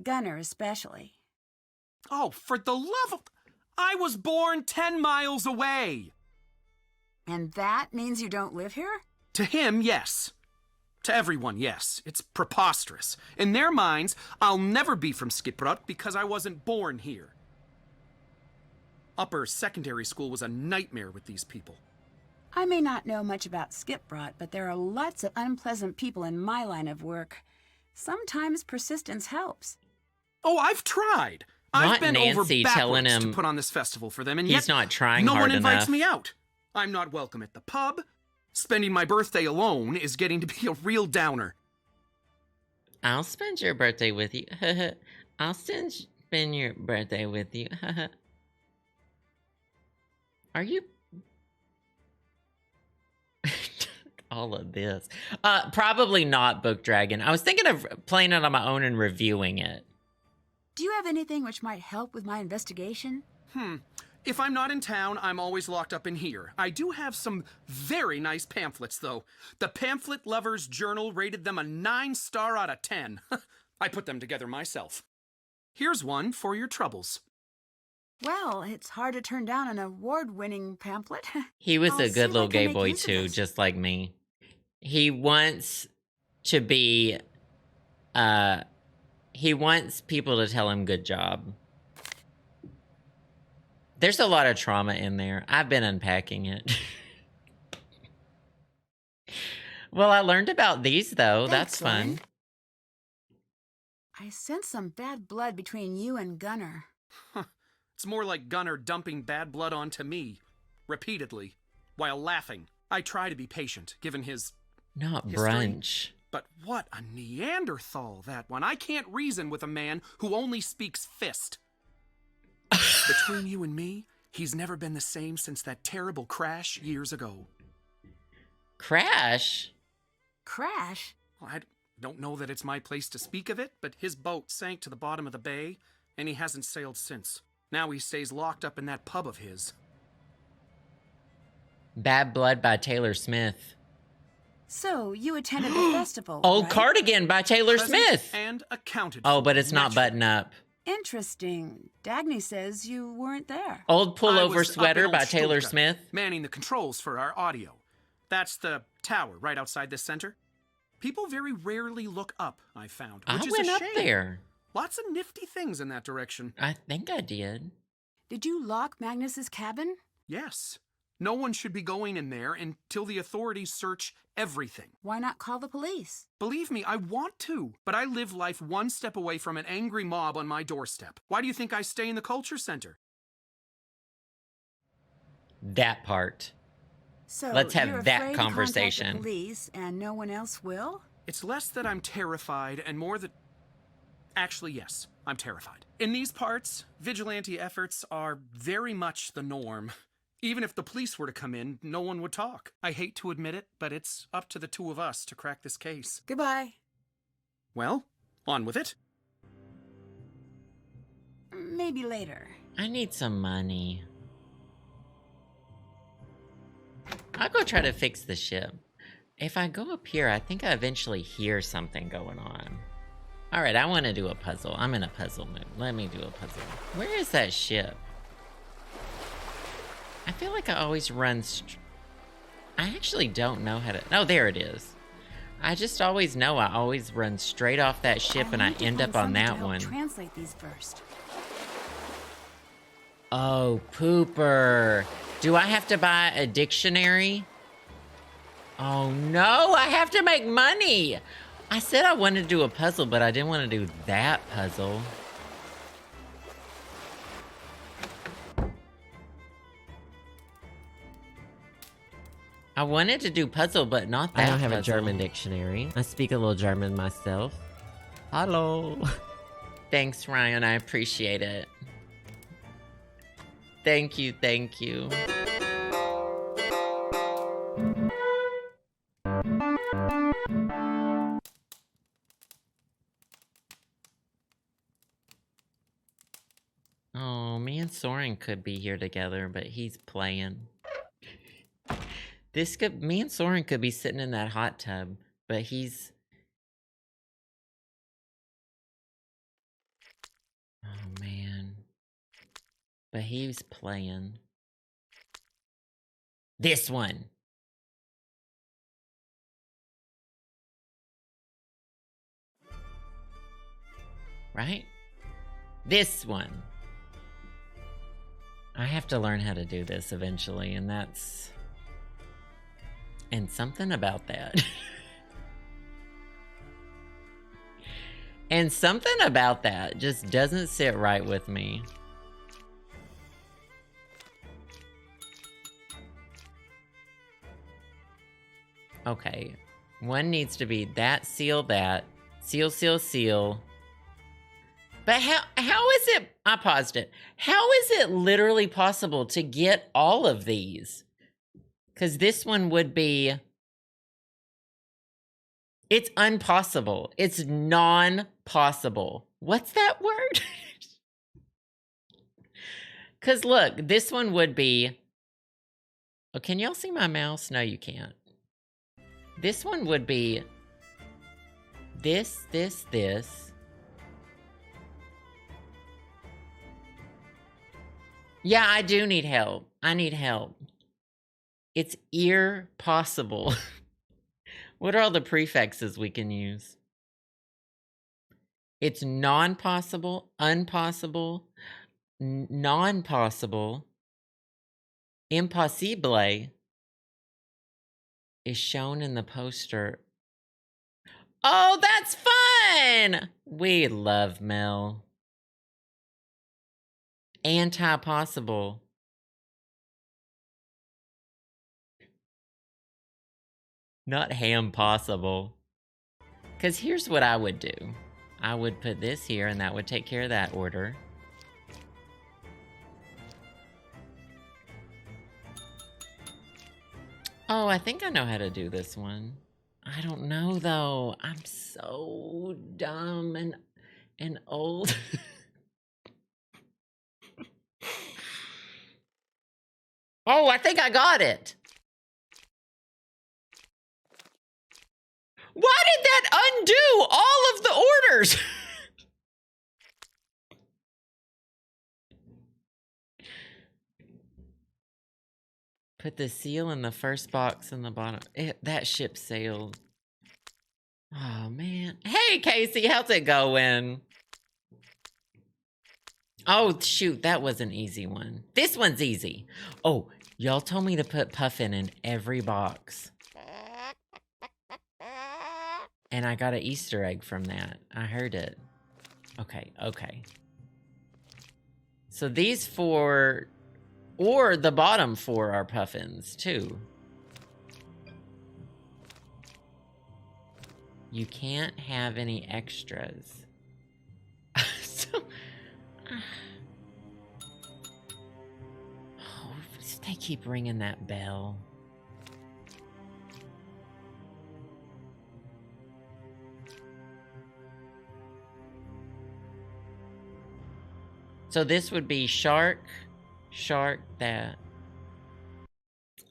S2: Gunnar especially.
S8: Oh, for the love of... I was born 10 miles away!
S2: And that means you don't live here?
S8: To him, yes. To everyone, yes. It's preposterous. In their minds, I'll never be from Skipbrot because I wasn't born here. Upper secondary school was a nightmare with these people.
S2: I may not know much about Skipbrot, but there are lots of unpleasant people in my line of work. Sometimes persistence helps.
S8: Oh, I've tried.
S1: Not
S8: I've been
S1: Nancy
S8: over
S1: telling
S8: backwards
S1: him
S8: to put on this festival for them, and
S1: he's
S8: yet
S1: not trying
S8: no
S1: hard
S8: one invites
S1: enough.
S8: me out. I'm not welcome at the pub. Spending my birthday alone is getting to be a real downer.
S1: I'll spend your birthday with you. I'll spend your birthday with you. Are you... all of this. Probably not Book Dragon. I was thinking of playing it on my own and reviewing it.
S2: Do you have anything which might help with my investigation?
S8: If I'm not in town, I'm always locked up in here. I do have some very nice pamphlets, though. The Pamphlet Lovers Journal rated them a 9-star out of 10. I put them together myself. Here's one for your troubles.
S2: Well, it's hard to turn down an award-winning pamphlet.
S1: He was
S2: I'll
S1: a
S2: see
S1: good
S2: if I
S1: little
S2: can
S1: gay
S2: make
S1: boy,
S2: use of
S1: too,
S2: this.
S1: just like me. He wants to be... he wants people to tell him good job. There's a lot of trauma in there. I've been unpacking it. Well, I learned about these, though. That's
S2: Thanks,
S1: fun.
S2: I sense some bad blood between you and Gunnar.
S8: It's more like Gunnar dumping bad blood onto me, repeatedly, while laughing. I try to be patient, given his
S1: Not
S8: history.
S1: brunch.
S8: But what a Neanderthal, that one. I can't reason with a man who only speaks fist. Between you and me, he's never been the same since that terrible crash years ago.
S1: Crash?
S2: Crash?
S8: Well, I don't know that it's my place to speak of it, but his boat sank to the bottom of the bay, and he hasn't sailed since. Now he stays locked up in that pub of his.
S1: Bad Blood by Taylor Smith.
S2: So, you attended the festival,
S1: Old
S2: right?
S1: Cardigan by Taylor
S8: Present
S1: Smith.
S8: and accounted
S1: Oh,
S8: for,
S1: but it's not
S8: naturally.
S1: Button Up.
S2: Interesting. Dagny says you weren't there.
S1: Old
S8: I
S1: Pullover
S8: was up
S1: Sweater
S8: in
S1: by
S8: old
S1: Taylor
S8: Stuttgart,
S1: Smith.
S8: manning the controls for our audio. That's the tower right outside this center. People very rarely look up, I found, which
S1: I
S8: is
S1: went
S8: a
S1: up
S8: shame.
S1: there.
S8: Lots of nifty things in that direction.
S1: I think I did.
S2: Did you lock Magnus's cabin?
S8: Yes. No one should be going in there until the authorities search everything.
S2: Why not call the police?
S8: Believe me, I want to, but I live life one step away from an angry mob on my doorstep. Why do you think I stay in the culture center?
S1: That part.
S2: So
S1: Let's have
S2: you're
S1: that
S2: afraid
S1: conversation.
S2: To contact the police and no one else will?
S8: It's less that I'm terrified and more that... Actually, yes, I'm terrified. In these parts, vigilante efforts are very much the norm. Even if the police were to come in, no one would talk. I hate to admit it, but it's up to the two of us to crack this case.
S2: Goodbye.
S8: Well, on with it.
S2: Maybe later.
S1: I need some money. I'll go try to fix the ship. If I go up here, I think I eventually hear something going on. Alright, I want to do a puzzle. I'm in a puzzle mood. Let me do a puzzle. Where is that ship? I feel like I always run... I actually don't know how to... Oh, there it is. I just always know I always run straight off that ship and I
S2: need to
S1: end
S2: find
S1: up on
S2: somebody to
S1: that
S2: help
S1: one.
S2: Translate these first.
S1: Oh, pooper. Do I have to buy a dictionary? Oh no, I have to make money. I said I wanted to do a puzzle, but I didn't want to do that puzzle. I wanted to do puzzle, but not that
S18: I don't have a
S1: puzzle.
S18: German dictionary. I speak a little German myself. Hello.
S1: Thanks, Ryan. I appreciate it. Thank you, thank you. Oh, me and Soren could be here together, but he's playing. Me and Soren could be sitting in that hot tub, but he's... Oh, man. But he's playing. This one. Right? This one. I have to learn how to do this eventually, and that's... And something about that. And something about that just doesn't sit right with me. Okay. One needs to be that, seal, seal, seal. But how is it, I paused it. How is it literally possible to get all of these? Because this one would be, it's impossible. It's non-possible. What's that word? Because look, this one would be, oh, can y'all see my mouse? No, you can't. This one would be this. Yeah, I do need help. I need help. It's possible. What are all the prefixes we can use? It's non-possible, impossible, non-possible, impossible is shown in the poster. Oh, that's fun! We love Mel. Anti-possible. Not ham possible. Because here's what I would do. I would put this here and that would take care of that order. Oh, I think I know how to do this one. I don't know though. I'm so dumb and old. Oh, I think I got it. Why did that undo all of the orders? Put the seal in the first box in the bottom. That ship sailed. Oh, man. Hey, Casey, how's it going? Oh, shoot, that was an easy one. This one's easy. Oh, y'all told me to put Puffin in every box. And I got an Easter egg from that. I heard it. Okay. So these 4, or the bottom 4 are Puffins, too. You can't have any extras. Oh, they keep ringing that bell. So this would be shark, that.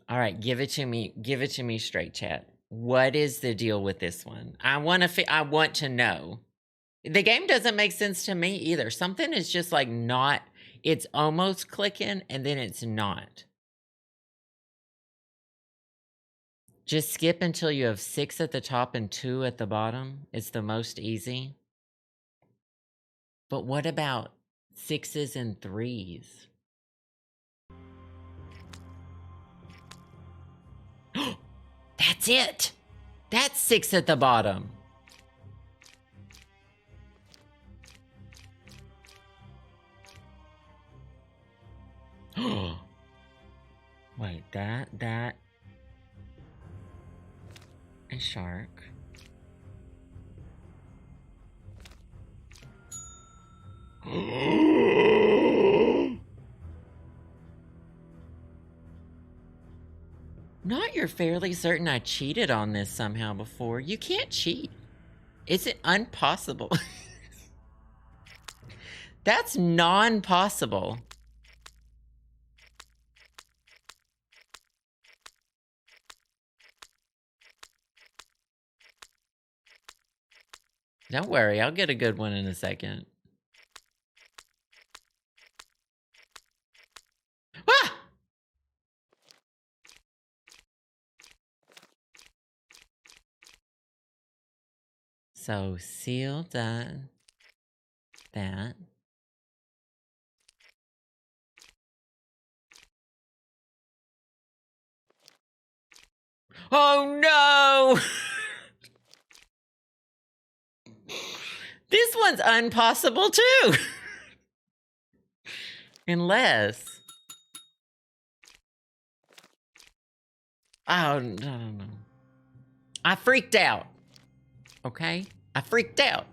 S1: All right, give it to me straight, chat. What is the deal with this one? I want to know. The game doesn't make sense to me either. Something is just like not, it's almost clicking and then it's not. Just skip until you have 6 at the top and 2 at the bottom. It's the most easy. But what about 6s and 3s? That's it. That's 6 at the bottom. Wait, that. A shark. Not you're fairly certain I cheated on this somehow before. You can't cheat. Is it impossible? That's non-possible. Don't worry, I'll get a good one in a second. Ah! So, seal done. That. Oh no! This one's impossible too! Unless... Oh, no. I freaked out. Okay? I freaked out.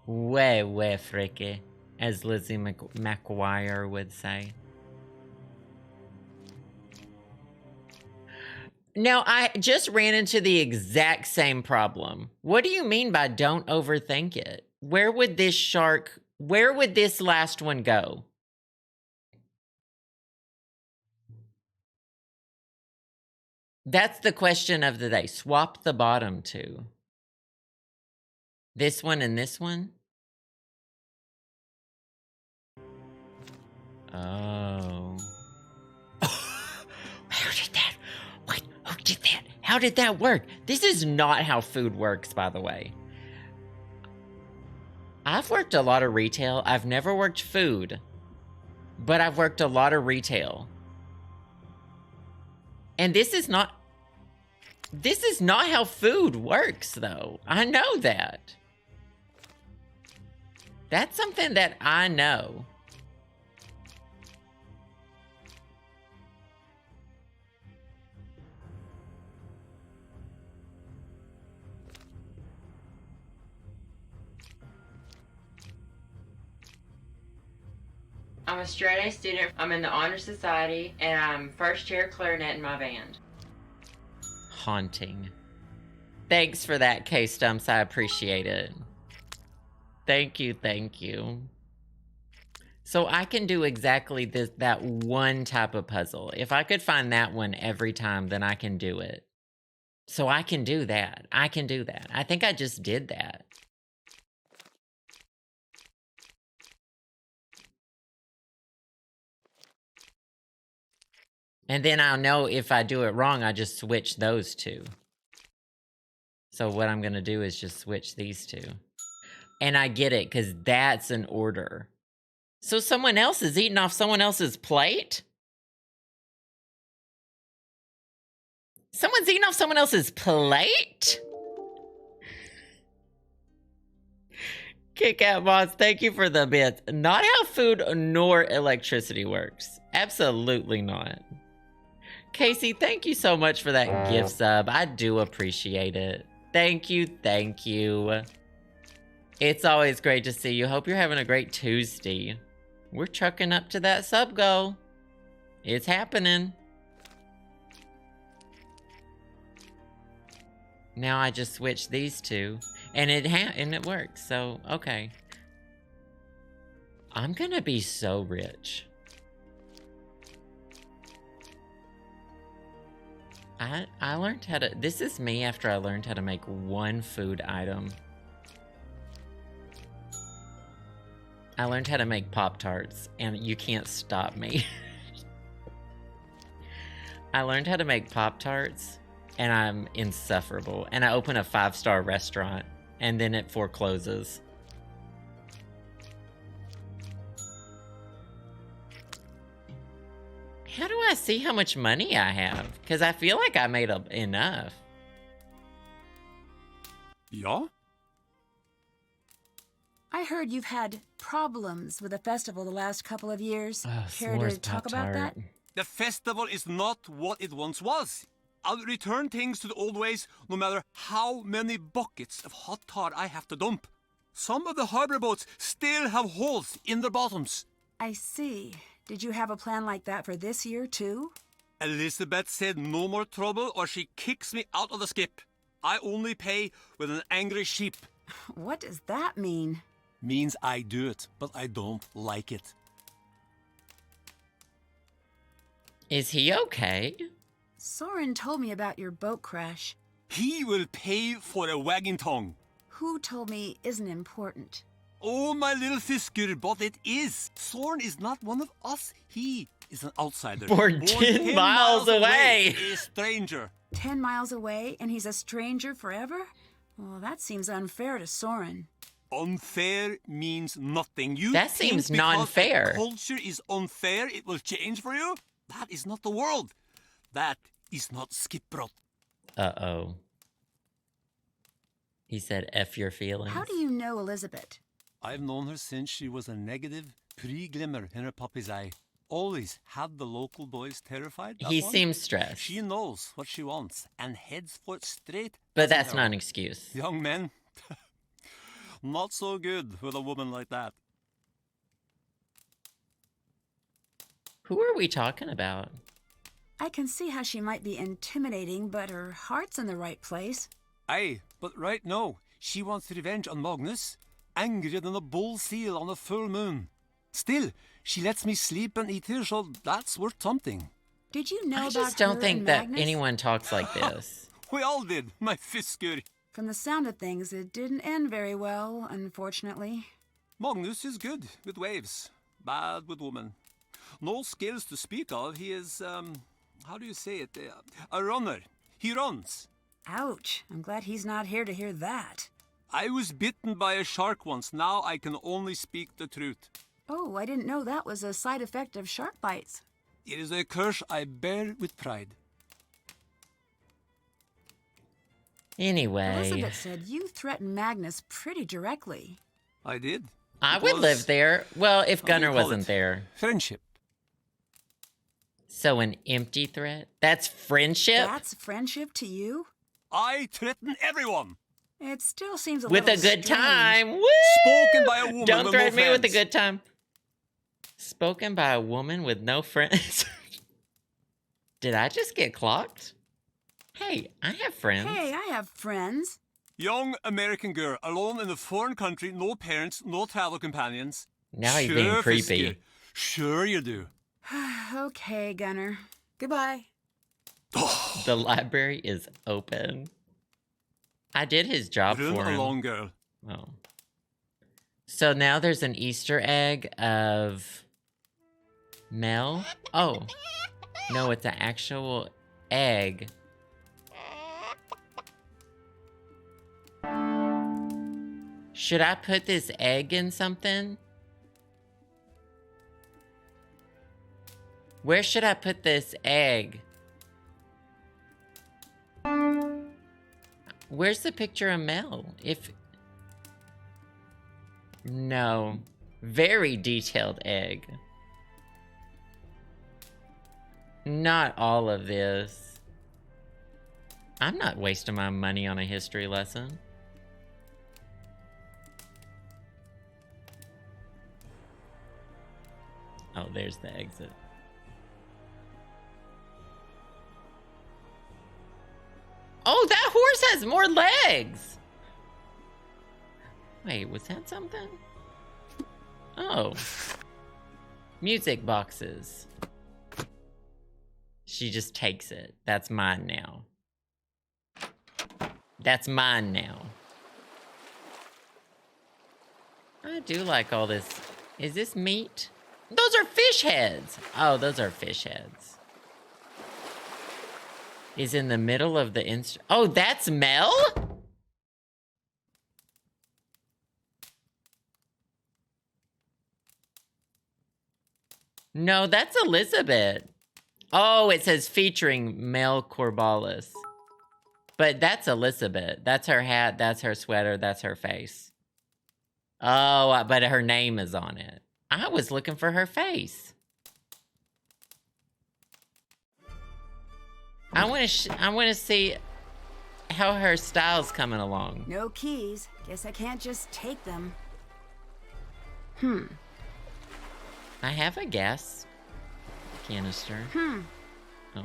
S1: Way freaky, as Lizzie McGuire would say. Now, I just ran into the exact same problem. What do you mean by don't overthink it? Where would this last one go? That's the question of the day. Swap the bottom two. This one and this one? Oh. How did that? What? Who did that? How did that work? This is not how food works, by the way. I've worked a lot of retail. I've never worked food, but I've worked a lot of retail. And this is not how food works, though. I know that. That's something that I know. I'm a straight-A student. I'm in the Honor Society, and I'm first chair clarinet in my band. Haunting. Thanks for that, K-Stumps. I appreciate it. Thank you, thank you. So I can do exactly that one type of puzzle. If I could find that one every time, then I can do it. So I can do that. I can do that. I think I just did that. And then I'll know if I do it wrong, I just switch those two. So what I'm going to do is just switch these two. And I get it, because that's an order. So someone else is eating off someone else's plate? Someone's eating off someone else's plate? Kick Out Mods, thank you for the bits. Not how food nor electricity works. Absolutely not. Casey, thank you so much for that gift sub. I do appreciate it. Thank you, thank you. It's always great to see you. Hope you're having a great Tuesday. We're trucking up to that sub goal. It's happening. Now I just switch these two, and it works. So okay, I'm gonna be so rich. I learned how to. This is me after I learned how to make one food item. I learned how to make Pop-Tarts, and you can't stop me. I learned how to make Pop-Tarts, and I'm insufferable. And I open a 5-star restaurant, and then it forecloses. How do I see how much money I have? Because I feel like I made enough.
S7: Ja?
S2: I heard you've had problems with the festival the last couple of years. Care
S1: s'mores
S2: to talk about that?
S1: Pop-Tart.
S7: The festival is not what it once was. I'll return things to the old ways no matter how many buckets of hot tar I have to dump. Some of the harbor boats still have holes in their bottoms.
S2: I see. Did you have a plan like that for this year, too?
S7: Elizabeth said no more trouble or she kicks me out of the skip. I only pay with an angry sheep.
S2: What does that mean?
S7: Means I do it, but I don't like it.
S1: Is he okay?
S2: Soren told me about your boat crash.
S7: He will pay for a wagging tongue.
S2: Who told me isn't important.
S7: Oh, my little fisker, but it is. Soren is not one of us. He is an outsider.
S1: Born 10 miles away.
S7: A stranger.
S2: 10 miles away, and he's a stranger forever? Well, that seems unfair to Soren.
S7: Unfair means nothing. You
S1: That
S7: think
S1: seems
S7: because
S1: non-fair.
S7: a culture is unfair, it will change for you? That is not the world. That is not Skipbrot.
S1: Uh-oh. He said, F your feelings.
S2: How do you know Elizabeth?
S7: I've known her since she was a negative pre-glimmer in her puppy's eye. Always had the local boys terrified.
S1: He seems stressed.
S7: She knows what she wants and heads for it straight.
S1: But that's not an excuse.
S7: Young men, not so good with a woman like that.
S1: Who are we talking about?
S2: I can see how she might be intimidating, but her heart's in the right place.
S7: Aye, but right now, she wants revenge on Magnus, angrier than a bull seal on a full moon. Still, she lets me sleep and eat here, so that's worth something.
S2: Did you know
S1: I
S2: about
S1: just
S2: her
S1: don't think
S2: and
S1: that
S2: Magnus?
S1: anyone talks like this.
S7: We all did, my fisker.
S2: From the sound of things, it didn't end very well, unfortunately.
S7: Magnus is good with waves, bad with women. No skills to speak of. He is, how do you say it? A runner. He runs.
S2: Ouch. I'm glad he's not here to hear that.
S7: I was bitten by a shark once. Now I can only speak the truth.
S2: Oh, I didn't know that was a side effect of shark bites.
S7: It is a curse I bear with pride.
S1: Anyway.
S2: Elizabeth said you threatened Magnus pretty directly.
S7: I did.
S1: I
S7: It
S1: would
S7: was-
S1: live there. Well, if
S7: how do you
S1: Gunnar
S7: call
S1: wasn't
S7: it?
S1: there.
S7: Friendship.
S1: So an empty threat? That's friendship?
S2: That's friendship to you?
S7: I threaten everyone.
S2: It still seems a
S1: With a
S2: little
S1: good
S2: strange.
S1: time. Woo!
S7: Spoken by a woman
S1: Don't
S7: with
S1: threaten
S7: no
S1: me with a
S7: friends.
S1: good time. Spoken by a woman with no friends. Did I just get clocked? Hey, I have friends.
S2: Hey, I have friends.
S7: Young American girl, alone in a foreign country, no parents, no travel companions.
S1: Now he's being creepy.
S7: Fisker. Sure you do.
S2: Okay, Gunnar. Goodbye.
S1: The library is open. I did his job
S7: Run
S1: for him.
S7: along, girl.
S1: Oh. So now there's an Easter egg of Mel. Oh. No, it's an actual egg. Should I put this egg in something? Where should I put this egg? Where's the picture of Mel? No. Very detailed egg. Not all of this. I'm not wasting my money on a history lesson. Oh, there's the exit. Oh, that horse has more legs! Wait, was that something? Oh. Music boxes. She just takes it. That's mine now. That's mine now. I do like all this. Is this meat? Those are fish heads. Oh, those are fish heads. Is in the middle of the Oh, that's Mel? No, that's Elizabeth. Oh, it says featuring Mel Corballis. But that's Elizabeth. That's her hat, that's her sweater, that's her face. Oh, but her name is on it. I was looking for her face. I want to see how her style's coming along.
S2: No keys. Guess I can't just take them.
S1: I have a gas canister. Oh.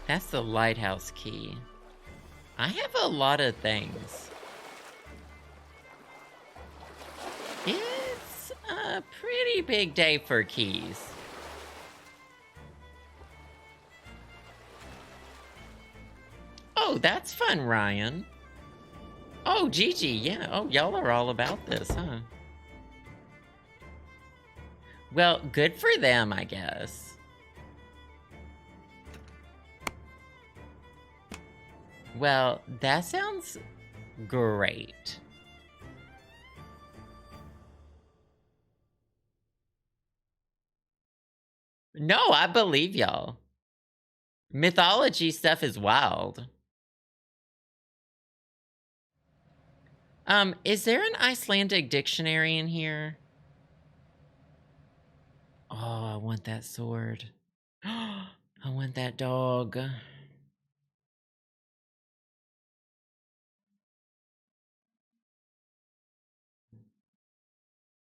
S1: That's the lighthouse key. I have a lot of things. It's a pretty big day for keys. Oh, that's fun, Ryan. Oh, Gigi, yeah. Oh, y'all are all about this, huh? Well, good for them, I guess. Well, that sounds great. No, I believe y'all. Mythology stuff is wild. Is there an Icelandic dictionary in here? Oh, I want that sword. I want that dog.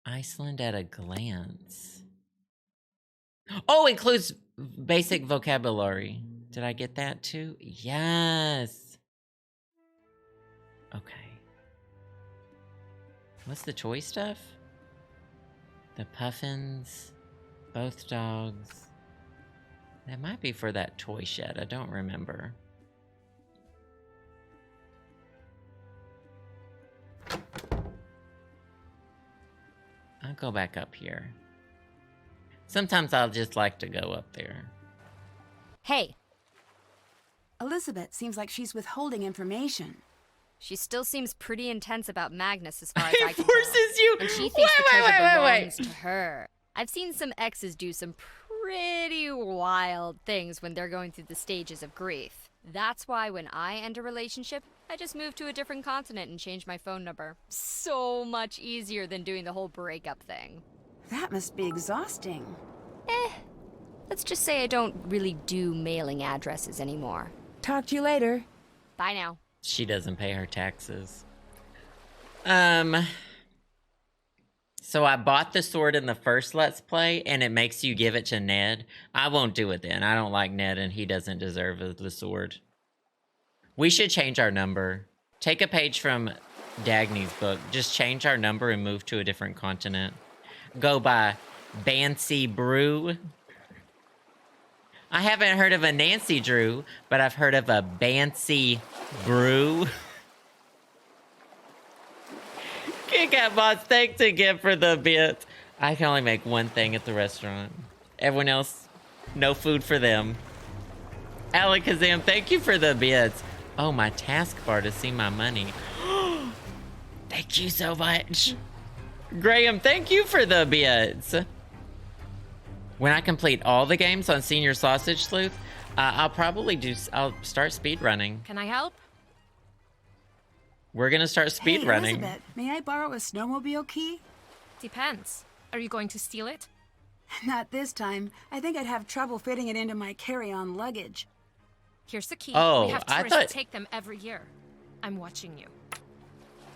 S1: Iceland at a glance. Oh, includes basic vocabulary. Did I get that too? Yes. Okay. What's the toy stuff? The puffins, both dogs. That might be for that toy shed. I don't remember. I'll go back up here. Sometimes I'll just like to go up there.
S3: Hey.
S2: Elizabeth seems like she's withholding information.
S3: She still seems pretty intense about Magnus as far as I can
S1: forces
S3: tell.
S1: you.
S3: And she thinks the treasure belongs to her. I've seen some exes do some pretty wild things when they're going through the stages of grief. That's why when I end a relationship, I just move to a different continent and change my phone number. So much easier than doing the whole breakup thing.
S2: That must be exhausting.
S3: Let's just say I don't really do mailing addresses anymore.
S2: Talk to you later.
S3: Bye now.
S1: She doesn't pay her taxes. So I bought the sword in the first Let's Play, and it makes you give it to Ned. I won't do it then. I don't like Ned, and he doesn't deserve the sword. We should change our number. Take a page from Dagny's book. Just change our number and move to a different continent. Go by Bancy Brew. I haven't heard of a Nancy Drew, but I've heard of a Bancy Brew. Kit Kat Boss, thanks again for the bits. I can only make one thing at the restaurant. Everyone else, no food for them. Alakazam, thank you for the bits. Oh, my taskbar to see my money. Thank you so much. Graham, thank you for the bits. When I complete all the games on Senior Sausage Sleuth, I'll start speedrunning.
S5: Can I help?
S1: We're gonna start speedrunning.
S2: Elizabeth, may I borrow a snowmobile key?
S5: Depends. Are you going to steal it?
S2: Not this time. I think I'd have trouble fitting it into my carry-on luggage.
S5: Here's the key.
S1: Oh,
S5: we have
S1: I
S5: tourists
S1: thought-
S5: take them every year. I'm watching you.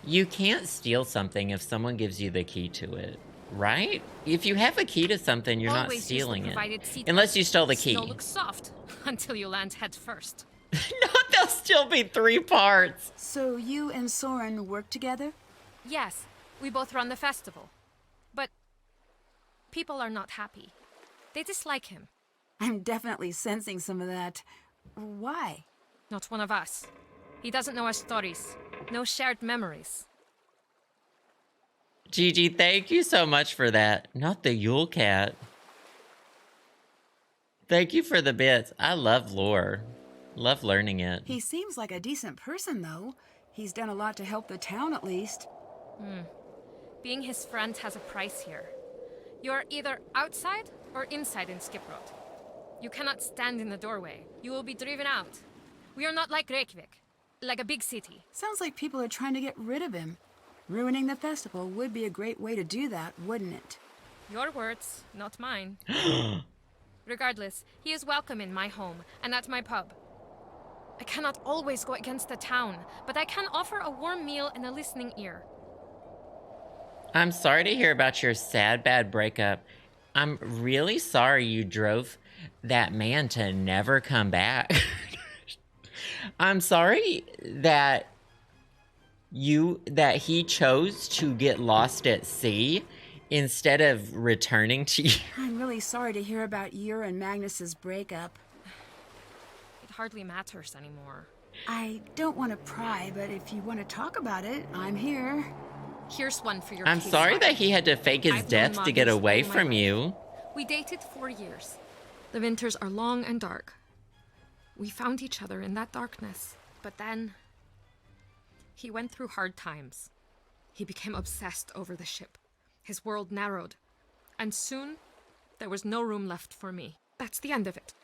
S1: You can't steal something if someone gives you the key to it, right? If you have a key to something, you're not
S5: Always use the
S1: stealing it.
S5: provided seat
S1: Unless you stole the key.
S5: Snow looks soft until you land head first.
S1: No, there'll still be 3 parts.
S2: So you and Soren work together?
S5: Yes, we both run the festival. But people are not happy. They dislike him.
S2: I'm definitely sensing some of that. Why?
S5: Not one of us. He doesn't know our stories. No shared memories.
S1: Gigi, thank you so much for that. Not the Yule Cat. Thank you for the bits. I love lore. Love learning it.
S2: He seems like a decent person, though. He's done a lot to help the town, at least.
S5: Being his friend has a price here. You're either outside or inside in Skiprot. You cannot stand in the doorway. You will be driven out. We are not like Reykjavik. like a big city.
S2: Sounds like people are trying to get rid of him. Ruining the festival would be a great way to do that, wouldn't it?
S5: Your words, not mine. Regardless, he is welcome in my home and at my pub. I cannot always go against the town, but I can offer a warm meal and a listening ear.
S1: I'm sorry to hear about your sad, bad breakup. I'm really sorry you drove that man to never come back. I'm sorry that he chose to get lost at sea instead of returning to you.
S2: I'm really sorry to hear about your and Magnus's breakup.
S5: It hardly matters anymore.
S2: I don't want to pry, but if you want to talk about it, I'm here.
S5: Here's one for your
S1: I'm
S5: case
S1: sorry
S5: file.
S1: that he had to fake his
S5: I've
S1: death
S5: known
S1: to get
S5: Magnus
S1: away
S5: all my
S1: from
S5: life.
S1: you.
S5: We dated 4 years. The winters are long and dark. We found each other in that darkness. But then, he went through hard times. He became obsessed over the ship. His world narrowed. And soon, there was no room left for me. That's the end of it.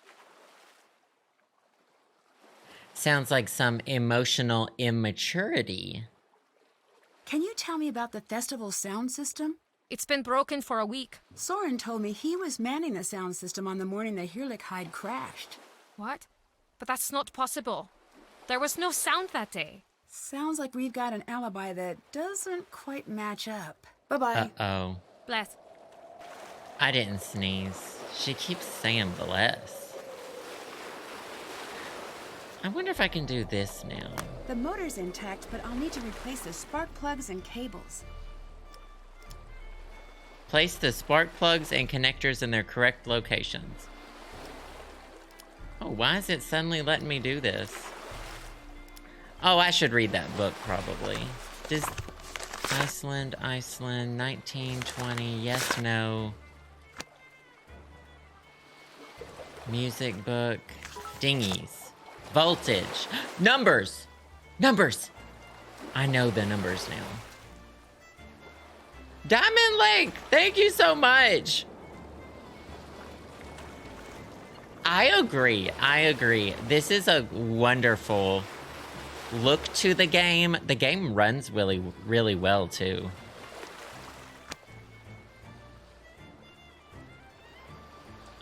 S1: Sounds like some emotional immaturity.
S2: Can you tell me about the festival sound system?
S5: It's been broken for a week.
S2: Soren told me he was manning the sound system on the morning the Hirlichheid crashed.
S5: What? But that's not possible. There was no sound that day.
S2: Sounds like we've got an alibi that doesn't quite match up. Bye-bye.
S1: Uh-oh.
S5: Bless.
S1: I didn't sneeze. She keeps saying bless. I wonder if I can do this now.
S2: The motor's intact, but I'll need to replace the spark plugs and cables.
S1: Place the spark plugs and connectors in their correct locations. Oh, why is it suddenly letting me do this? Oh, I should read that book, probably. Does Iceland, 1920, yes, no. Music book, dinghies, voltage, numbers, numbers. I know the numbers now. Diamond Lake, thank you so much. I agree. This is a wonderful look to the game. The game runs really, really well, too.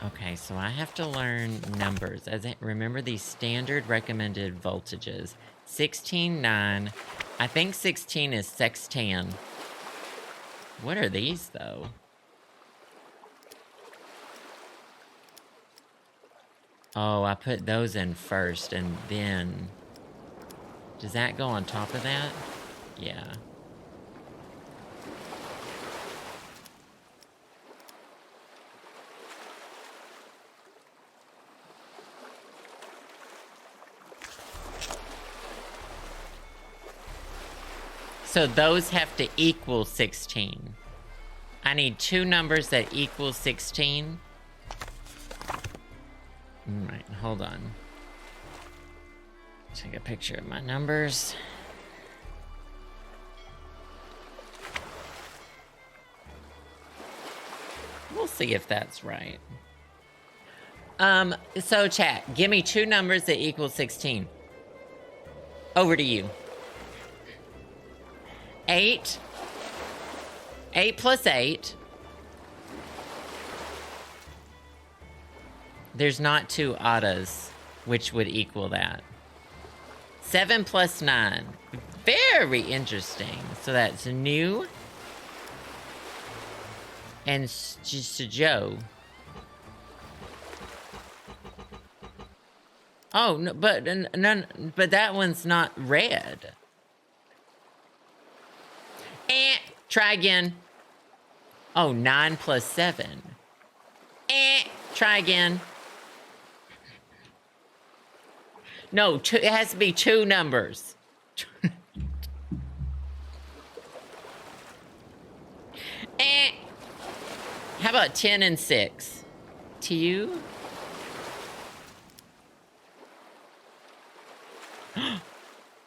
S1: Okay, so I have to learn numbers. Remember these standard recommended voltages. 16, 9. I think 16 is sextan. What are these, though? Oh, I put those in first, and then... Does that go on top of that? Yeah. So those have to equal 16. I need two numbers that equal 16. Alright, hold on. Take a picture of my numbers. We'll see if that's right. So chat, give me two numbers that equal 16. Over to you. 8. 8 plus 8. There's not two ottas, which would equal that. 7 plus 9. Very interesting. So that's new. And just a Joe. Oh, no, but that one's not red. Try again. Oh, 9 plus 7. Try again. No, it has to be two numbers. How about 10 and 6? To you?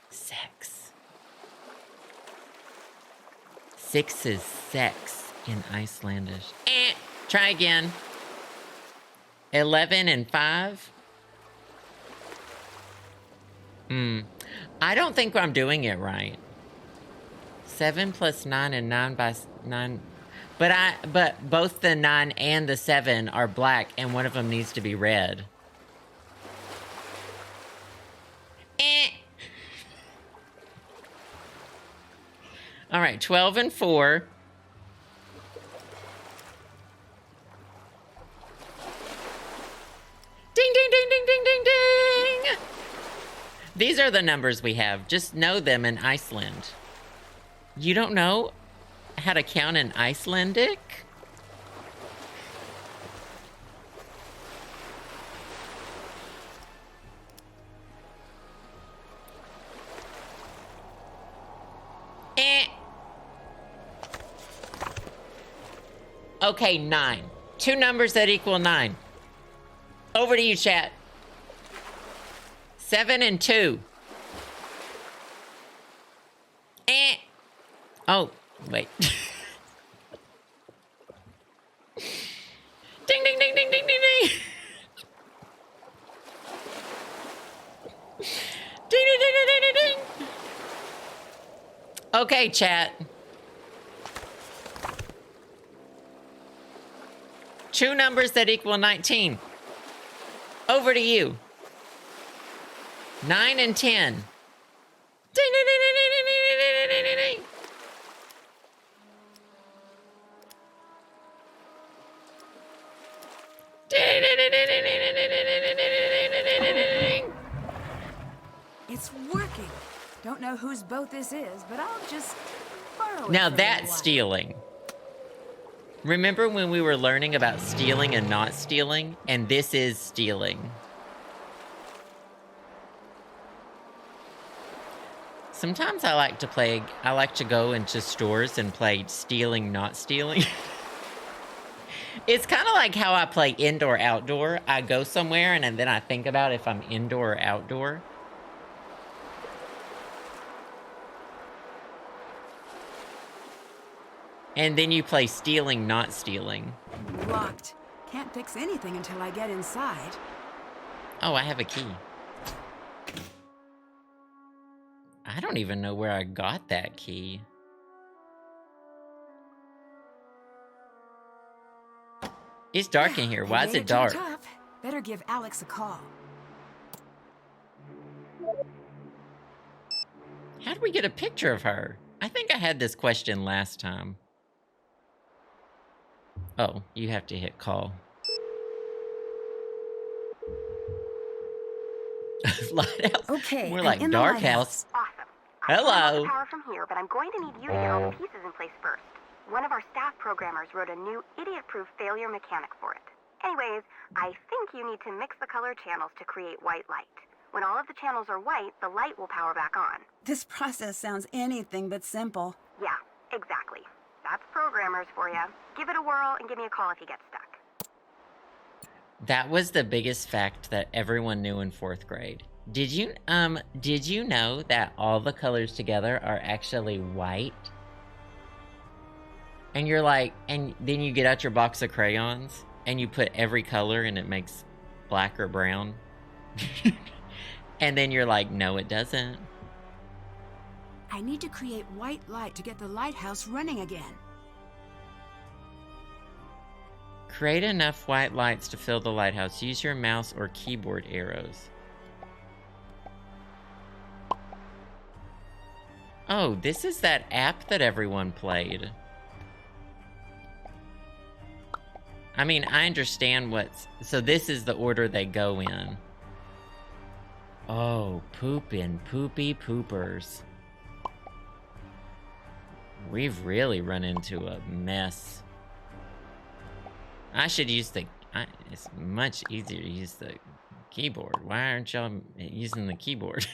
S1: Sex. 6 is sex in Icelandic. Try again. 11 and 5. I don't think I'm doing it right. 7 plus 9 and 9 by 9. But both the 9 and the 7 are black, and one of them needs to be red. All right, 12 and 4. Ding, ding, ding, ding, ding, ding, ding. These are the numbers we have. Just know them in Iceland. You don't know how to count in Icelandic? Okay, 9. 2 numbers that equal 9. Over to you, chat. 7 and 2. Oh, wait. Ding, ding, ding, ding, ding, ding, ding. Ding, ding, ding, ding, ding, ding. Okay, chat. 2 numbers that equal 19. Over to you. 9 and 10. Ding, ding, ding, ding, ding, ding, ding, ding, ding, ding, ding.
S2: It's working. Don't know whose boat this is, but I'll just borrow it.
S1: Now
S2: for a
S1: that's
S2: while.
S1: stealing. Remember when we were learning about stealing and not stealing? And this is stealing. Sometimes I like to go into stores and play stealing, not stealing. It's kind of like how I play indoor, outdoor. I go somewhere and then I think about if I'm indoor or outdoor. And then you play stealing, not stealing.
S2: Locked. Can't fix anything until I get inside.
S1: Oh, I have a key. I don't even know where I got that key. It's dark in here. Why is it dark?
S2: Better give Alex a call.
S1: How do we get a picture of her? I think I had this question last time. Oh, you have to hit call. Lighthouse.
S2: Okay.
S1: We're like dark house.
S15: Awesome.
S1: Hello.
S15: I power from here, but I'm going to need you to get all the pieces in place first. One of our staff programmers wrote a new idiot-proof failure mechanic for it. Anyways, I think you need to mix the color channels to create white light. When all of the channels are white, the light will power back on.
S2: This process sounds anything but simple.
S15: Yeah, exactly. That's programmers for you. Give it a whirl and give me a call if you get stuck.
S1: That was the biggest fact that everyone knew in 4th grade. Did you know that all the colors together are actually white? And you're like, and then you get out your box of crayons and you put every color and it makes black or brown. And then you're like, no, it doesn't.
S2: I need to create white light to get the lighthouse running again.
S1: Create enough white lights to fill the lighthouse. Use your mouse or keyboard arrows. Oh, this is that app that everyone played. I mean, I understand what's... So this is the order they go in. Oh, poopin' poopy poopers. We've really run into a mess. I should use the... it's much easier to use the keyboard. Why aren't y'all using the keyboard?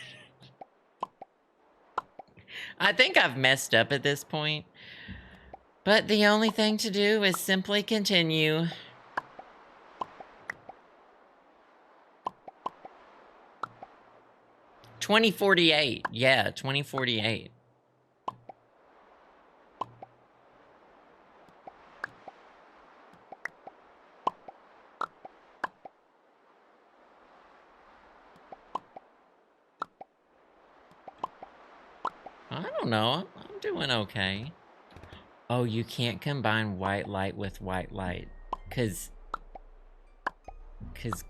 S1: I think I've messed up at this point. But the only thing to do is simply continue. $20.48. Yeah, $20.48. I don't know. I'm doing okay. Oh, you can't combine white light with white light. Cause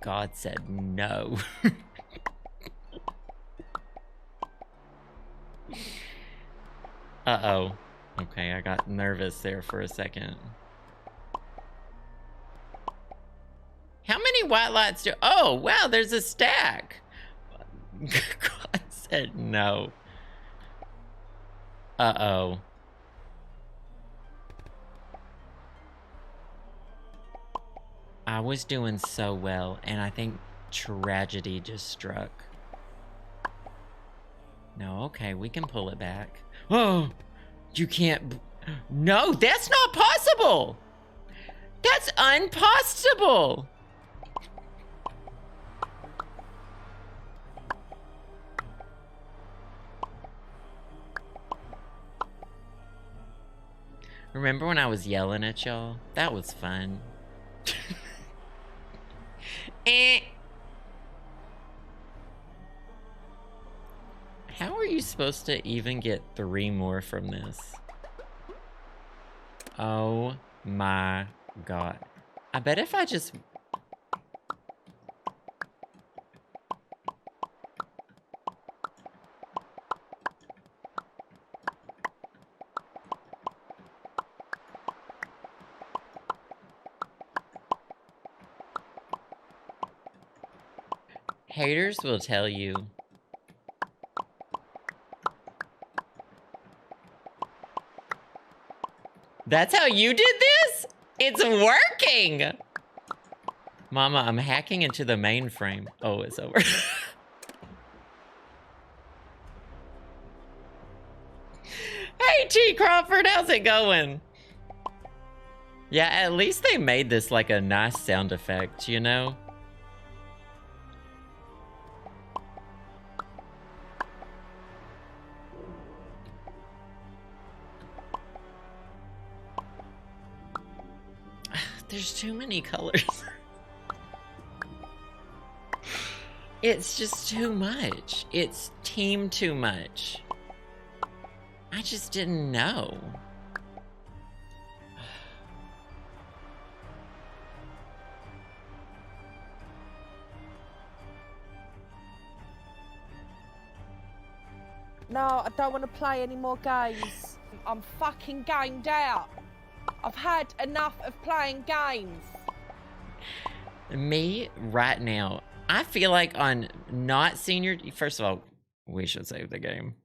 S1: God said no. Uh-oh. Okay, I got nervous there for a second. How many white lights do... Oh, wow, there's a stack. God said no. Uh-oh. I was doing so well, and I think tragedy just struck. No, okay, we can pull it back. Oh, you can't... No, that's not possible! That's impossible! Remember when I was yelling at y'all? That was fun. How are you supposed to even get 3 more from this? Oh my god. I bet if I just... Haters will tell you. That's how you did this? It's working! Mama, I'm hacking into the mainframe. Oh, it's over. Hey, T. Crawford, how's it going? Yeah, at least they made this like a nice sound effect, you know? There's too many colors. It's just too much. It's team too much. I just didn't know.
S19: No, I don't want to play any more games. I'm fucking gamed out. I've had enough of playing games.
S1: Me, right now, I feel like on not senior... First of all, we should save the game.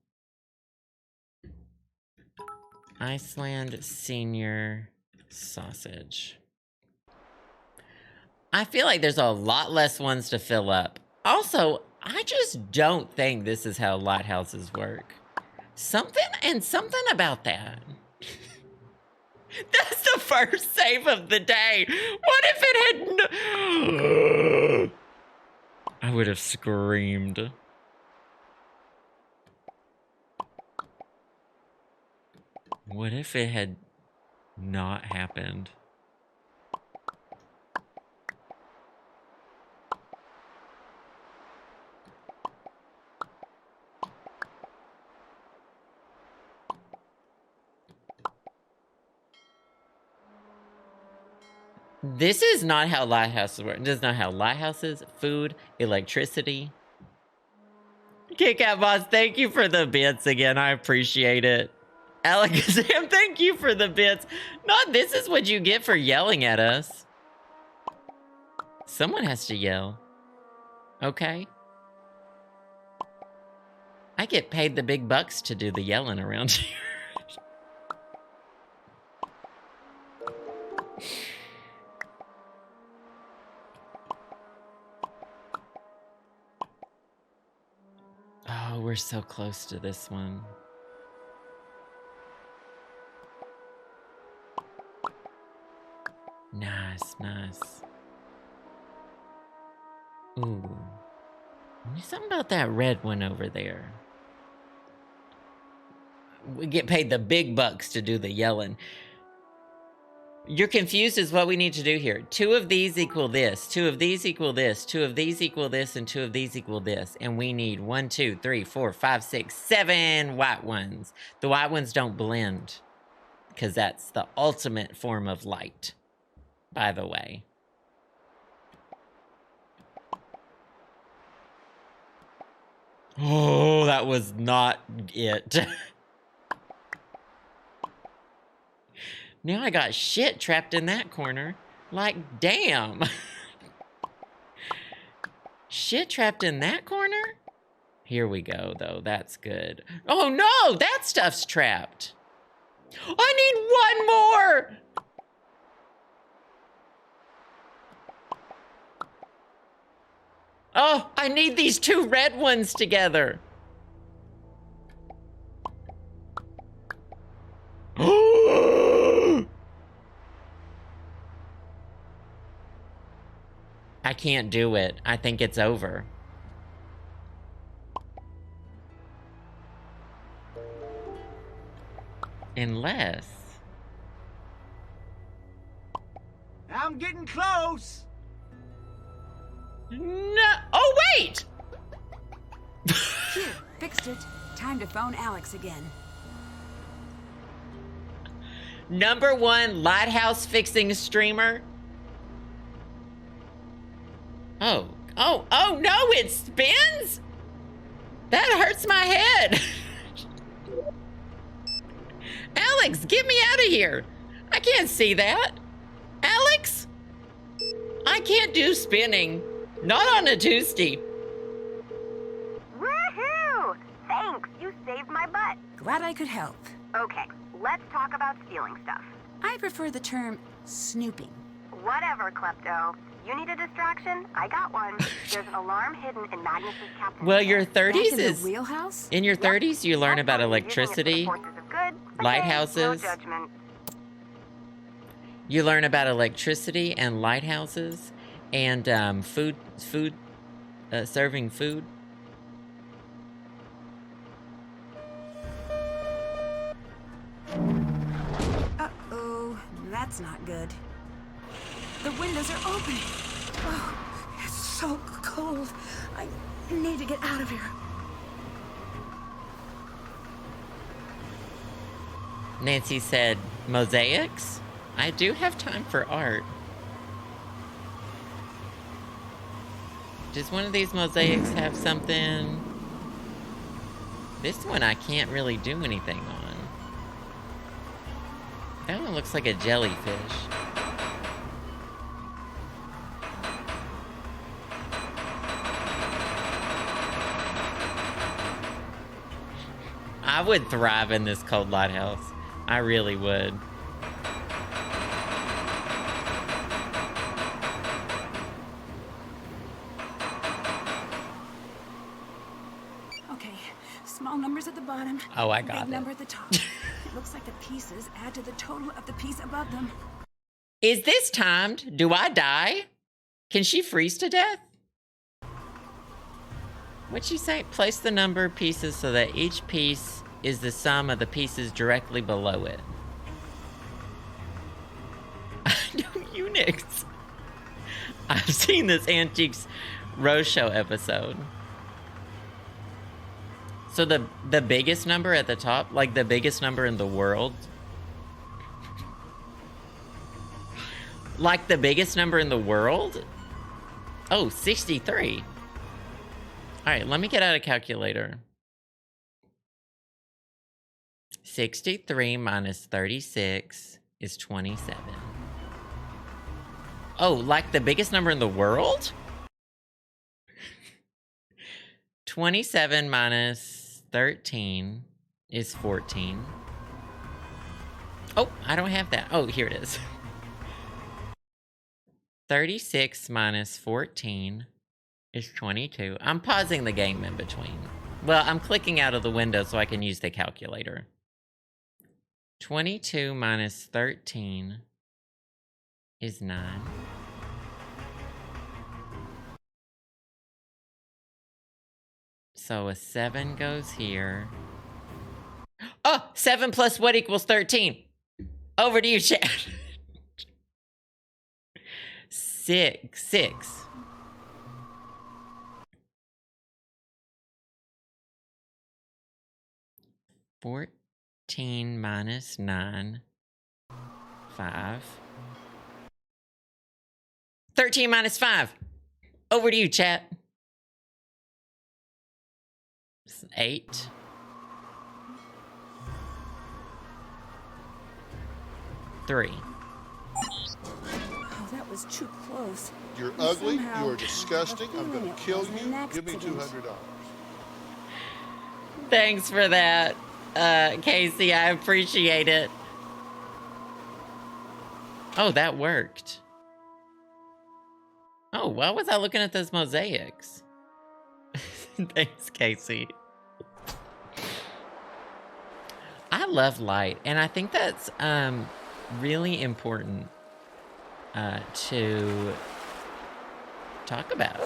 S1: Iceland senior sausage. I feel like there's a lot less ones to fill up. Also, I just don't think this is how lighthouses work. Something about that. That's the first save of the day. What if it had I would have screamed. What if it had not happened? This is not how lighthouses work. This is not how lighthouses, food, electricity. Kit Kat Boss, thank you for the bits again. I appreciate it. Alakazam, thank you for the bits. Not this is what you get for yelling at us. Someone has to yell. Okay. I get paid the big bucks to do the yelling around here. Oh, we're so close to this one. Nice, nice. Ooh. There's something about that red one over there. We get paid the big bucks to do the yelling. You're confused is what we need to do here. 2 of these equal this. 2 of these equal this. 2 of these equal this. And 2 of these equal this. And we need 1, 2, 3, 4, 5, 6, 7 white ones. The white ones don't blend. Because that's the ultimate form of light. By the way. Oh, that was not it. Now I got shit trapped in that corner. Like, damn. Shit trapped in that corner? Here we go, though. That's good. Oh, no! That stuff's trapped. I need 1 more! Oh, I need these 2 red ones together. I can't do it. I think it's over. Unless...
S20: I'm getting close.
S1: No. Oh, wait!
S2: Phew, fixed it. Time to phone Alex again.
S1: #1 lighthouse fixing streamer. Oh no, it spins? That hurts my head. Alex, get me out of here. I can't see that. Alex? I can't do spinning. Not on a Tuesday.
S15: Woohoo! Thanks, you saved my butt.
S2: Glad I could help.
S15: Okay, let's talk about stealing stuff.
S2: I prefer the term snooping.
S15: Whatever, Klepto. You need a distraction? I got one. There's an alarm hidden in Magnus's captain's
S1: Well, your
S15: chair.
S1: 30s
S2: Back in
S1: is...
S2: the wheelhouse?
S1: In your 30s, you learn about electricity, lighthouses.
S15: No judgment.
S1: You learn about electricity and lighthouses and serving food.
S2: Uh-oh, that's not good. The windows are open. Oh, it's so cold. I need to get out of here.
S1: Nancy said, mosaics? I do have time for art. Does one of these mosaics have something? This one I can't really do anything on. That one looks like a jellyfish. I would thrive in this cold lighthouse. I really would.
S2: Okay, small numbers at the bottom.
S1: Oh, I got
S2: big
S1: it.
S2: number at the top. It looks like the pieces add to the total of the piece above them.
S1: Is this timed? Do I die? Can she freeze to death? What'd she say? Place the number of pieces so that each piece is the sum of the pieces directly below it. I know Unix. I've seen this Antiques Roadshow episode. So the biggest number at the top, like the biggest number in the world. Like the biggest number in the world? Oh, 63. All right, let me get out a calculator. 63 minus 36 is 27. Oh, like the biggest number in the world? 27 minus 13 is 14. Oh, I don't have that. Oh, here it is. 36 minus 14 is 22. I'm pausing the game in between. Well, I'm clicking out of the window so I can use the calculator. 22 minus 13 is 9. So a 7 goes here. Oh, 7 plus what equals 13? Over to you, chat. 6. (14 minus 9) 5. 13 minus 5. Over to you, chat. 8. 3.
S11: Oh, that was too close.
S21: You're
S11: And
S21: ugly.
S11: somehow,
S21: You are disgusting.
S11: I have a
S21: I'm going
S11: feeling
S21: to
S11: it
S21: kill
S11: was
S21: you.
S11: an
S21: Give me
S11: accident.
S21: $200.
S1: Thanks for that, Casey. I appreciate it. Oh, that worked. Oh, why was I looking at those mosaics? Thanks, Casey. I love light, and I think that's really important to talk about.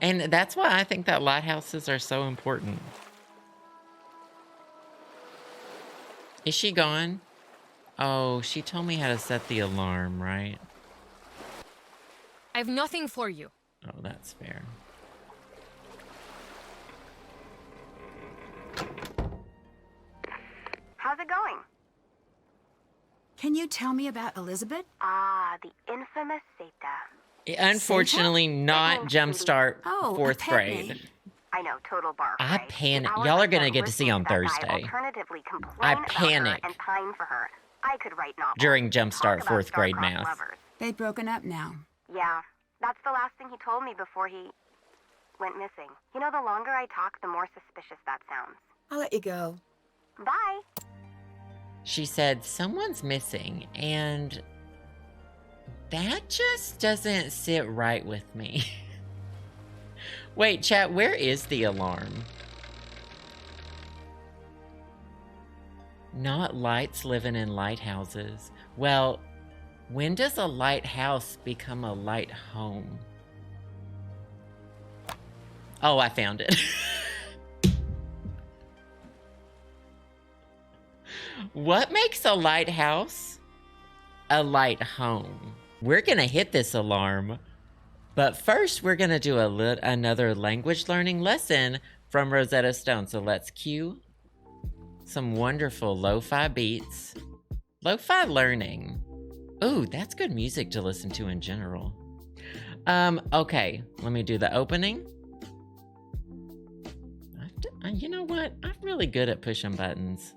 S1: And that's why I think that lighthouses are so important. Is she gone? Oh, she told me how to set the alarm, right?
S5: I have nothing for you.
S1: Oh, that's fair.
S15: How's it going?
S2: Can you tell me about Elizabeth?
S15: Ah, the infamous Seta.
S1: Unfortunately, not Jumpstart
S15: Oh,
S1: 4th
S15: a pet
S1: grade.
S15: name. I know, total barf.
S1: I
S15: right?
S1: panic.
S15: The hours
S1: Y'all
S15: I
S1: are gonna
S15: spent
S1: get to see on
S15: listening to that guy
S1: Thursday.
S15: alternatively complain
S1: I
S15: about her
S1: panicked
S15: and pine for her. I could write novels.
S1: during Jumpstart
S15: Talk
S1: 4th
S15: about
S1: grade
S15: star-crossed
S1: math.
S15: lovers.
S2: They've broken up now.
S15: Yeah, that's the last thing he told me before he went missing. You know, the longer I talk, the more suspicious that sounds.
S2: I'll let you go.
S15: Bye.
S1: She said, someone's missing, and that just doesn't sit right with me. Wait, chat, where is the alarm? Not lights living in lighthouses. Well, when does a lighthouse become a light home? Oh, I found it. What makes a lighthouse a light home? We're gonna hit this alarm, but first we're gonna do another language learning lesson from Rosetta Stone. So let's cue some wonderful lo-fi beats. Lo-fi learning. Ooh, that's good music to listen to in general. Okay, let me do the opening. You know what? I'm really good at pushing buttons.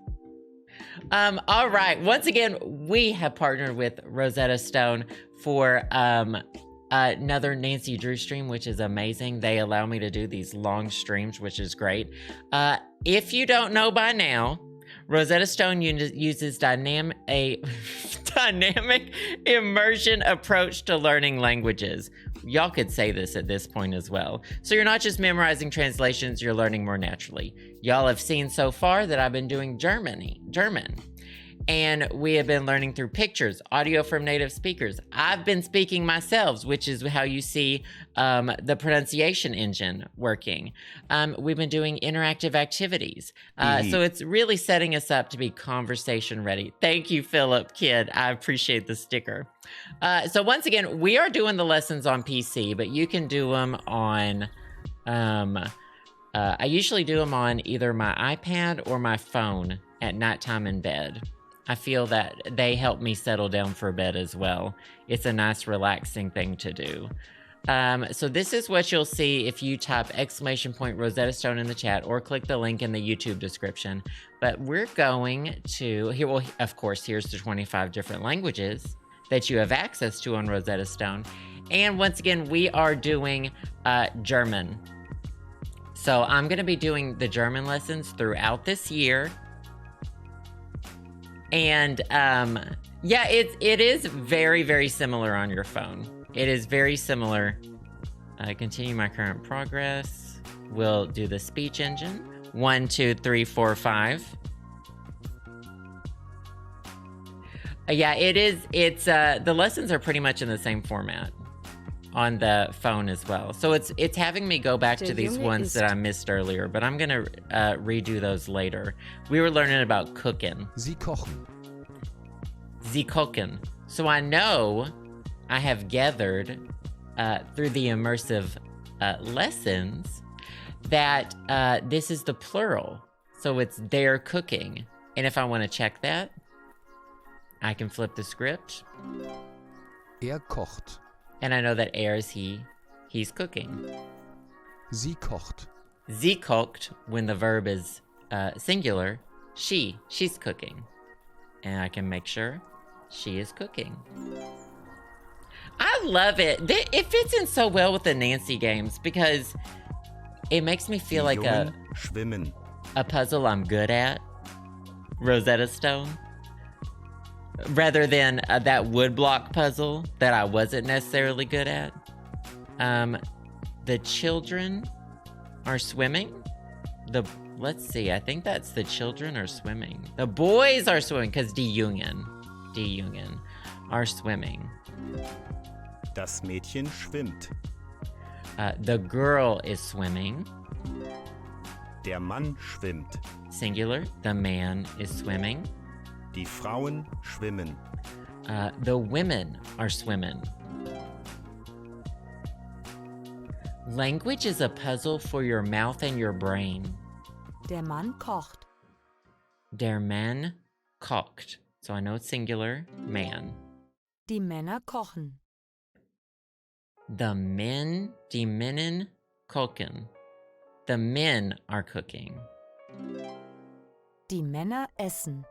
S1: All right. Once again, we have partnered with Rosetta Stone for another Nancy Drew stream, which is amazing. They allow me to do these long streams, which is great. If you don't know by now, Rosetta Stone uses a dynamic immersion approach to learning languages. Y'all could say this at this point as well. So you're not just memorizing translations, you're learning more naturally. Y'all have seen so far that I've been doing German. And we have been learning through pictures, audio from native speakers. I've been speaking myself, which is how you see the pronunciation engine working. We've been doing interactive activities. So it's really setting us up to be conversation ready. Thank you, Philip, kid. I appreciate the sticker. So once again, we are doing the lessons on PC, but you can do them on, I usually do them on either my iPad or my phone at nighttime in bed. I feel that they help me settle down for bed as well. It's a nice relaxing thing to do. So this is what you'll see if you type !Rosetta Stone in the chat or click the link in the YouTube description. But we're going to, here, well, of course, here's the 25 different languages that you have access to on Rosetta Stone. And once again, we are doing German. So I'm gonna be doing the German lessons throughout this year. And yeah, it is very, very similar on your phone. It is very similar. Continue my current progress. We'll do the speech engine. 1, 2, 3, 4, 5. Yeah, it is. It's the lessons are pretty much in the same format on the phone as well. So it's having me go back to these ones that I missed earlier, but I'm gonna redo those later. We were learning about cooking.
S4: Sie kochen.
S1: Sie kochen. So I know I have gathered through the immersive lessons that this is the plural. So it's their cooking. And if I want to check that, I can flip the script.
S4: Kocht.
S1: And I know that er is he. He's cooking.
S4: Sie kocht.
S1: Sie kocht, when the verb is singular. She's cooking. And I can make sure she is cooking. I love it. It fits in so well with the Nancy games because it makes me feel like a puzzle I'm good at. Rosetta Stone. Rather than that woodblock puzzle that I wasn't necessarily good at. The children are swimming. Let's see, I think that's the children are swimming. The boys are swimming because die Jungen are swimming.
S6: Das Mädchen schwimmt.
S1: The girl is swimming.
S6: Der Mann schwimmt.
S1: Singular, the man is swimming.
S6: Die Frauen schwimmen.
S1: The women are swimming. Language is a puzzle for your mouth and your brain.
S12: Der Mann kocht.
S1: Der Mann kocht. So I know it's singular, man.
S12: Die Männer kochen.
S1: Die Männer kochen. The men are cooking.
S12: Die Männer essen.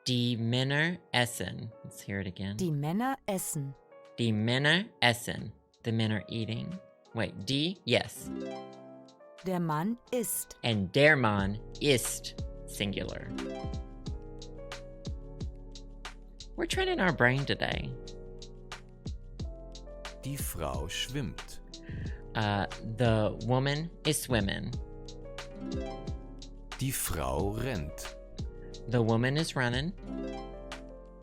S1: Die Männer essen. Let's hear it again.
S12: Die Männer essen.
S1: Die Männer essen. The men are eating. Wait, die? Yes.
S12: Der Mann isst.
S1: And der Mann ist singular. We're training our brain today.
S4: Die Frau schwimmt.
S1: The woman is swimming.
S4: Die Frau rennt.
S1: The woman is running.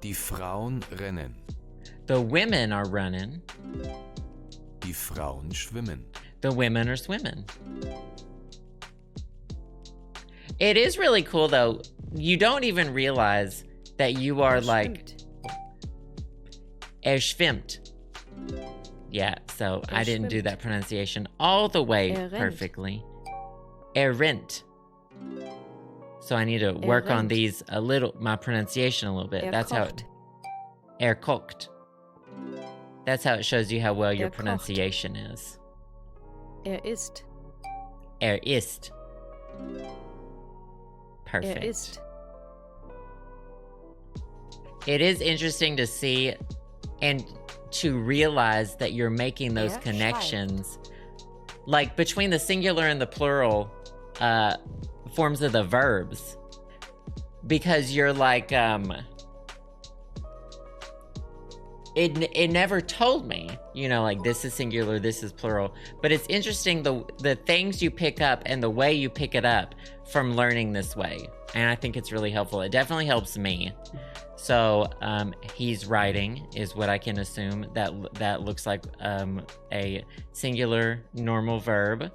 S4: Die Frauen rennen.
S1: The women are running.
S4: Die Frauen schwimmen.
S1: The women are swimming. It is really cool though. You don't even realize that you are like schwimmt. Yeah, so I didn't do that pronunciation all the way perfectly. Rennt. So I need to work on these a little, my pronunciation a little bit. That's how it, kocht. That's how it shows you how well your pronunciation is.
S17: Ist.
S1: Ist. Perfect.
S17: Ist.
S1: It is interesting to see and to realize that you're making those connections, like between the singular and the plural forms of the verbs, because you're like, it never told me, you know, like this is singular, this is plural, but it's interesting the things you pick up and the way you pick it up from learning this way, and I think it's really helpful. It definitely helps me. So he's writing is what I can assume. That looks like a singular normal verb.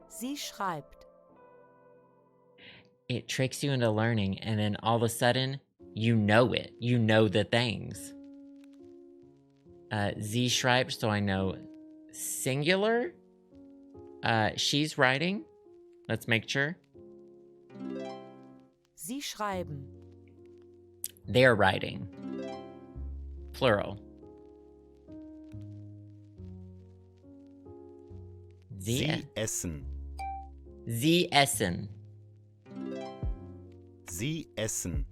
S12: Sie schreibt.
S1: It tricks you into learning, and then all of a sudden, you know it. You know the things. Sie schreibt, so I know singular. She's writing. Let's make sure.
S12: Sie schreiben.
S1: They're writing. Plural.
S6: Sie essen.
S1: Sie essen.
S6: Sie essen.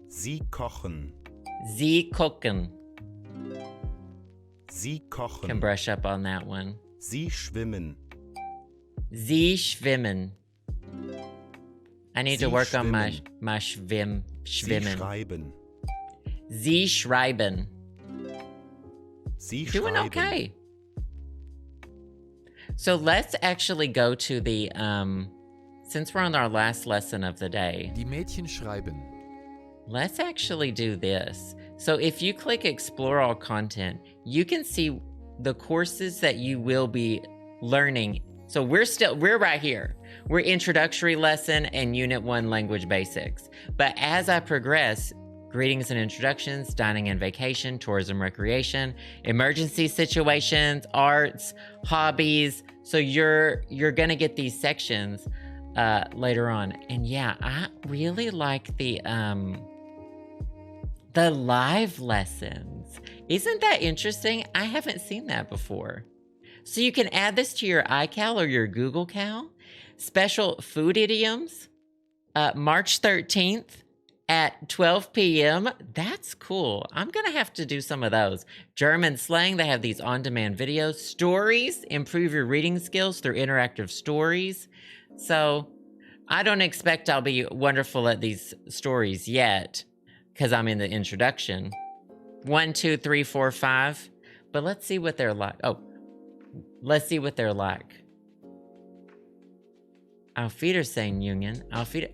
S6: Sie kochen.
S1: Sie kochen.
S6: Sie kochen.
S1: Can brush up on that one.
S6: Sie schwimmen.
S1: Sie schwimmen. I need to work on my schwimmen.
S6: Sie schreiben.
S1: Sie schreiben.
S6: Sie schreiben.
S1: Doing okay. So let's actually go to the, since we're on our last lesson of the day.
S4: Die Mädchen schreiben.
S1: Let's actually do this. So if you click explore all content, you can see the courses that you will be learning. So we're right here. We're introductory lesson and unit 1 language basics. But as I progress, greetings and introductions, dining and vacation, tourism, recreation, emergency situations, arts, hobbies. So you're gonna get these sections later on. And yeah, I really like the live lessons. Isn't that interesting? I haven't seen that before. So you can add this to your iCal or your Google Cal. Special food idioms, March 13th at 12 p.m. That's cool. I'm gonna have to do some of those. German slang, they have these on-demand videos. Stories, improve your reading skills through interactive stories. So I don't expect I'll be wonderful at these stories yet, because I'm in the introduction. 1, 2, 3, 4, 5. But let's see what they're like. Oh, let's see what they're like. Auf Wiedersehen, Jungen.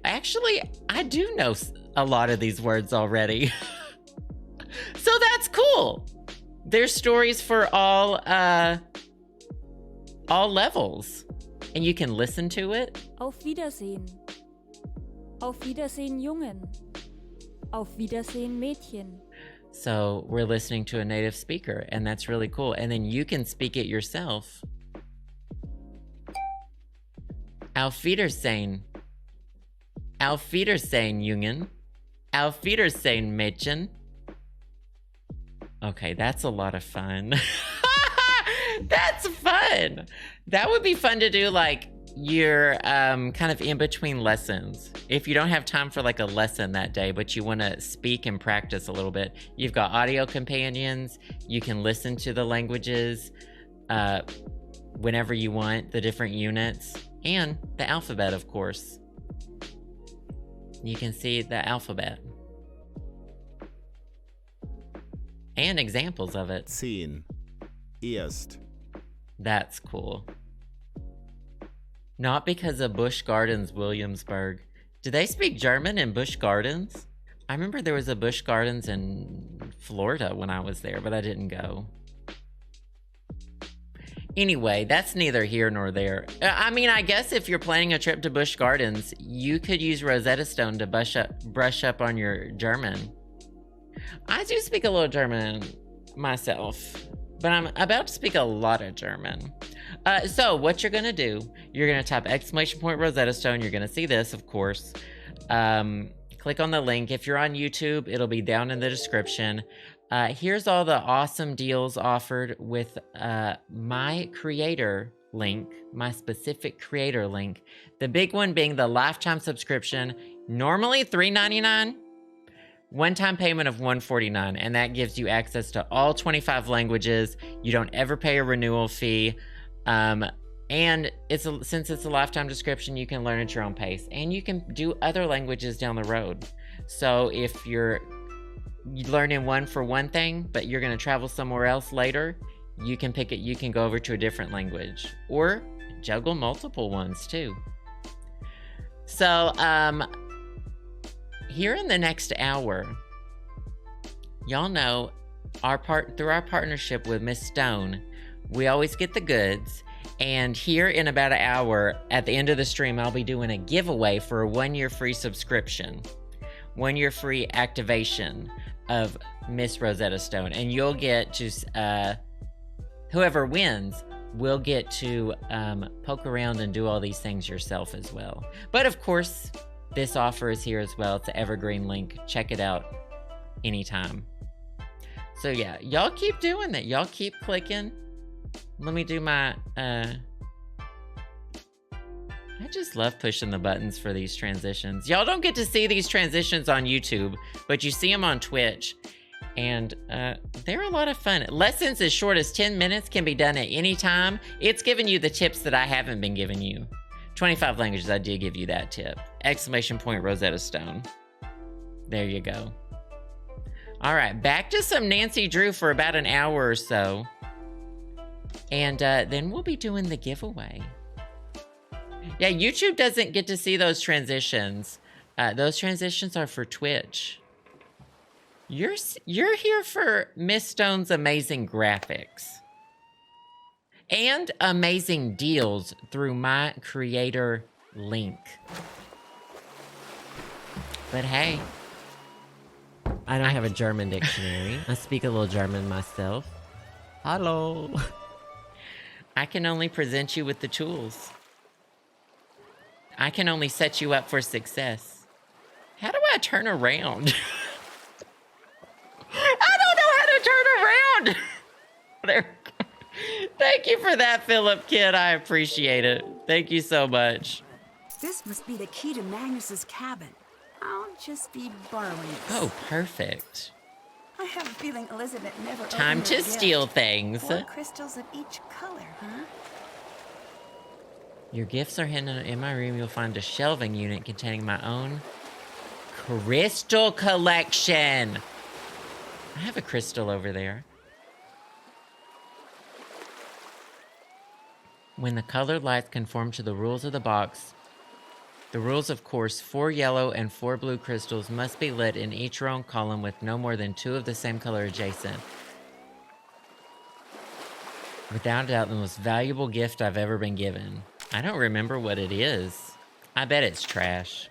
S1: Actually, I do know a lot of these words already. So that's cool. There's stories for all levels. And you can listen to it.
S21: Auf Wiedersehen. Auf Wiedersehen, Jungen. Auf Wiedersehen, Mädchen.
S1: So we're listening to a native speaker, and that's really cool. And then you can speak it yourself. Auf Wiedersehen. Auf Wiedersehen, Jungen. Auf Wiedersehen, Mädchen. Okay, that's a lot of fun. That's fun. That would be fun to do, like, your kind of in between lessons. If you don't have time for like a lesson that day, but you want to speak and practice a little bit, you've got audio companions. You can listen to the languages whenever you want, the different units, and the alphabet, of course. You can see the alphabet and examples of it.
S6: 10. Erst.
S1: That's cool. Not because of Busch Gardens, Williamsburg. Do they speak German in Busch Gardens? I remember there was a Busch Gardens in Florida when I was there, but I didn't go. Anyway, that's neither here nor there. I mean, I guess if you're planning a trip to Busch Gardens, you could use Rosetta Stone to brush up on your German. I do speak a little German myself, but I'm about to speak a lot of German. So what you're gonna do, you're gonna type !Rosetta Stone. You're gonna see this, of course. Click on the link. If you're on YouTube, it'll be down in the description. Here's all the awesome deals offered with my creator link, my specific creator link. The big one being the lifetime subscription, normally $3.99. One-time payment of $149, and that gives you access to all 25 languages. You don't ever pay a renewal fee. And since it's a lifetime subscription, you can learn at your own pace, and you can do other languages down the road. So if you're learning one for one thing, but you're going to travel somewhere else later, you can pick it. You can go over to a different language or juggle multiple ones too. So, here in the next hour, y'all know through our partnership with Miss Stone, we always get the goods. And here in about an hour, at the end of the stream, I'll be doing a giveaway for a 1-year free subscription, 1-year free activation of Miss Rosetta Stone. And you'll get to, whoever wins will get to poke around and do all these things yourself as well. But of course, this offer is here as well. It's an evergreen link. Check it out anytime. So yeah, y'all keep doing that. Y'all keep clicking. Let me do my, I just love pushing the buttons for these transitions. Y'all don't get to see these transitions on YouTube, but you see them on Twitch. And they're a lot of fun. Lessons as short as 10 minutes can be done at any time. It's giving you the tips that I haven't been giving you. 25 languages, I did give you that tip. ! Rosetta Stone. There you go. All right, back to some Nancy Drew for about an hour or so. And then we'll be doing the giveaway. Yeah, YouTube doesn't get to see those transitions. Those transitions are for Twitch. You're here for Miss Stone's amazing graphics. And amazing deals through my creator link. But hey,
S18: I don't have a German dictionary. I speak a little German myself. Hello.
S1: I can only present you with the tools. I can only set you up for success. How do I turn around? I don't know how to turn around. There. Thank you for that, Philip Kid. I appreciate it. Thank you so much.
S2: This must be the key to Magnus's cabin. I'll just be borrowing it.
S1: Oh, perfect.
S2: I have a feeling Elizabeth never
S1: Time
S2: opened
S1: to
S2: her
S1: steal
S2: gift.
S1: things.
S2: 4 crystals of each color, huh?
S1: Your gifts are hidden in my room. You'll find a shelving unit containing my own crystal collection. I have a crystal over there. When the colored lights conform to the rules of the box, the rules, of course, 4 yellow and 4 blue crystals must be lit in each row and column with no more than 2 of the same color adjacent. Without a doubt, the most valuable gift I've ever been given. I don't remember what it is. I bet it's trash.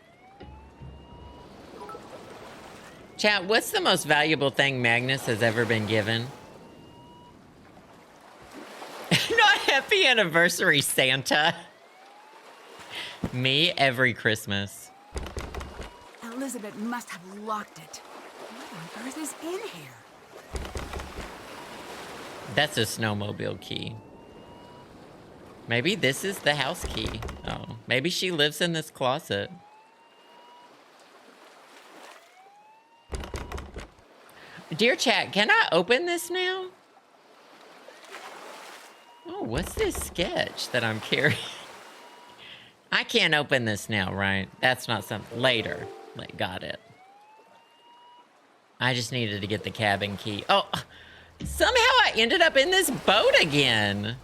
S1: Chat, what's the most valuable thing Magnus has ever been given? Not happy anniversary, Santa. Me every Christmas.
S2: Elizabeth must have locked it. What on earth is in here?
S1: That's a snowmobile key. Maybe this is the house key. Oh, maybe she lives in this closet. Dear chat, can I open this now? Oh, what's this sketch that I'm carrying? I can't open this now, right? That's not something. Later. Got it. I just needed to get the cabin key. Oh, somehow I ended up in this boat again.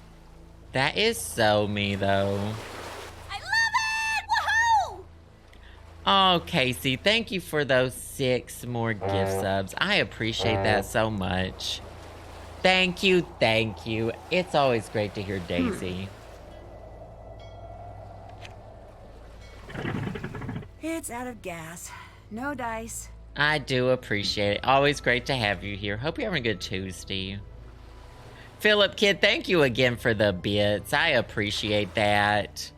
S1: That is so me, though.
S2: I love it! Woohoo!
S1: Oh, Casey, thank you for those 6 more gift subs. I appreciate that so much. Thank you, thank you. It's always great to hear Daisy.
S2: It's out of gas. No dice.
S1: I do appreciate it. Always great to have you here. Hope you're having a good Tuesday. Philip Kid, thank you again for the bits. I appreciate that.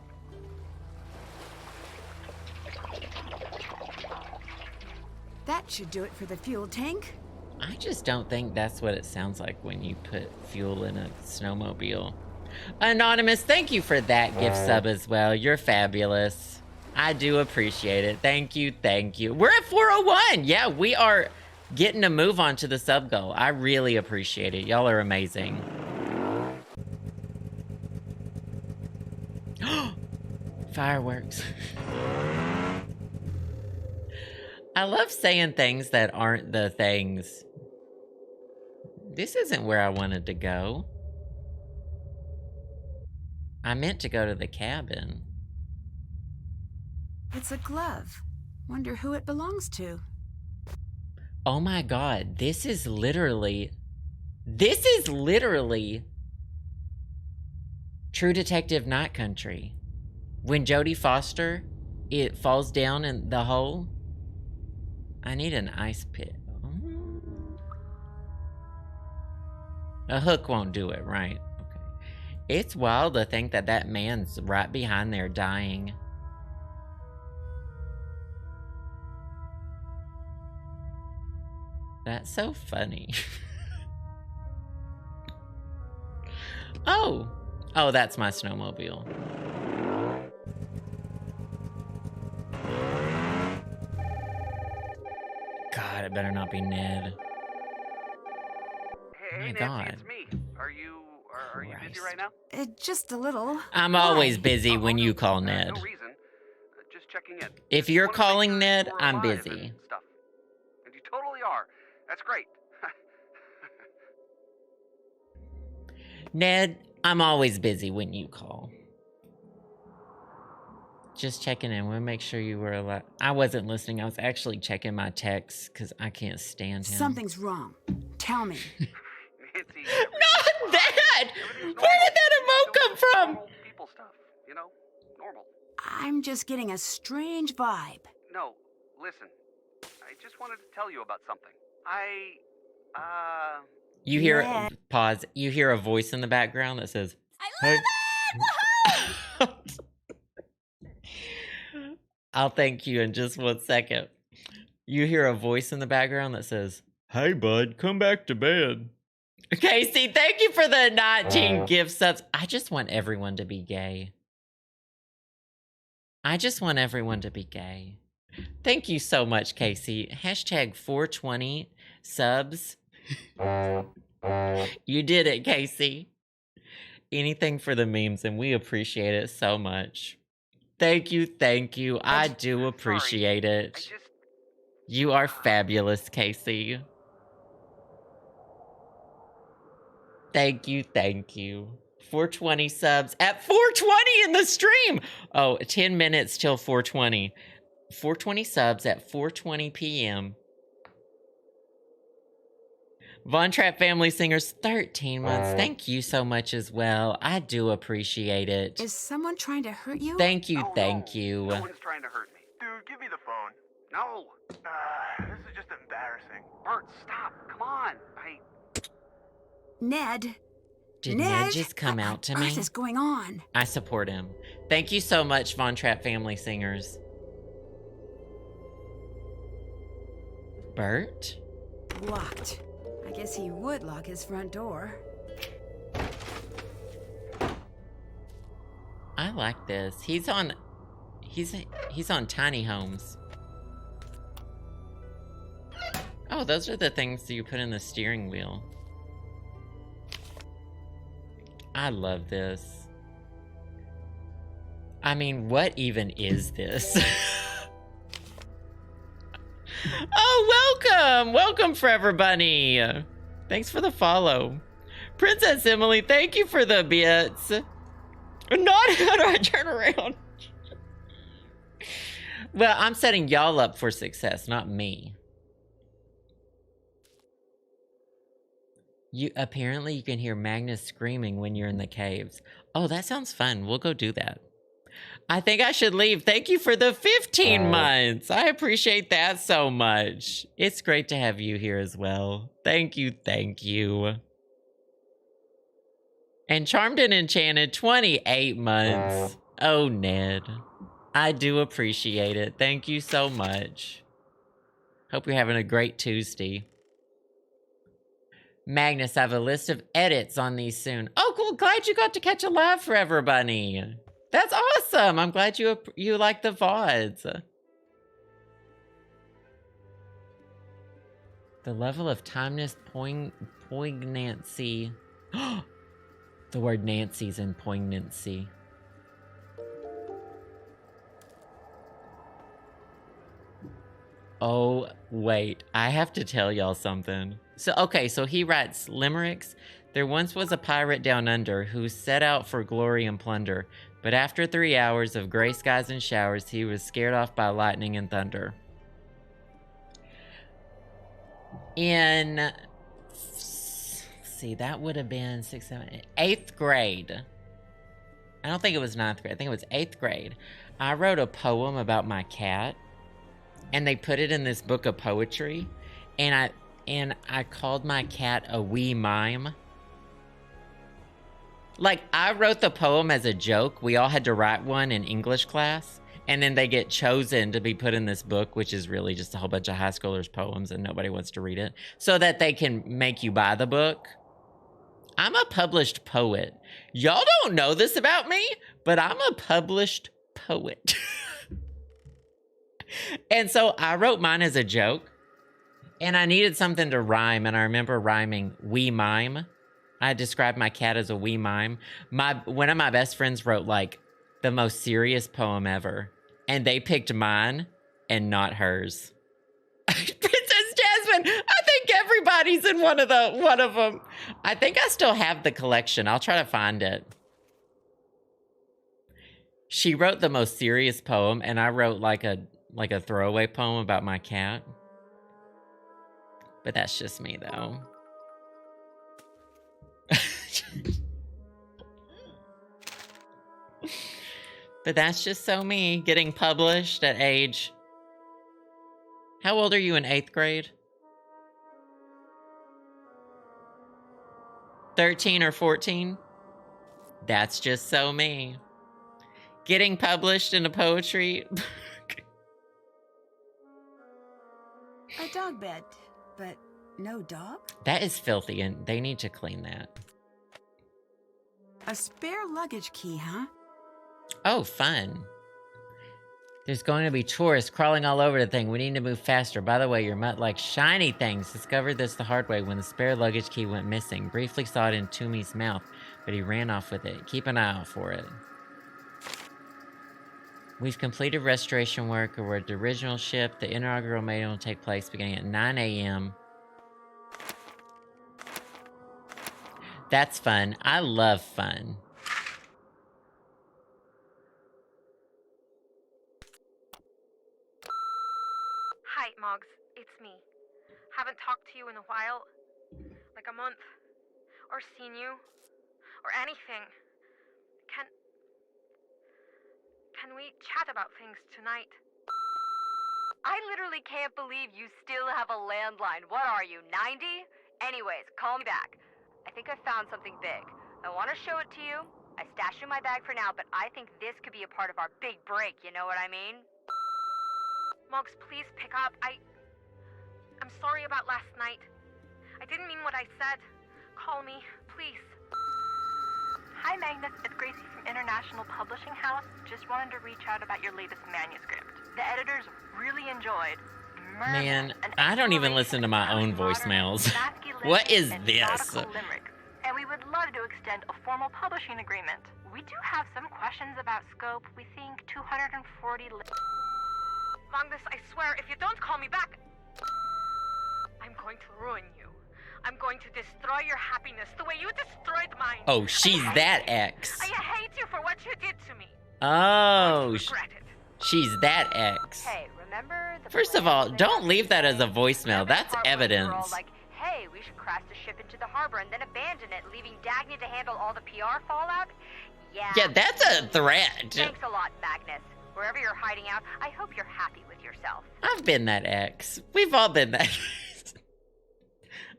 S2: That should do it for the fuel tank.
S1: I just don't think that's what it sounds like when you put fuel in a snowmobile. Anonymous, thank you for that gift sub as well. You're fabulous. I do appreciate it. Thank you, thank you. We're at 401. Yeah, we are getting to move on to the sub goal. I really appreciate it. Y'all are amazing. Fireworks. I love saying things that aren't the things. This isn't where I wanted to go. I meant to go to the cabin.
S2: It's a glove. Wonder who it belongs to.
S1: Oh my god, this is literally True Detective Night Country. When Jodie Foster, it falls down in the hole. I need an ice pick. A hook won't do it, right? Okay. It's wild to think that that man's right behind there dying. That's so funny. Oh, that's my snowmobile. God, it better not be Ned.
S9: Hey,
S1: my
S9: Nancy,
S1: God.
S9: it's me. Are you busy right now?
S2: Just a little.
S1: I'm always busy when you call Ned.
S9: No reason. Just checking in.
S1: If you're calling Ned,
S9: You're
S1: I'm
S9: alive
S1: busy.
S9: and stuff. And you totally are. That's great.
S1: Ned, I'm always busy when you call. Just checking in. We'll make sure you were alive. I wasn't listening. I was actually checking my texts because I can't stand him.
S2: Something's wrong. Tell me.
S9: Nancy,
S1: Not that! Where did that emote come from?
S9: normal people stuff, you know? Normal.
S2: I'm just getting a strange vibe.
S9: No, listen. I just wanted to tell you about something.
S1: You hear, pause, you hear a voice in the background that says, "Hey." I'll thank you in just 1 second. You hear a voice in the background that says, "Hey, bud, come back to bed." Casey, thank you for the 19 gift subs. I just want everyone to be gay. I just want everyone to be gay. Thank you so much, Casey. Hashtag 420 subs. You did it, Casey. Anything for the memes, and we appreciate it so much. Thank you, thank you. I do appreciate it. You are fabulous, Casey. Thank you, thank you. 420 subs at 420 in the stream. Oh, 10 minutes till 420. 420 subs at 4:20 p.m. Von Trapp Family Singers, 13 months. Thank you so much as well. I do appreciate it.
S2: Is someone trying to hurt you?
S1: Thank you, thank you.
S9: No one's trying to hurt me. Dude, give me the phone. No. This is just embarrassing. Bert, stop. Come on.
S2: Ned.
S1: Did Ned just come out to me?
S2: What is going on?
S1: I support him. Thank you so much, Von Trapp Family Singers. Bert?
S2: Locked. I guess he would lock his front door.
S1: I like this. He's on tiny homes. Oh, those are the things you put in the steering wheel. I love this. I mean, what even is this? Oh, welcome! Welcome, Forever Bunny! Thanks for the follow. Princess Emily, thank you for the bits. Not how do I turn around? Well, I'm setting y'all up for success, not me. Apparently you can hear Magnus screaming when you're in the caves. Oh, that sounds fun. We'll go do that. I think I should leave. Thank you for the 15 months. I appreciate that so much. It's great to have you here as well. Thank you, thank you. And Charmed and Enchanted, 28 months. Oh, Ned. I do appreciate it. Thank you so much. Hope you're having a great Tuesday. Magnus, I have a list of edits on these soon. Oh, cool. Glad you got to catch a live, Forever Bunny. That's awesome. I'm glad you like the VODs. The level of timeless poignancy. The word Nancy's in poignancy. Oh, wait. I have to tell y'all something. So he writes limericks. There once was a pirate down under who set out for glory and plunder, but after 3 hours of gray skies and showers, he was scared off by lightning and thunder. In, see, that would have been 8th grade. I don't think it was 9th grade. I think it was 8th grade. I wrote a poem about my cat, and they put it in this book of poetry, and I called my cat a wee mime. Like, I wrote the poem as a joke. We all had to write one in English class, and then they get chosen to be put in this book, which is really just a whole bunch of high schoolers' poems, and nobody wants to read it, so that they can make you buy the book. I'm a published poet. Y'all don't know this about me, but I'm a published poet. And so I wrote mine as a joke, and I needed something to rhyme, and I remember rhyming wee mime. I described my cat as a wee mime. One of my best friends wrote, like, the most serious poem ever, and they picked mine and not hers. Princess Jasmine, I think everybody's in one of them. I think I still have the collection. I'll try to find it. She wrote the most serious poem, and I wrote like a throwaway poem about my cat. But that's just me, though. But that's just so me, getting published at age How old are you in 8th grade? 13 or 14? That's just so me. Getting published in a poetry.
S2: A dog bed, but no dog?
S1: That is filthy, and they need to clean that.
S2: A spare luggage key, huh?
S1: Oh, fun. There's going to be tourists crawling all over the thing. We need to move faster. By the way, your mutt likes shiny things. Discovered this the hard way when the spare luggage key went missing. Briefly saw it in Toomey's mouth, but he ran off with it. Keep an eye out for it. We've completed restoration work aboard the original ship. The inaugural mating will take place beginning at 9 a.m. That's fun. I love fun.
S5: Hi, Moggs. It's me. Haven't talked to you in a while. Like a month. Or seen you. Or anything. Can we chat about things tonight?
S3: I literally can't believe you still have a landline. What are you, 90? Anyways, call me back. I think I found something big. I want to show it to you. I stashed it in my bag for now, but I think this could be a part of our big break, you know what I mean?
S5: Moggs, please pick up. I'm sorry about last night. I didn't mean what I said. Call me, please.
S15: Hi, Magnus. It's Gracie from International Publishing House. Just wanted to reach out about your latest manuscript. The editors really enjoyed
S1: Man, I don't even listen to my own voicemails. What is this?
S15: And we would love to extend a formal publishing agreement. We do have some questions about scope. We think 240...
S5: Magnus, I swear, if you don't call me back, I'm going to ruin you. I'm going to destroy your happiness the way you destroyed mine.
S1: Oh, she's that ex.
S5: I hate you for what you did to me.
S1: Oh, she's that ex.
S3: Hey, remember the
S1: First of all, don't leave that as a voicemail. That's evidence.
S3: All like, hey, we should crash the ship into the harbor and then abandon it, leaving Dagny to handle all the PR fallout?
S1: Yeah, that's a threat.
S3: Thanks a lot, Magnus. Wherever you're hiding out, I hope you're happy with yourself.
S1: I've been that ex. We've all been that.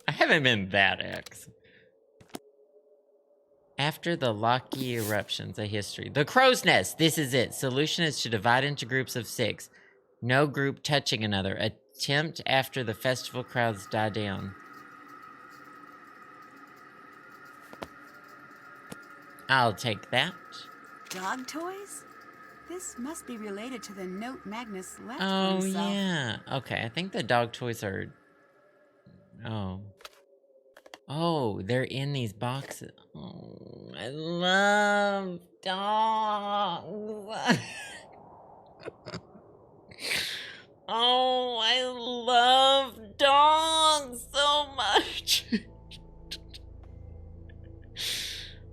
S1: I haven't been that ex. After the Lockheed eruptions, a history. The crow's nest. This is it. Solution is to divide into groups of 6. No group touching another. Attempt after the festival crowds die down. I'll take that.
S2: Dog toys? This must be related to the note Magnus left
S1: Oh,
S2: for himself.
S1: yeah. Okay, I think the dog toys are... Oh. Oh, they're in these boxes. Oh, I love dogs. Oh, I love dogs so much.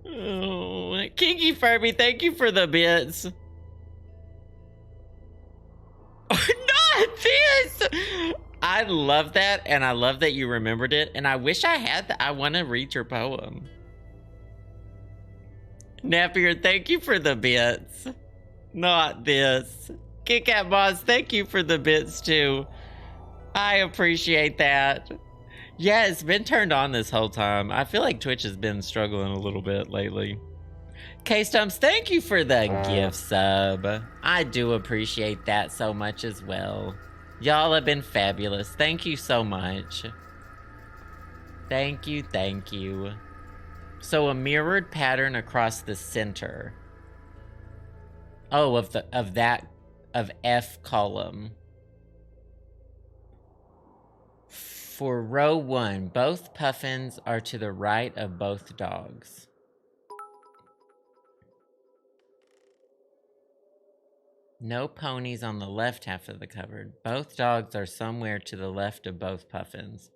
S1: Oh, Kinky Furby, thank you for the bits. Not this! I love that, and I love that you remembered it, and I wish I had that. I want to read your poem. Napier, thank you for the bits. Not this. Kit Kat Boss, thank you for the bits, too. I appreciate that. Yeah, it's been turned on this whole time. I feel like Twitch has been struggling a little bit lately. K-Stumps, thank you for the gift sub. I do appreciate that so much as well. Y'all have been fabulous. Thank you so much. Thank you, thank you. So a mirrored pattern across the center. Oh, of F column. For row 1, both puffins are to the right of both dogs. No ponies on the left half of the cupboard. Both dogs are somewhere to the left of both puffins.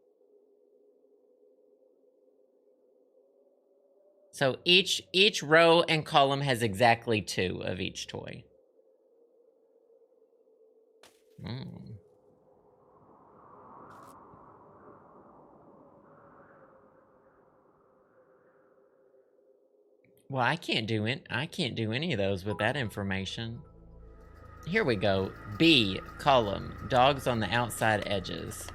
S1: So each row and column has exactly 2 of each toy. Well, I can't do it. I can't do any of those with that information. Here we go. B, column. Dogs on the outside edges.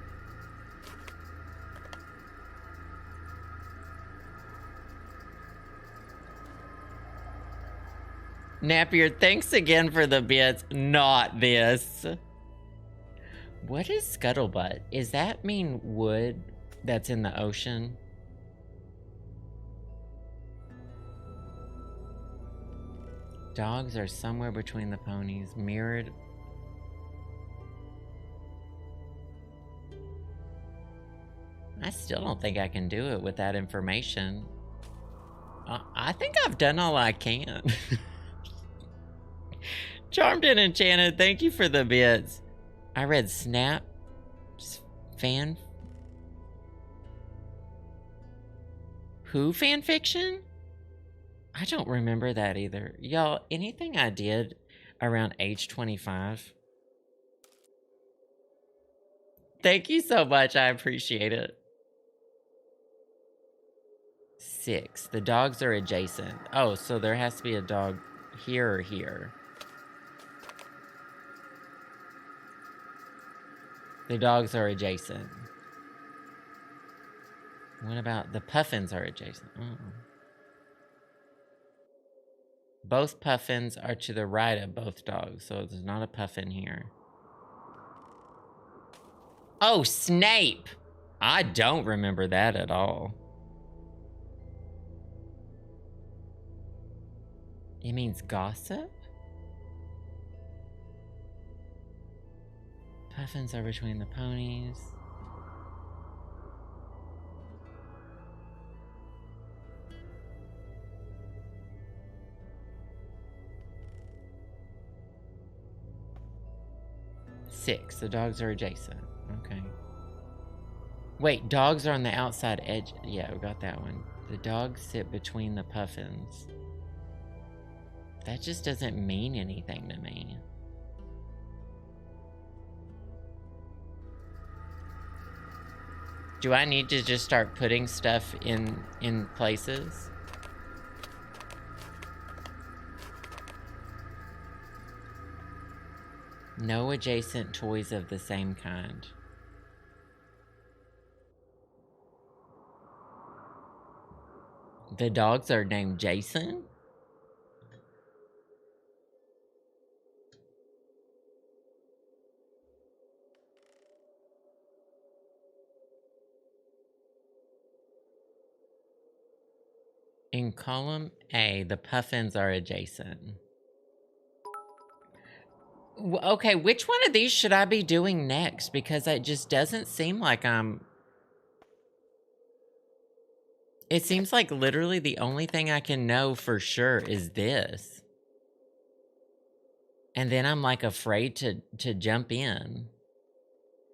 S1: Napier, thanks again for the bits. Not this. What is scuttlebutt? Is that mean wood that's in the ocean? Dogs are somewhere between the ponies. Mirrored. I still don't think I can do it with that information. I think I've done all I can. Charmed and Enchanted, thank you for the bits. I read Snap. Fan. Who fan fiction? I don't remember that either. Y'all, anything I did around age 25? Thank you so much. I appreciate it. 6. The dogs are adjacent. Oh, so there has to be a dog here or here. The dogs are adjacent. What about the puffins are adjacent? Oh. Both puffins are to the right of both dogs, so there's not a puffin here. Oh, Snape! I don't remember that at all. It means gossip? Puffins are between the ponies. Six. The dogs are adjacent. Okay. Wait, dogs are on the outside edge. Yeah, we got that one. The dogs sit between the puffins. That just doesn't mean anything to me. Do I need to just start putting stuff in places? No adjacent toys of the same kind. The dogs are named Jason? In column A, the puffins are adjacent. Okay, which one of these should I be doing next? Because it just doesn't seem like I'm... It seems like literally the only thing I can know for sure is this. And then I'm like afraid to jump in.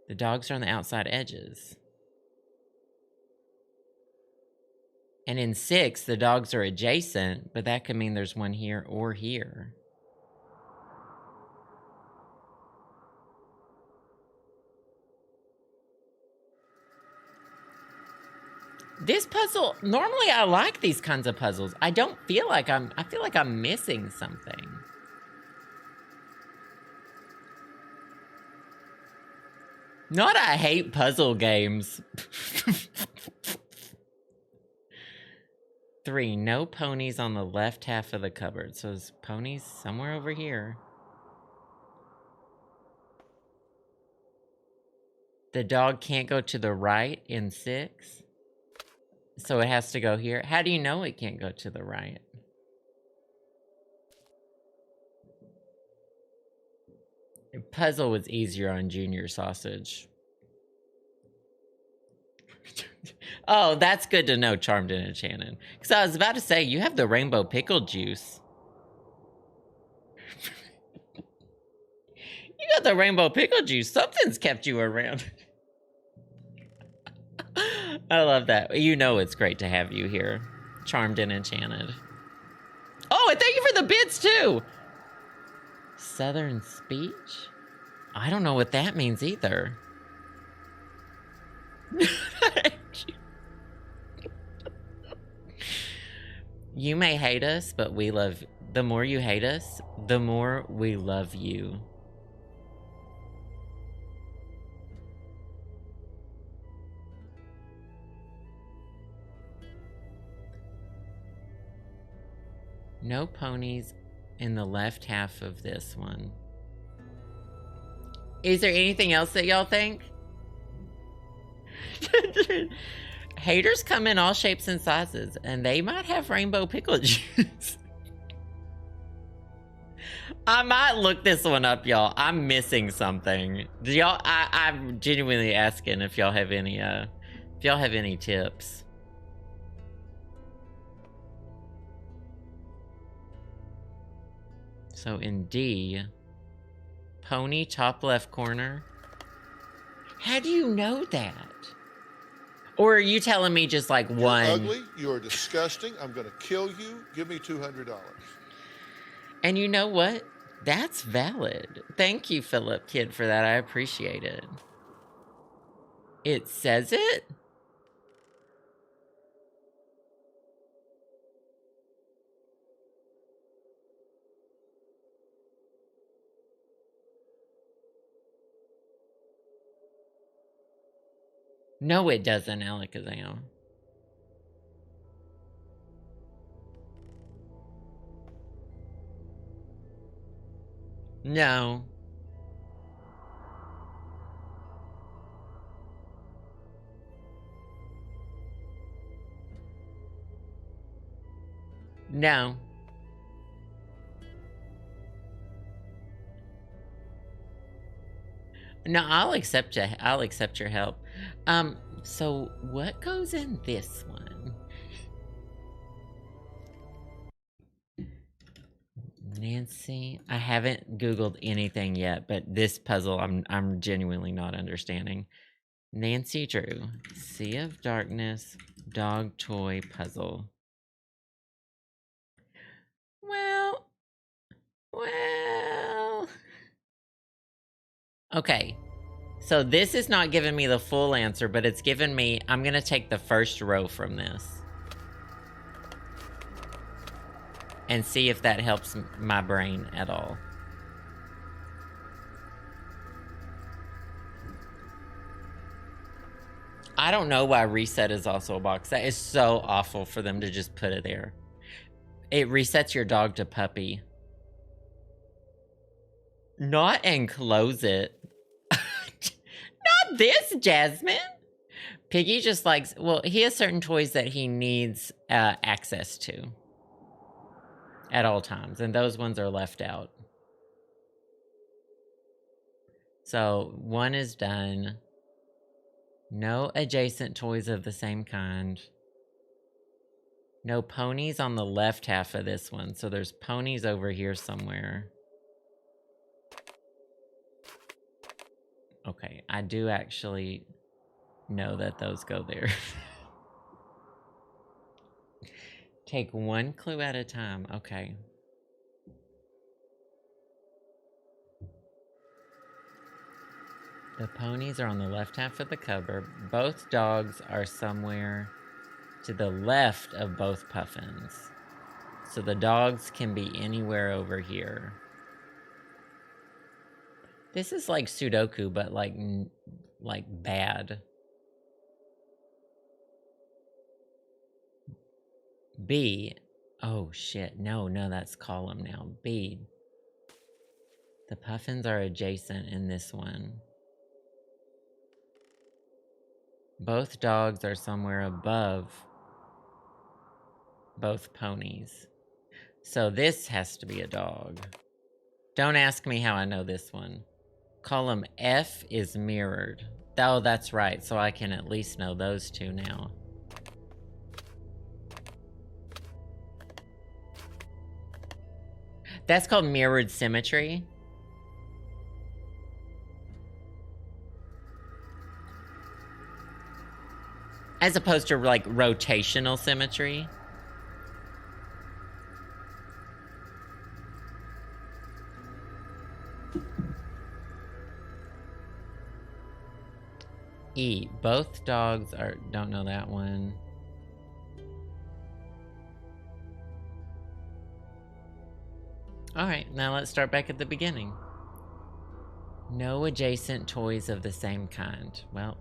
S1: The dogs are on the outside edges. And in 6, the dogs are adjacent, but that could mean there's one here or here. This puzzle, normally I like these kinds of puzzles. I don't feel like I feel like I'm missing something. Not I hate puzzle games. 3, no ponies on the left half of the cupboard. So there's ponies somewhere over here. The dog can't go to the right in 6. So it has to go here. How do you know it can't go to the right? The puzzle was easier on Junior Sausage. Oh, that's good to know, Charmed and Enchanted. Because I was about to say, you have the rainbow pickle juice. You got the rainbow pickle juice. Something's kept you around. I love that. You know it's great to have you here, Charmed and Enchanted. Oh, and thank you for the bits, too! Southern speech? I don't know what that means either. You may hate us, but we love The more you hate us, the more we love you. No ponies in the left half of this one. Is there anything else that y'all think? Haters come in all shapes and sizes, and they might have rainbow pickle juice. I might look this one up, y'all. I'm missing something. Do y'all? I'm genuinely asking if y'all have any tips. So in D, pony top left corner. How do you know that? Or are you telling me just like one?
S10: You're ugly. You are disgusting. I'm going to kill you. Give me $200.
S1: And you know what? That's valid. Thank you, Philip Kid, for that. I appreciate it. It says it? No, it doesn't, Alakazam. No. No. No, I'll accept you. I'll accept your help. So what goes in this one? Nancy, I haven't Googled anything yet, but this puzzle I'm genuinely not understanding. Nancy Drew, Sea of Darkness, dog toy puzzle. Well. Okay. So this is not giving me the full answer, but it's giving me, I'm gonna take the first row from this. And see if that helps my brain at all. I don't know why reset is also a box. That is so awful for them to just put it there. It resets your dog to puppy. Not enclose it. Not this, Jasmine. Piggy just likes, well, he has certain toys that he needs access to at all times, and those ones are left out. So one is done. No adjacent toys of the same kind. No ponies on the left half of this one, so there's ponies over here somewhere. Okay, I do actually know that those go there. Take one clue at a time. Okay. The ponies are on the left half of the cupboard. Both dogs are somewhere to the left of both puffins. So the dogs can be anywhere over here. This is like Sudoku, but like bad. B. Oh shit. No, that's column now. B. The puffins are adjacent in this one. Both dogs are somewhere above both ponies. So this has to be a dog. Don't ask me how I know this one. Column F is mirrored. Oh, that's right. So I can at least know those two now. That's called mirrored symmetry. As opposed to like rotational symmetry. E. Both dogs are, don't know that one. Alright, now let's start back at the beginning. No adjacent toys of the same kind. Well,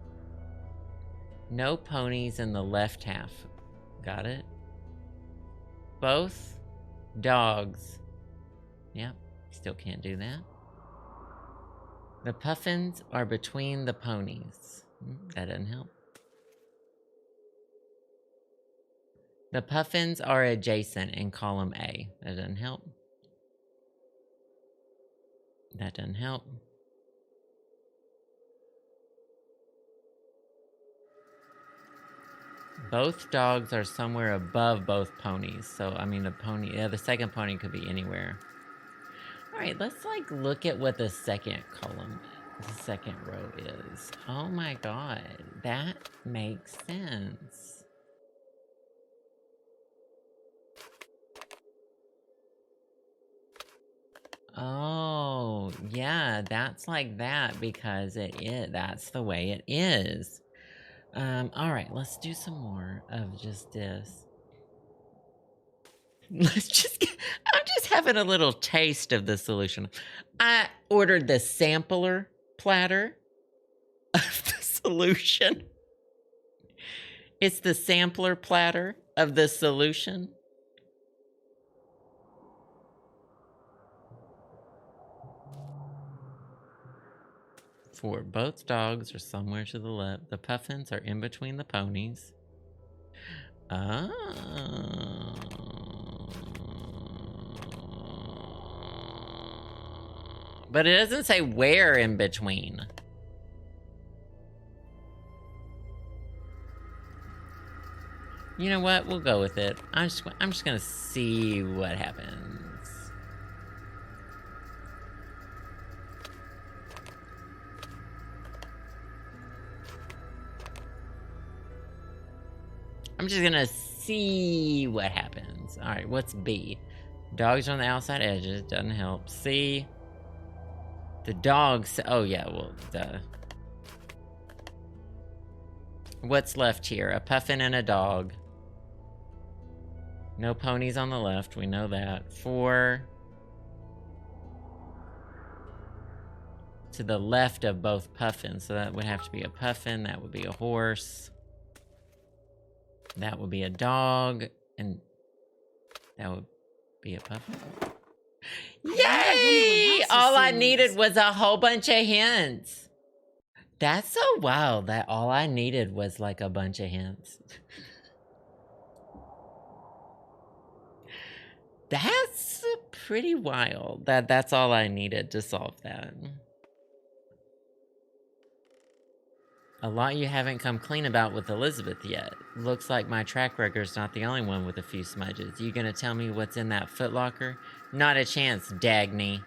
S1: no ponies in the left half. Got it? Both dogs. Yep, still can't do that. The puffins are between the ponies. That doesn't help. The puffins are adjacent in column A. That doesn't help. That doesn't help. Both dogs are somewhere above both ponies. So, I mean, the second pony could be anywhere. All right, let's like look at what the second column, the second row is. Oh my God, that makes sense. Oh, yeah, that's like that because that's the way it is. All right, let's do some more of just this. I'm just having a little taste of the solution. I ordered the sampler platter of the solution. It's the sampler platter of the solution. For both dogs are somewhere to the left. The puffins are in between the ponies. Oh. But it doesn't say where in between. You know what? We'll go with it. I'm just gonna see what happens. I'm just gonna see what happens. All right, what's B? Dogs on the outside edges, doesn't help. C. The dogs, oh yeah, well, duh. What's left here? A puffin and a dog. No ponies on the left, we know that. 4. To the left of both puffins, so that would have to be a puffin, that would be a horse. That would be a dog, and that would be a puppy. Yay! All I needed was a whole bunch of hints. That's so wild that all I needed was like a bunch of hints. That's pretty wild. That's all I needed to solve that. A lot you haven't come clean about with Elizabeth yet. Looks like my track record's not the only one with a few smudges. You gonna tell me what's in that footlocker? Not a chance, Dagny.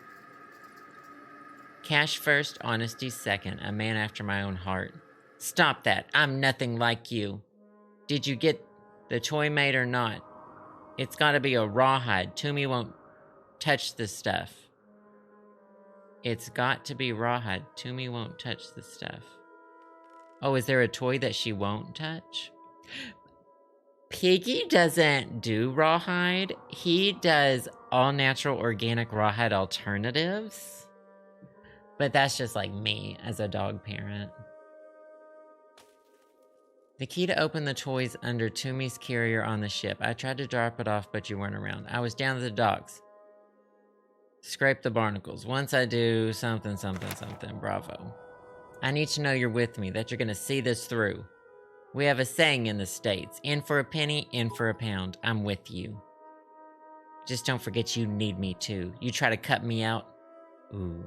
S1: Cash first, honesty second. A man after my own heart. Stop that. I'm nothing like you. Did you get the toy made or not? It's gotta be a rawhide. Toomey won't touch this stuff. It's got to be rawhide. Toomey won't touch this stuff. Oh, is there a toy that she won't touch? Piggy doesn't do rawhide. He does all natural organic rawhide alternatives. But that's just like me as a dog parent. The key to open the toys under Toomey's carrier on the ship. I tried to drop it off, but you weren't around. I was down at the docks. Scrape the barnacles. Once I do something, something, something. Bravo. I need to know you're with me, that you're gonna see this through. We have a saying in the States. In for a penny, in for a pound. I'm with you. Just don't forget you need me too. You try to cut me out. Ooh.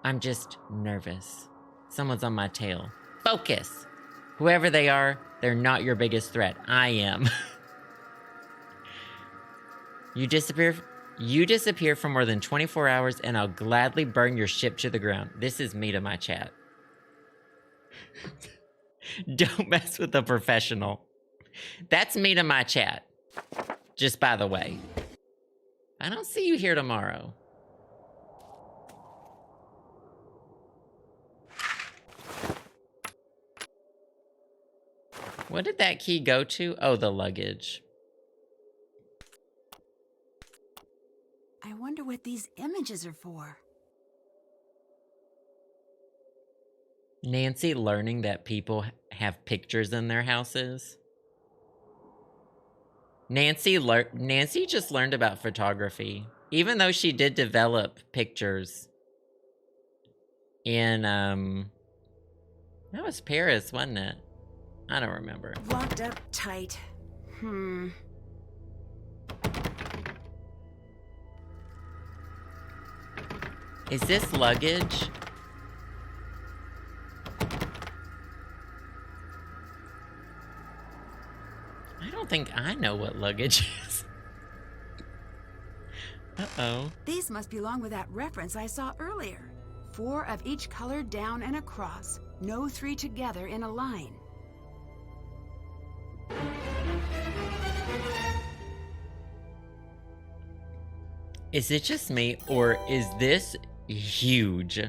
S1: I'm just nervous. Someone's on my tail. Focus! Whoever they are, they're not your biggest threat. I am. You disappear for more than 24 hours and I'll gladly burn your ship to the ground. This is me to my chat. Don't mess with a professional. That's me to my chat. Just by the way. I don't see you here tomorrow. What did that key go to? Oh, the luggage.
S2: I wonder what these images are for.
S1: Nancy learning that people have pictures in their houses. Nancy just learned about photography, even though she did develop pictures in that was Paris, wasn't it? I don't remember.
S2: Locked up tight.
S1: Is this luggage? I don't think I know what luggage is. Uh-oh.
S2: These must belong with that reference I saw earlier. 4 of each color down and across. No 3 together in a line.
S1: Is it just me, or is this huge?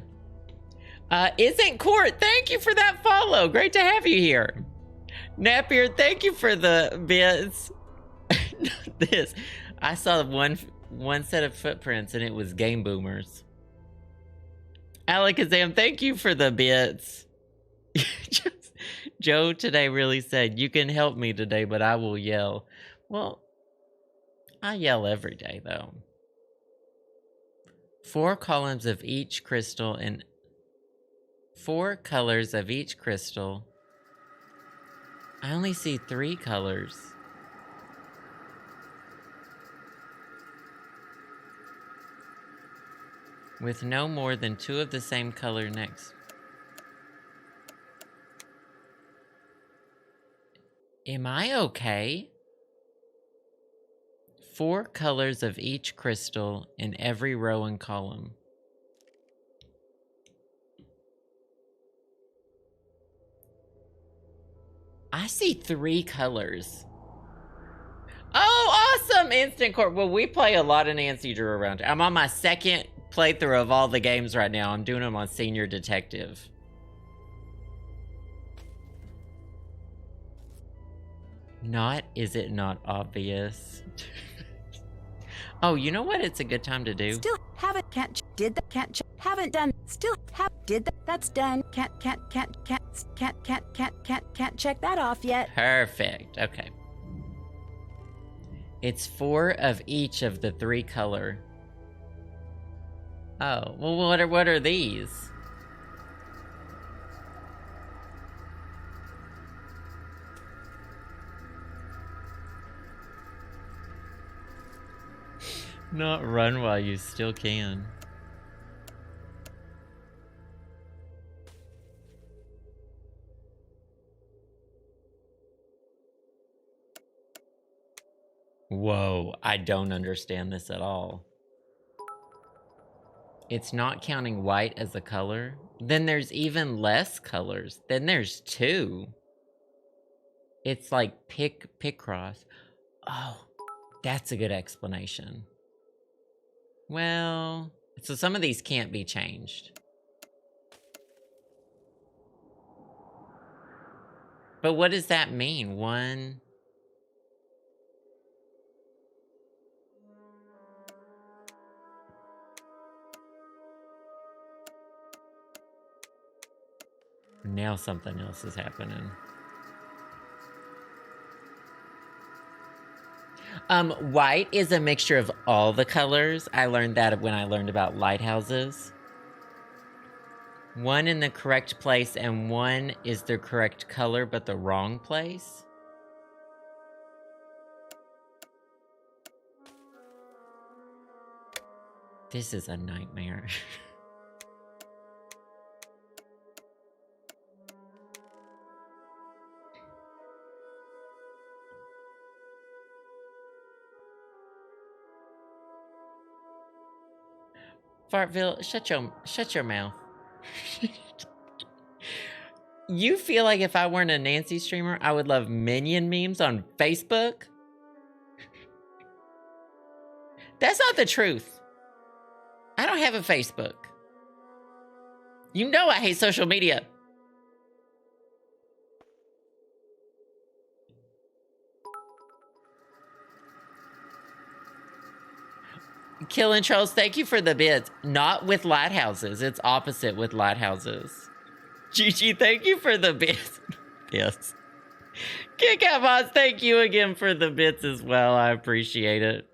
S1: Isn't Court, thank you for that follow. Great to have you here. Napier, thank you for the bits. This. I saw one set of footprints and it was Game Boomers. Alakazam, thank you for the bits. Joe today really said, you can help me today, but I will yell. Well, I yell every day though. 4 columns of each crystal and 4 colors of each crystal. I only see 3 colors. With no more than 2 of the same color next. Am I okay? 4 colors of each crystal in every row and column. I see 3 colors. Oh, awesome! Instant Court. Well, we play a lot of Nancy Drew around here. I'm on my 2nd playthrough of all the games right now. I'm doing them on Senior Detective. Is it not obvious? Oh, you know what? It's a good time to do.
S2: Still haven't, did that, haven't done, still have, did that, that's done, can't check that off yet.
S1: Perfect. Okay. It's 4 of each of the 3 color. Oh, well, what are these? Not run while you still can. Whoa, I don't understand this at all. It's not counting white as a color? Then there's even less colors. Then there's 2. It's like pick cross. Oh, that's a good explanation. Well, so some of these can't be changed. But what does that mean? 1... Now something else is happening. White is a mixture of all the colors. I learned that when I learned about lighthouses. 1 in the correct place and 1 is the correct color but the wrong place. This is a nightmare. Fartville, shut your mouth. You feel like if I weren't a Nancy streamer, I would love minion memes on Facebook? That's not the truth. I don't have a Facebook. You know I hate social media. Killing Trolls, thank you for the bits. Not with lighthouses. It's opposite with lighthouses. Gigi, thank you for the bits. Yes. Kit Kat Mods, thank you again for the bits as well. I appreciate it.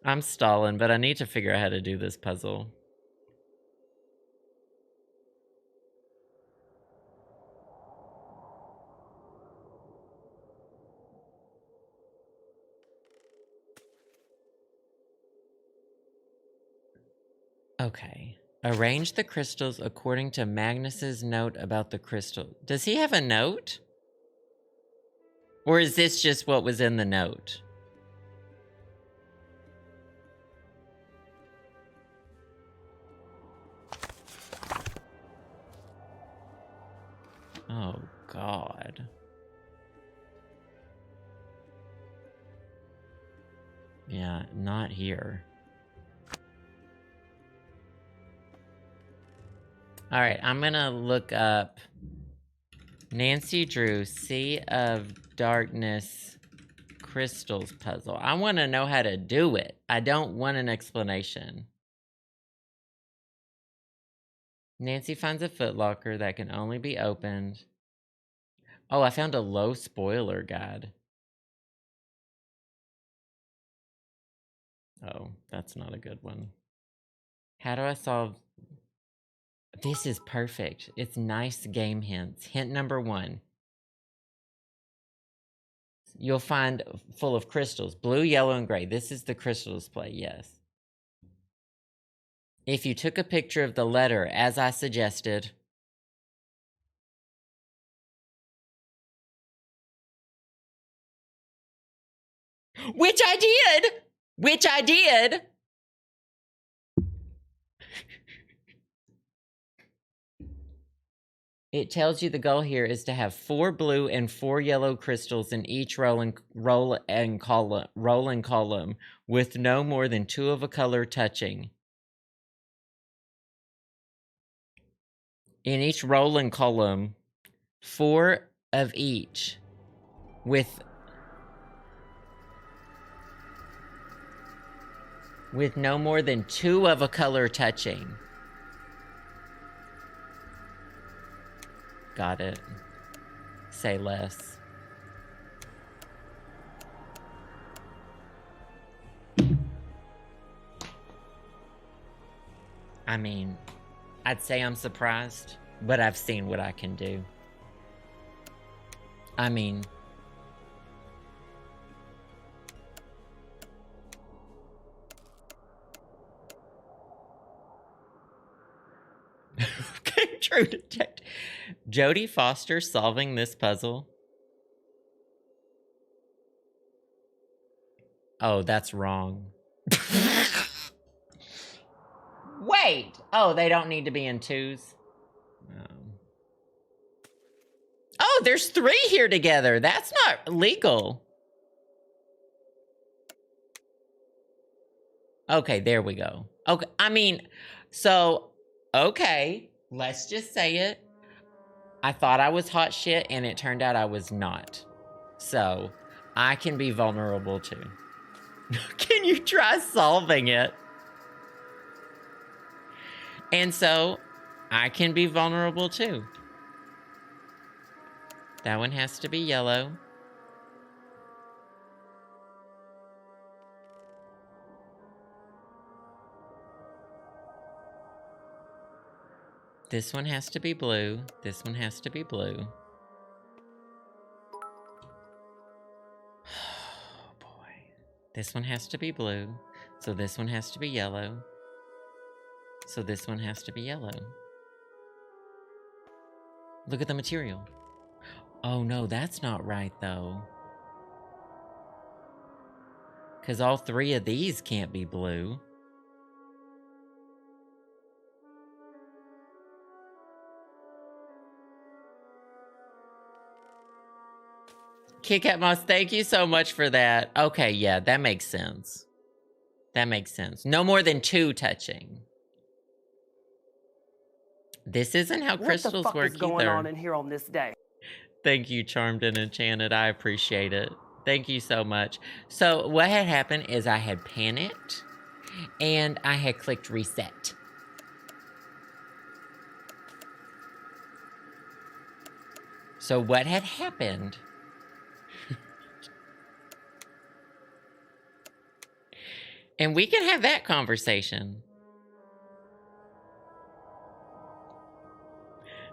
S1: I'm stalling, but I need to figure out how to do this puzzle. Okay. Arrange the crystals according to Magnus's note about the crystal. Does he have a note? Or is this just what was in the note? Oh, God. Yeah, not here. All right, I'm gonna look up Nancy Drew Sea of Darkness Crystals puzzle. I want to know how to do it. I don't want an explanation. Nancy finds a footlocker that can only be opened. Oh, I found a low spoiler guide. Oh, that's not a good one. How do I solve... This is perfect. It's nice game hints. Hint number 1. You'll find full of crystals. Blue, yellow, and gray. This is the crystal display, yes. If you took a picture of the letter, as I suggested... Which I did! Which I did! It tells you the goal here is to have 4 blue and 4 yellow crystals in each row and column with no more than 2 of a color touching. In each row and column, 4 of each with no more than 2 of a color touching. Got it. Say less. I mean, I'd say I'm surprised, but I've seen what I can do. I mean... Okay, true detective. Jodie Foster solving this puzzle. Oh, that's wrong. Wait! Oh, they don't need to be in 2s? Oh, there's 3 here together. That's not legal. Okay, there we go. Okay, I mean, so, okay, let's just say it. I thought I was hot shit, and it turned out I was not. So, I can be vulnerable too. Can you try solving it? And so, I can be vulnerable too. That one has to be yellow. This one has to be blue. This one has to be blue. Oh boy. This one has to be blue. So this one has to be yellow. So this one has to be yellow. Look at the material. Oh no, that's not right though. Because all 3 of these can't be blue. Kit Kat Moss, thank you so much for that. Okay, yeah, that makes sense. That makes sense. No more than 2 touching. This isn't how crystals work either.
S13: What the fuck is going on in here on this day?
S1: Thank you, Charmed and Enchanted. I appreciate it. Thank you so much. So what had happened is I had panicked and I had clicked reset. So what had happened? And we can have that conversation.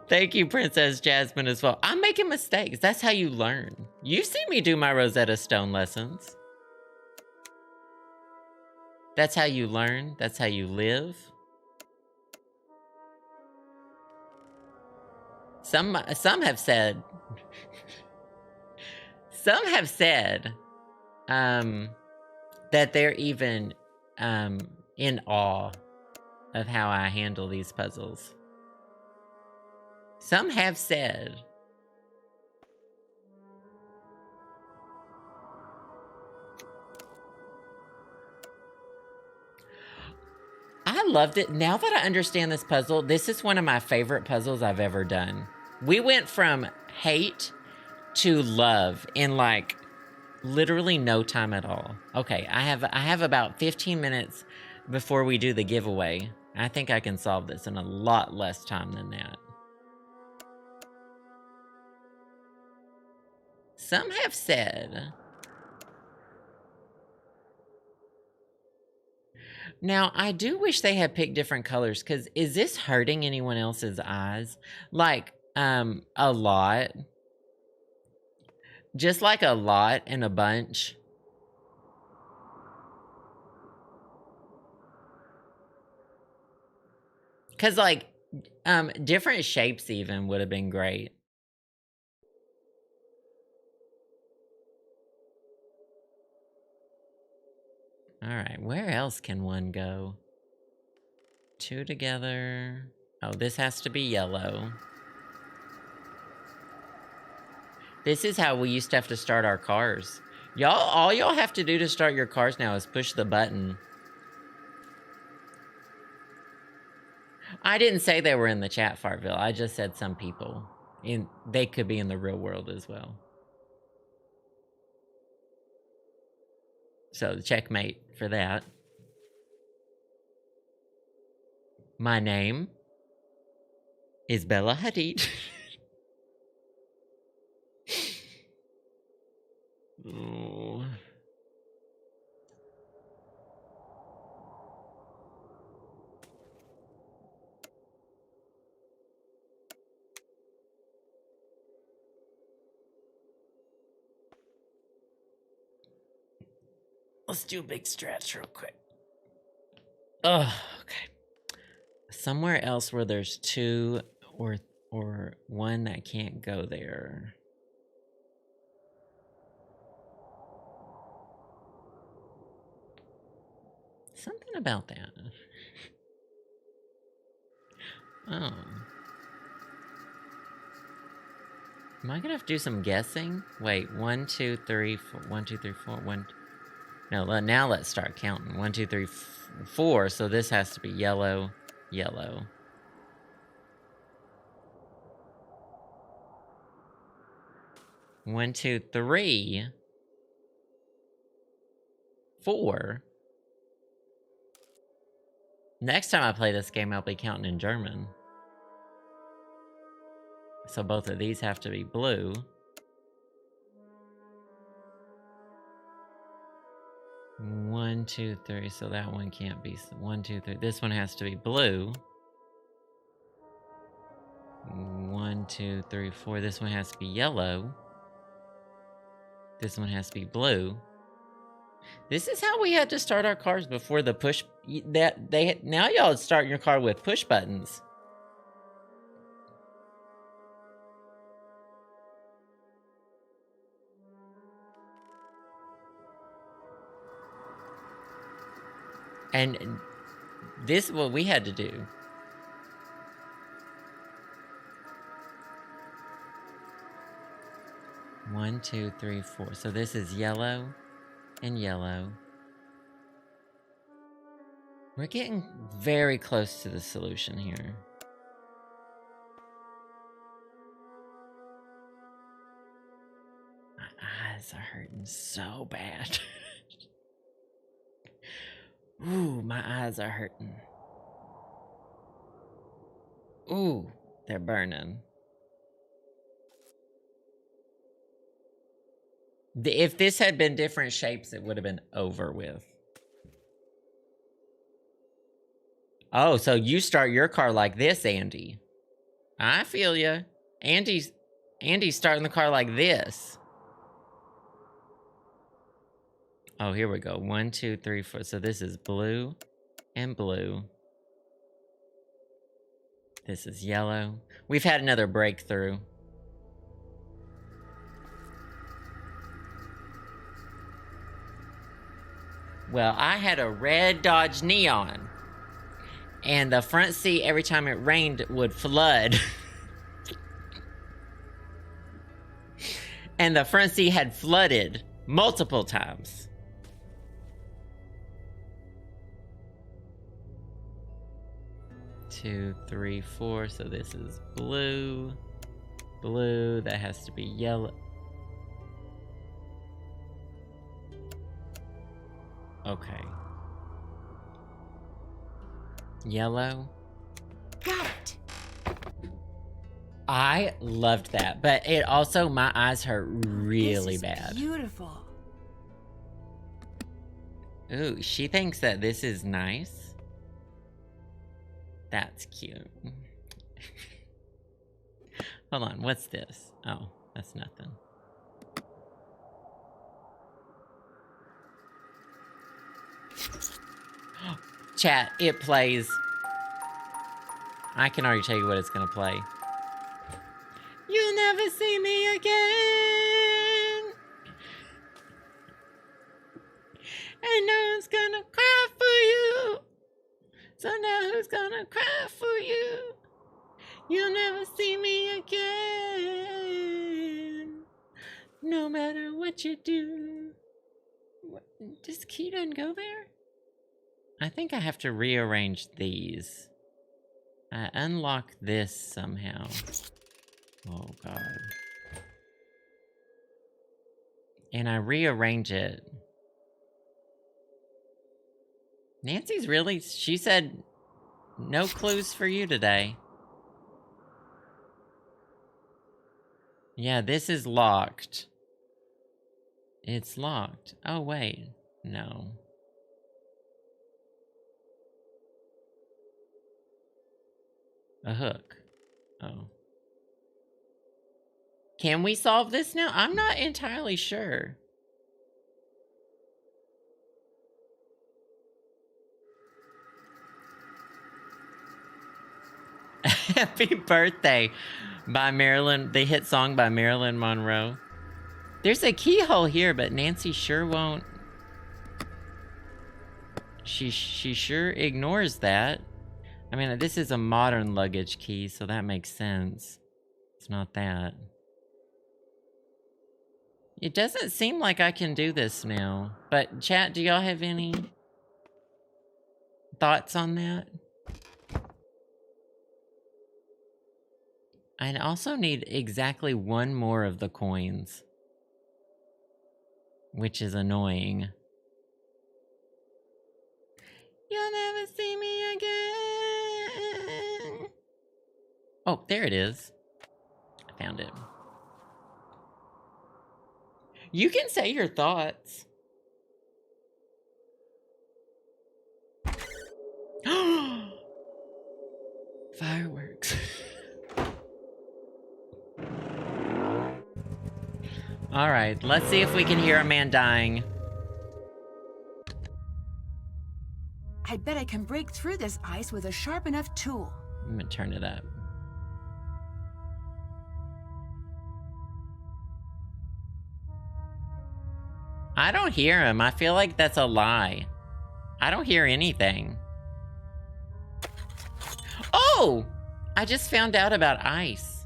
S1: Thank you, Princess Jasmine, as well. I'm making mistakes. That's how you learn. You've seen me do my Rosetta Stone lessons. That's how you learn. That's how you live. Some have said, that they're even in awe of how I handle these puzzles. Some have said. I loved it. Now that I understand this puzzle, this is one of my favorite puzzles I've ever done. We went from hate to love in like literally no time at all. Okay, I have about 15 minutes before we do the giveaway. I think I can solve this in a lot less time than that. Some have said. Now, I do wish they had picked different colors, because is this hurting anyone else's eyes? Like, a lot. Just like a lot and a bunch. Because, like, different shapes even would have been great. All right, where else can one go? Two together. Oh, this has to be yellow. This is how we used to have to start our cars. All y'all have to do to start your cars now is push the button. I didn't say they were in the chat, Fartville. I just said some people. They could be in the real world as well. So, checkmate for that. My name is Bella Hadid. Oh. Let's do a big stretch real quick. Oh, okay. Somewhere else where there's two or one that can't go there. Something about that. Oh. Am I gonna have to do some guessing? Wait, 1, 2, 3, 4. 1, 2, 3, 4. 1. No, now let's start counting. 1, 2, 3, 4. So this has to be yellow, yellow. One, 2, 3, 4. Next time I play this game, I'll be counting in German. So both of these have to be blue. One, 2, 3. So that one can't be. 1, 2, 3. This one has to be blue. 1, 2, 3, 4. This one has to be yellow. This one has to be blue. This is how we had to start our cars before the push. Now y'all start your car with push buttons. And this is what we had to do. One, 2, 3, 4. So this is yellow and yellow. We're getting very close to the solution here. My eyes are hurting so bad. Ooh, my eyes are hurting. Ooh, they're burning. If this had been different shapes, it would have been over with. Oh, so you start your car like this, Andy. I feel ya. Andy's starting the car like this. Oh, here we go. 1, 2, 3, 4. So this is blue and blue. This is yellow. We've had another breakthrough. Well, I had a red Dodge Neon. And the front seat, every time it rained, would flood. And the front seat had flooded multiple times. Two, three, four. So this is blue. Blue. That has to be yellow. Okay. Yellow.
S2: Got it.
S1: I loved that, but it also, my eyes hurt really bad.
S2: Beautiful.
S1: Ooh, she thinks that this is nice. That's cute. Hold on, what's this? Oh, that's nothing. Chat, it plays. I can already tell you what it's gonna play. You'll never see me again. And no one's gonna cry for you. So now who's gonna cry for you? You'll never see me again. No matter what you do. What, does the key doesn't go there? I think I have to rearrange these. I unlock this somehow. Oh god. And I rearrange it. Nancy's really, she said no clues for you today. Yeah, this is locked. It's locked. Oh wait, no. A hook. Oh. Can we solve this now? I'm not entirely sure. Happy Birthday by Marilyn, the hit song by Marilyn Monroe. There's a keyhole here, but Nancy sure won't. She sure ignores that. I mean, this is a modern luggage key, so that makes sense. It's not that. It doesn't seem like I can do this now. But chat, do y'all have any thoughts on that? I also need exactly one more of the coins, which is annoying. You'll never see me again. Oh, there it is. I found it. You can say your thoughts. Fireworks. All right, let's see if we can hear a man dying.
S2: I bet I can break through this ice with a sharp enough tool.
S1: I'm gonna turn it up. I don't hear him. I feel like that's a lie. I don't hear anything. Oh! I just found out about ice.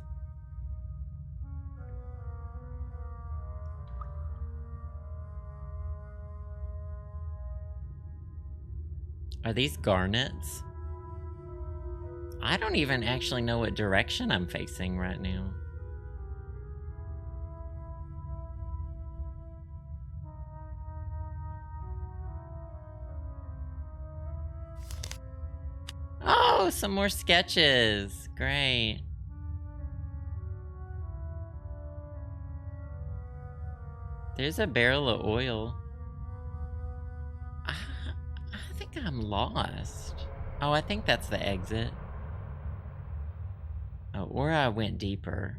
S1: Are these garnets? I don't even actually know what direction I'm facing right now. Oh, some more sketches. Great. There's a barrel of oil. I think I'm lost. Oh, I think that's the exit. Oh, or I went deeper.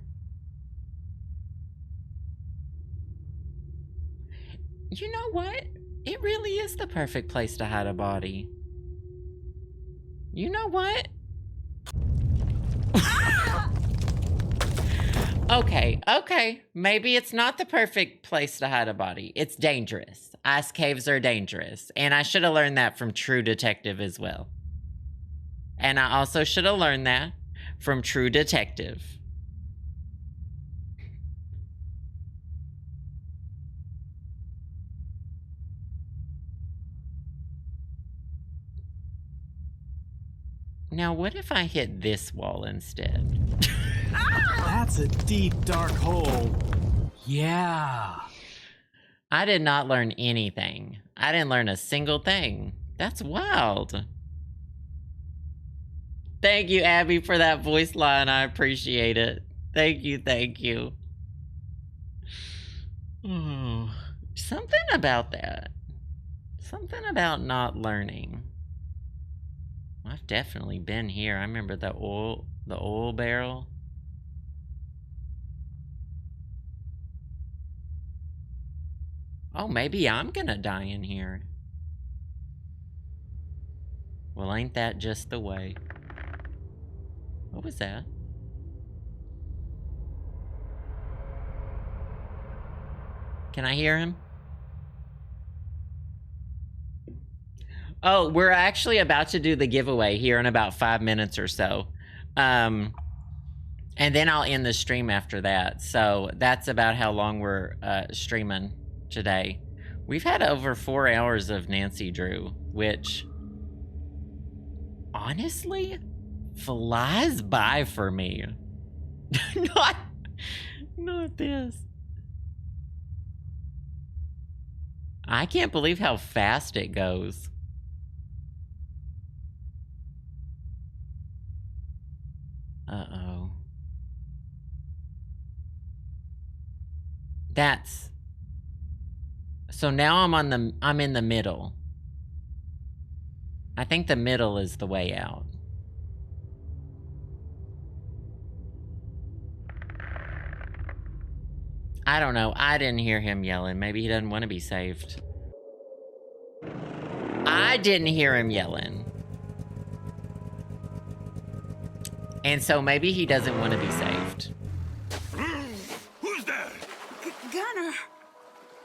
S1: You know what? It really is the perfect place to hide a body. You know what? Okay. Maybe it's not the perfect place to hide a body. It's dangerous. Ice caves are dangerous. And I should have learned that from True Detective as well. And I also should have learned that from True Detective. Now, what if I hit this wall instead?
S14: That's a deep, dark hole. Yeah.
S1: I did not learn anything. I didn't learn a single thing. That's wild. Thank you, Abby, for that voice line. I appreciate it. Thank you. Oh, something about that. Something about not learning. I've definitely been here. I remember the oil barrel. Oh, maybe I'm gonna die in here. Well, ain't that just the way? What was that? Can I hear him? Oh, we're actually about to do the giveaway here in about 5 minutes or so. And then I'll end the stream after that. So that's about how long we're streaming today. We've had over 4 hours of Nancy Drew, which honestly flies by for me. Not this. I can't believe how fast it goes. Uh-oh. That's... So now I'm in the middle. I think the middle is the way out. I don't know. I didn't hear him yelling. Maybe he doesn't want to be saved. I didn't hear him yelling. And so maybe he doesn't want to be saved.
S7: Who's there?
S2: Gunnar,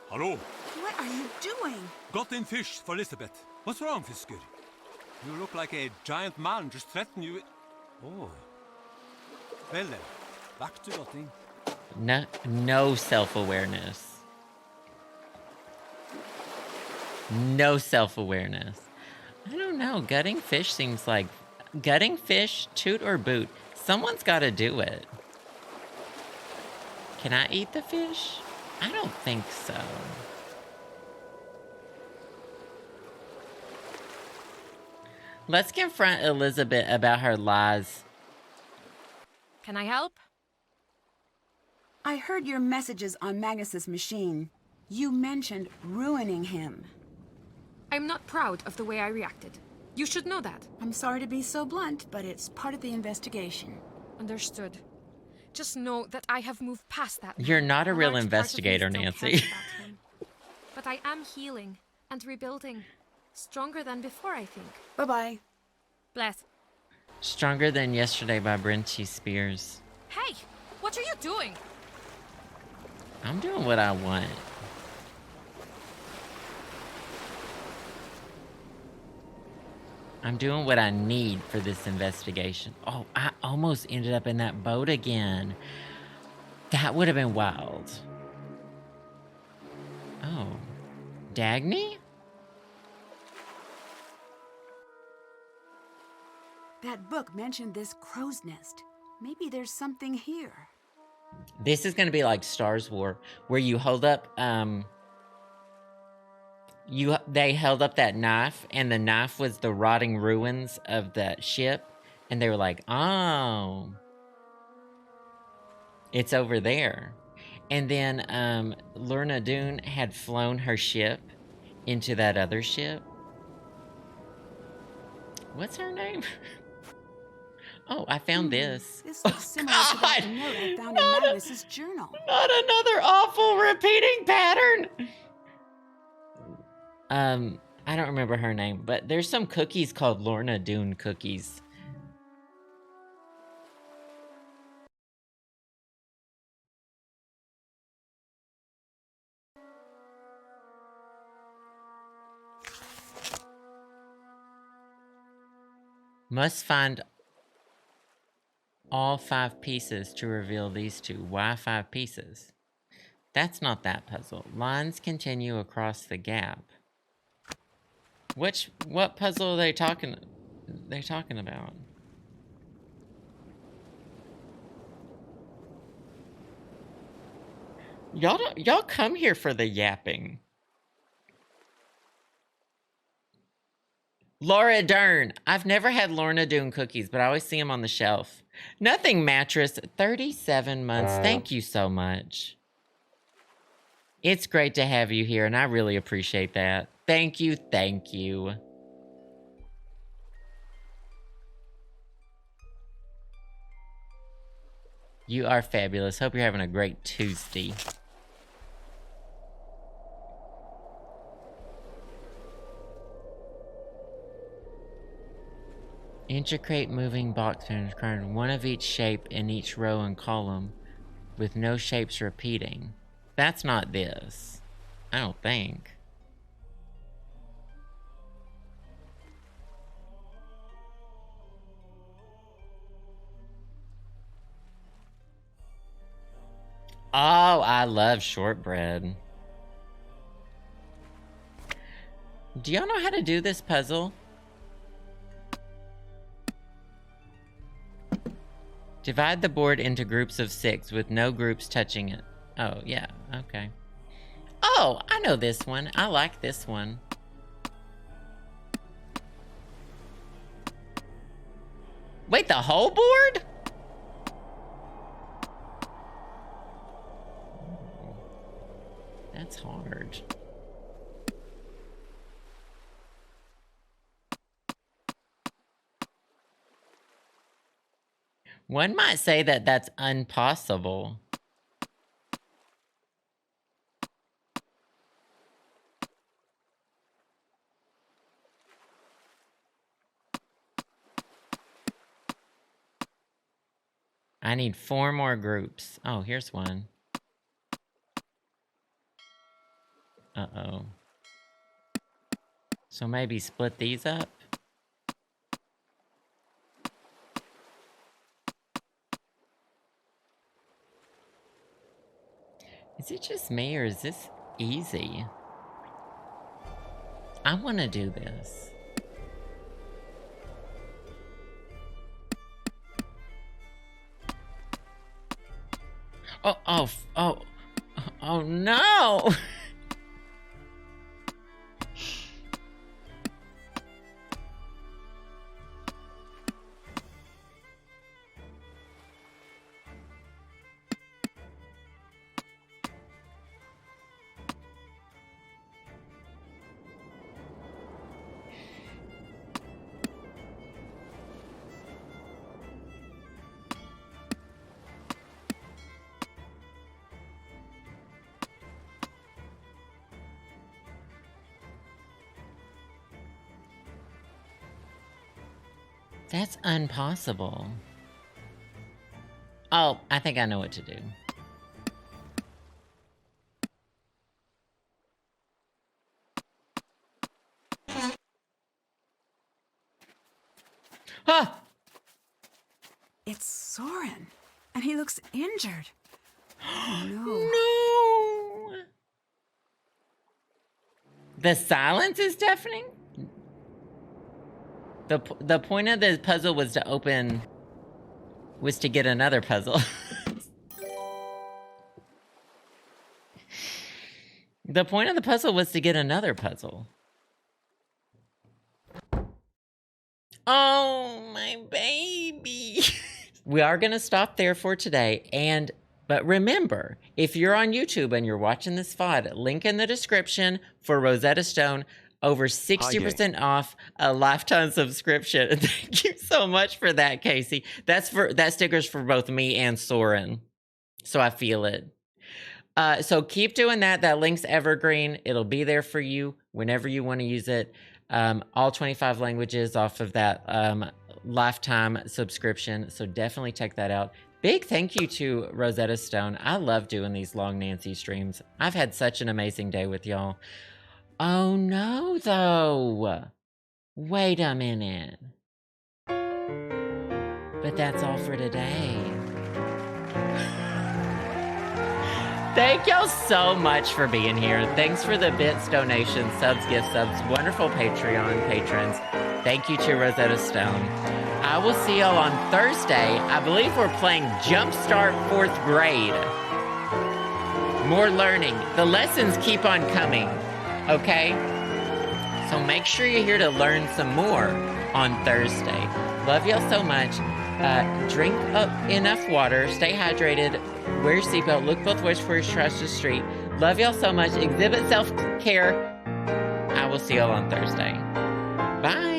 S7: Hello.
S2: what are you doing?
S7: Got in fish for Elizabeth. What's wrong, Fisker? You look like a giant man just threatened you. Oh. Well then, back to gutting.
S1: No self-awareness. No self-awareness. I don't know. Gutting fish seems like... Gutting fish, toot or boot. Someone's got to do it. Can I eat the fish? I don't think so. Let's confront Elizabeth about her lies.
S5: Can I help?
S2: I heard your messages on Magnus's machine. You mentioned ruining him.
S5: I'm not proud of the way I reacted. You should know that.
S2: I'm sorry to be so blunt, but it's part of the investigation.
S5: Understood. Just know that I have moved past that.
S1: You're not a real
S5: large
S1: investigator,
S5: part of me still
S1: Nancy.
S5: cares about him. But I am healing and rebuilding. Stronger than before, I think.
S2: Bye-bye.
S5: Bless.
S1: Stronger Than Yesterday by Brenty Spears.
S5: Hey! What are you doing?
S1: I'm doing what I want. I'm doing what I need for this investigation. Oh, I almost ended up in that boat again. That would have been wild. Oh. Dagny?
S2: That book mentioned this crow's nest. Maybe there's something here.
S1: This is going to be like Stars War, where you hold up, they held up that knife, and the knife was the rotting ruins of the ship, And they were like, oh, it's over there. And then Lorna Doone had flown her ship into that other ship. What's her name? Oh, I found this.
S2: This looks similar to that note I found in Magnus's journal.
S1: Not another awful repeating pattern. I don't remember her name, but there's some cookies called Lorna Doone cookies. Must find all 5 pieces to reveal these two. Why 5 pieces? That's not that puzzle. Lines continue across the gap. What puzzle are they talking about? Y'all come here for the yapping. Laura Dern. I've never had Lorna Doone cookies, but I always see them on the shelf. Nothing mattress. 37 months. Thank you so much. It's great to have you here, and I really appreciate that. Thank you, thank you. You are fabulous. Hope you're having a great Tuesday. Intricate moving box patterns requiring one of each shape in each row and column, with no shapes repeating. That's not this. I don't think. Oh, I love shortbread. Do y'all know how to do this puzzle? Divide the board into groups of 6 with no groups touching it. Oh, yeah, okay. Oh, I know this one. I like this one. Wait, the whole board? That's hard. One might say that that's impossible. I need 4 more groups. Oh, here's one. Uh-oh. So maybe split these up? Is it just me, or is this easy? I want to do this. Oh no! That's impossible. Oh, I think I know what to do. Ah!
S2: It's Soren, and he looks injured. Oh, no.
S1: No! The silence is deafening? The point of the puzzle was to get another puzzle. The point of the puzzle was to get another puzzle. Oh, my baby. We are going to stop there for today. But remember, if you're on YouTube and you're watching this VOD, link in the description for Rosetta Stone. Over 60% off a lifetime subscription. Thank you so much for that, Casey. That sticker's for both me and Soren. So I feel it. So keep doing that. That link's evergreen. It'll be there for you whenever you want to use it. All 25 languages off of that lifetime subscription. So definitely check that out. Big thank you to Rosetta Stone. I love doing these long Nancy streams. I've had such an amazing day with y'all. Oh no, though. Wait a minute. But that's all for today. Thank y'all so much for being here. Thanks for the bits, donations, subs, gift subs, wonderful Patreon patrons. Thank you to Rosetta Stone. I will see y'all on Thursday. I believe we're playing Jumpstart 4th grade. More learning. The lessons keep on coming. Okay? So make sure you're here to learn some more on Thursday. Love y'all so much. Drink enough water. Stay hydrated. Wear your seatbelt. Look both ways before you cross the street. Love y'all so much. Exhibit self-care. I will see y'all on Thursday. Bye.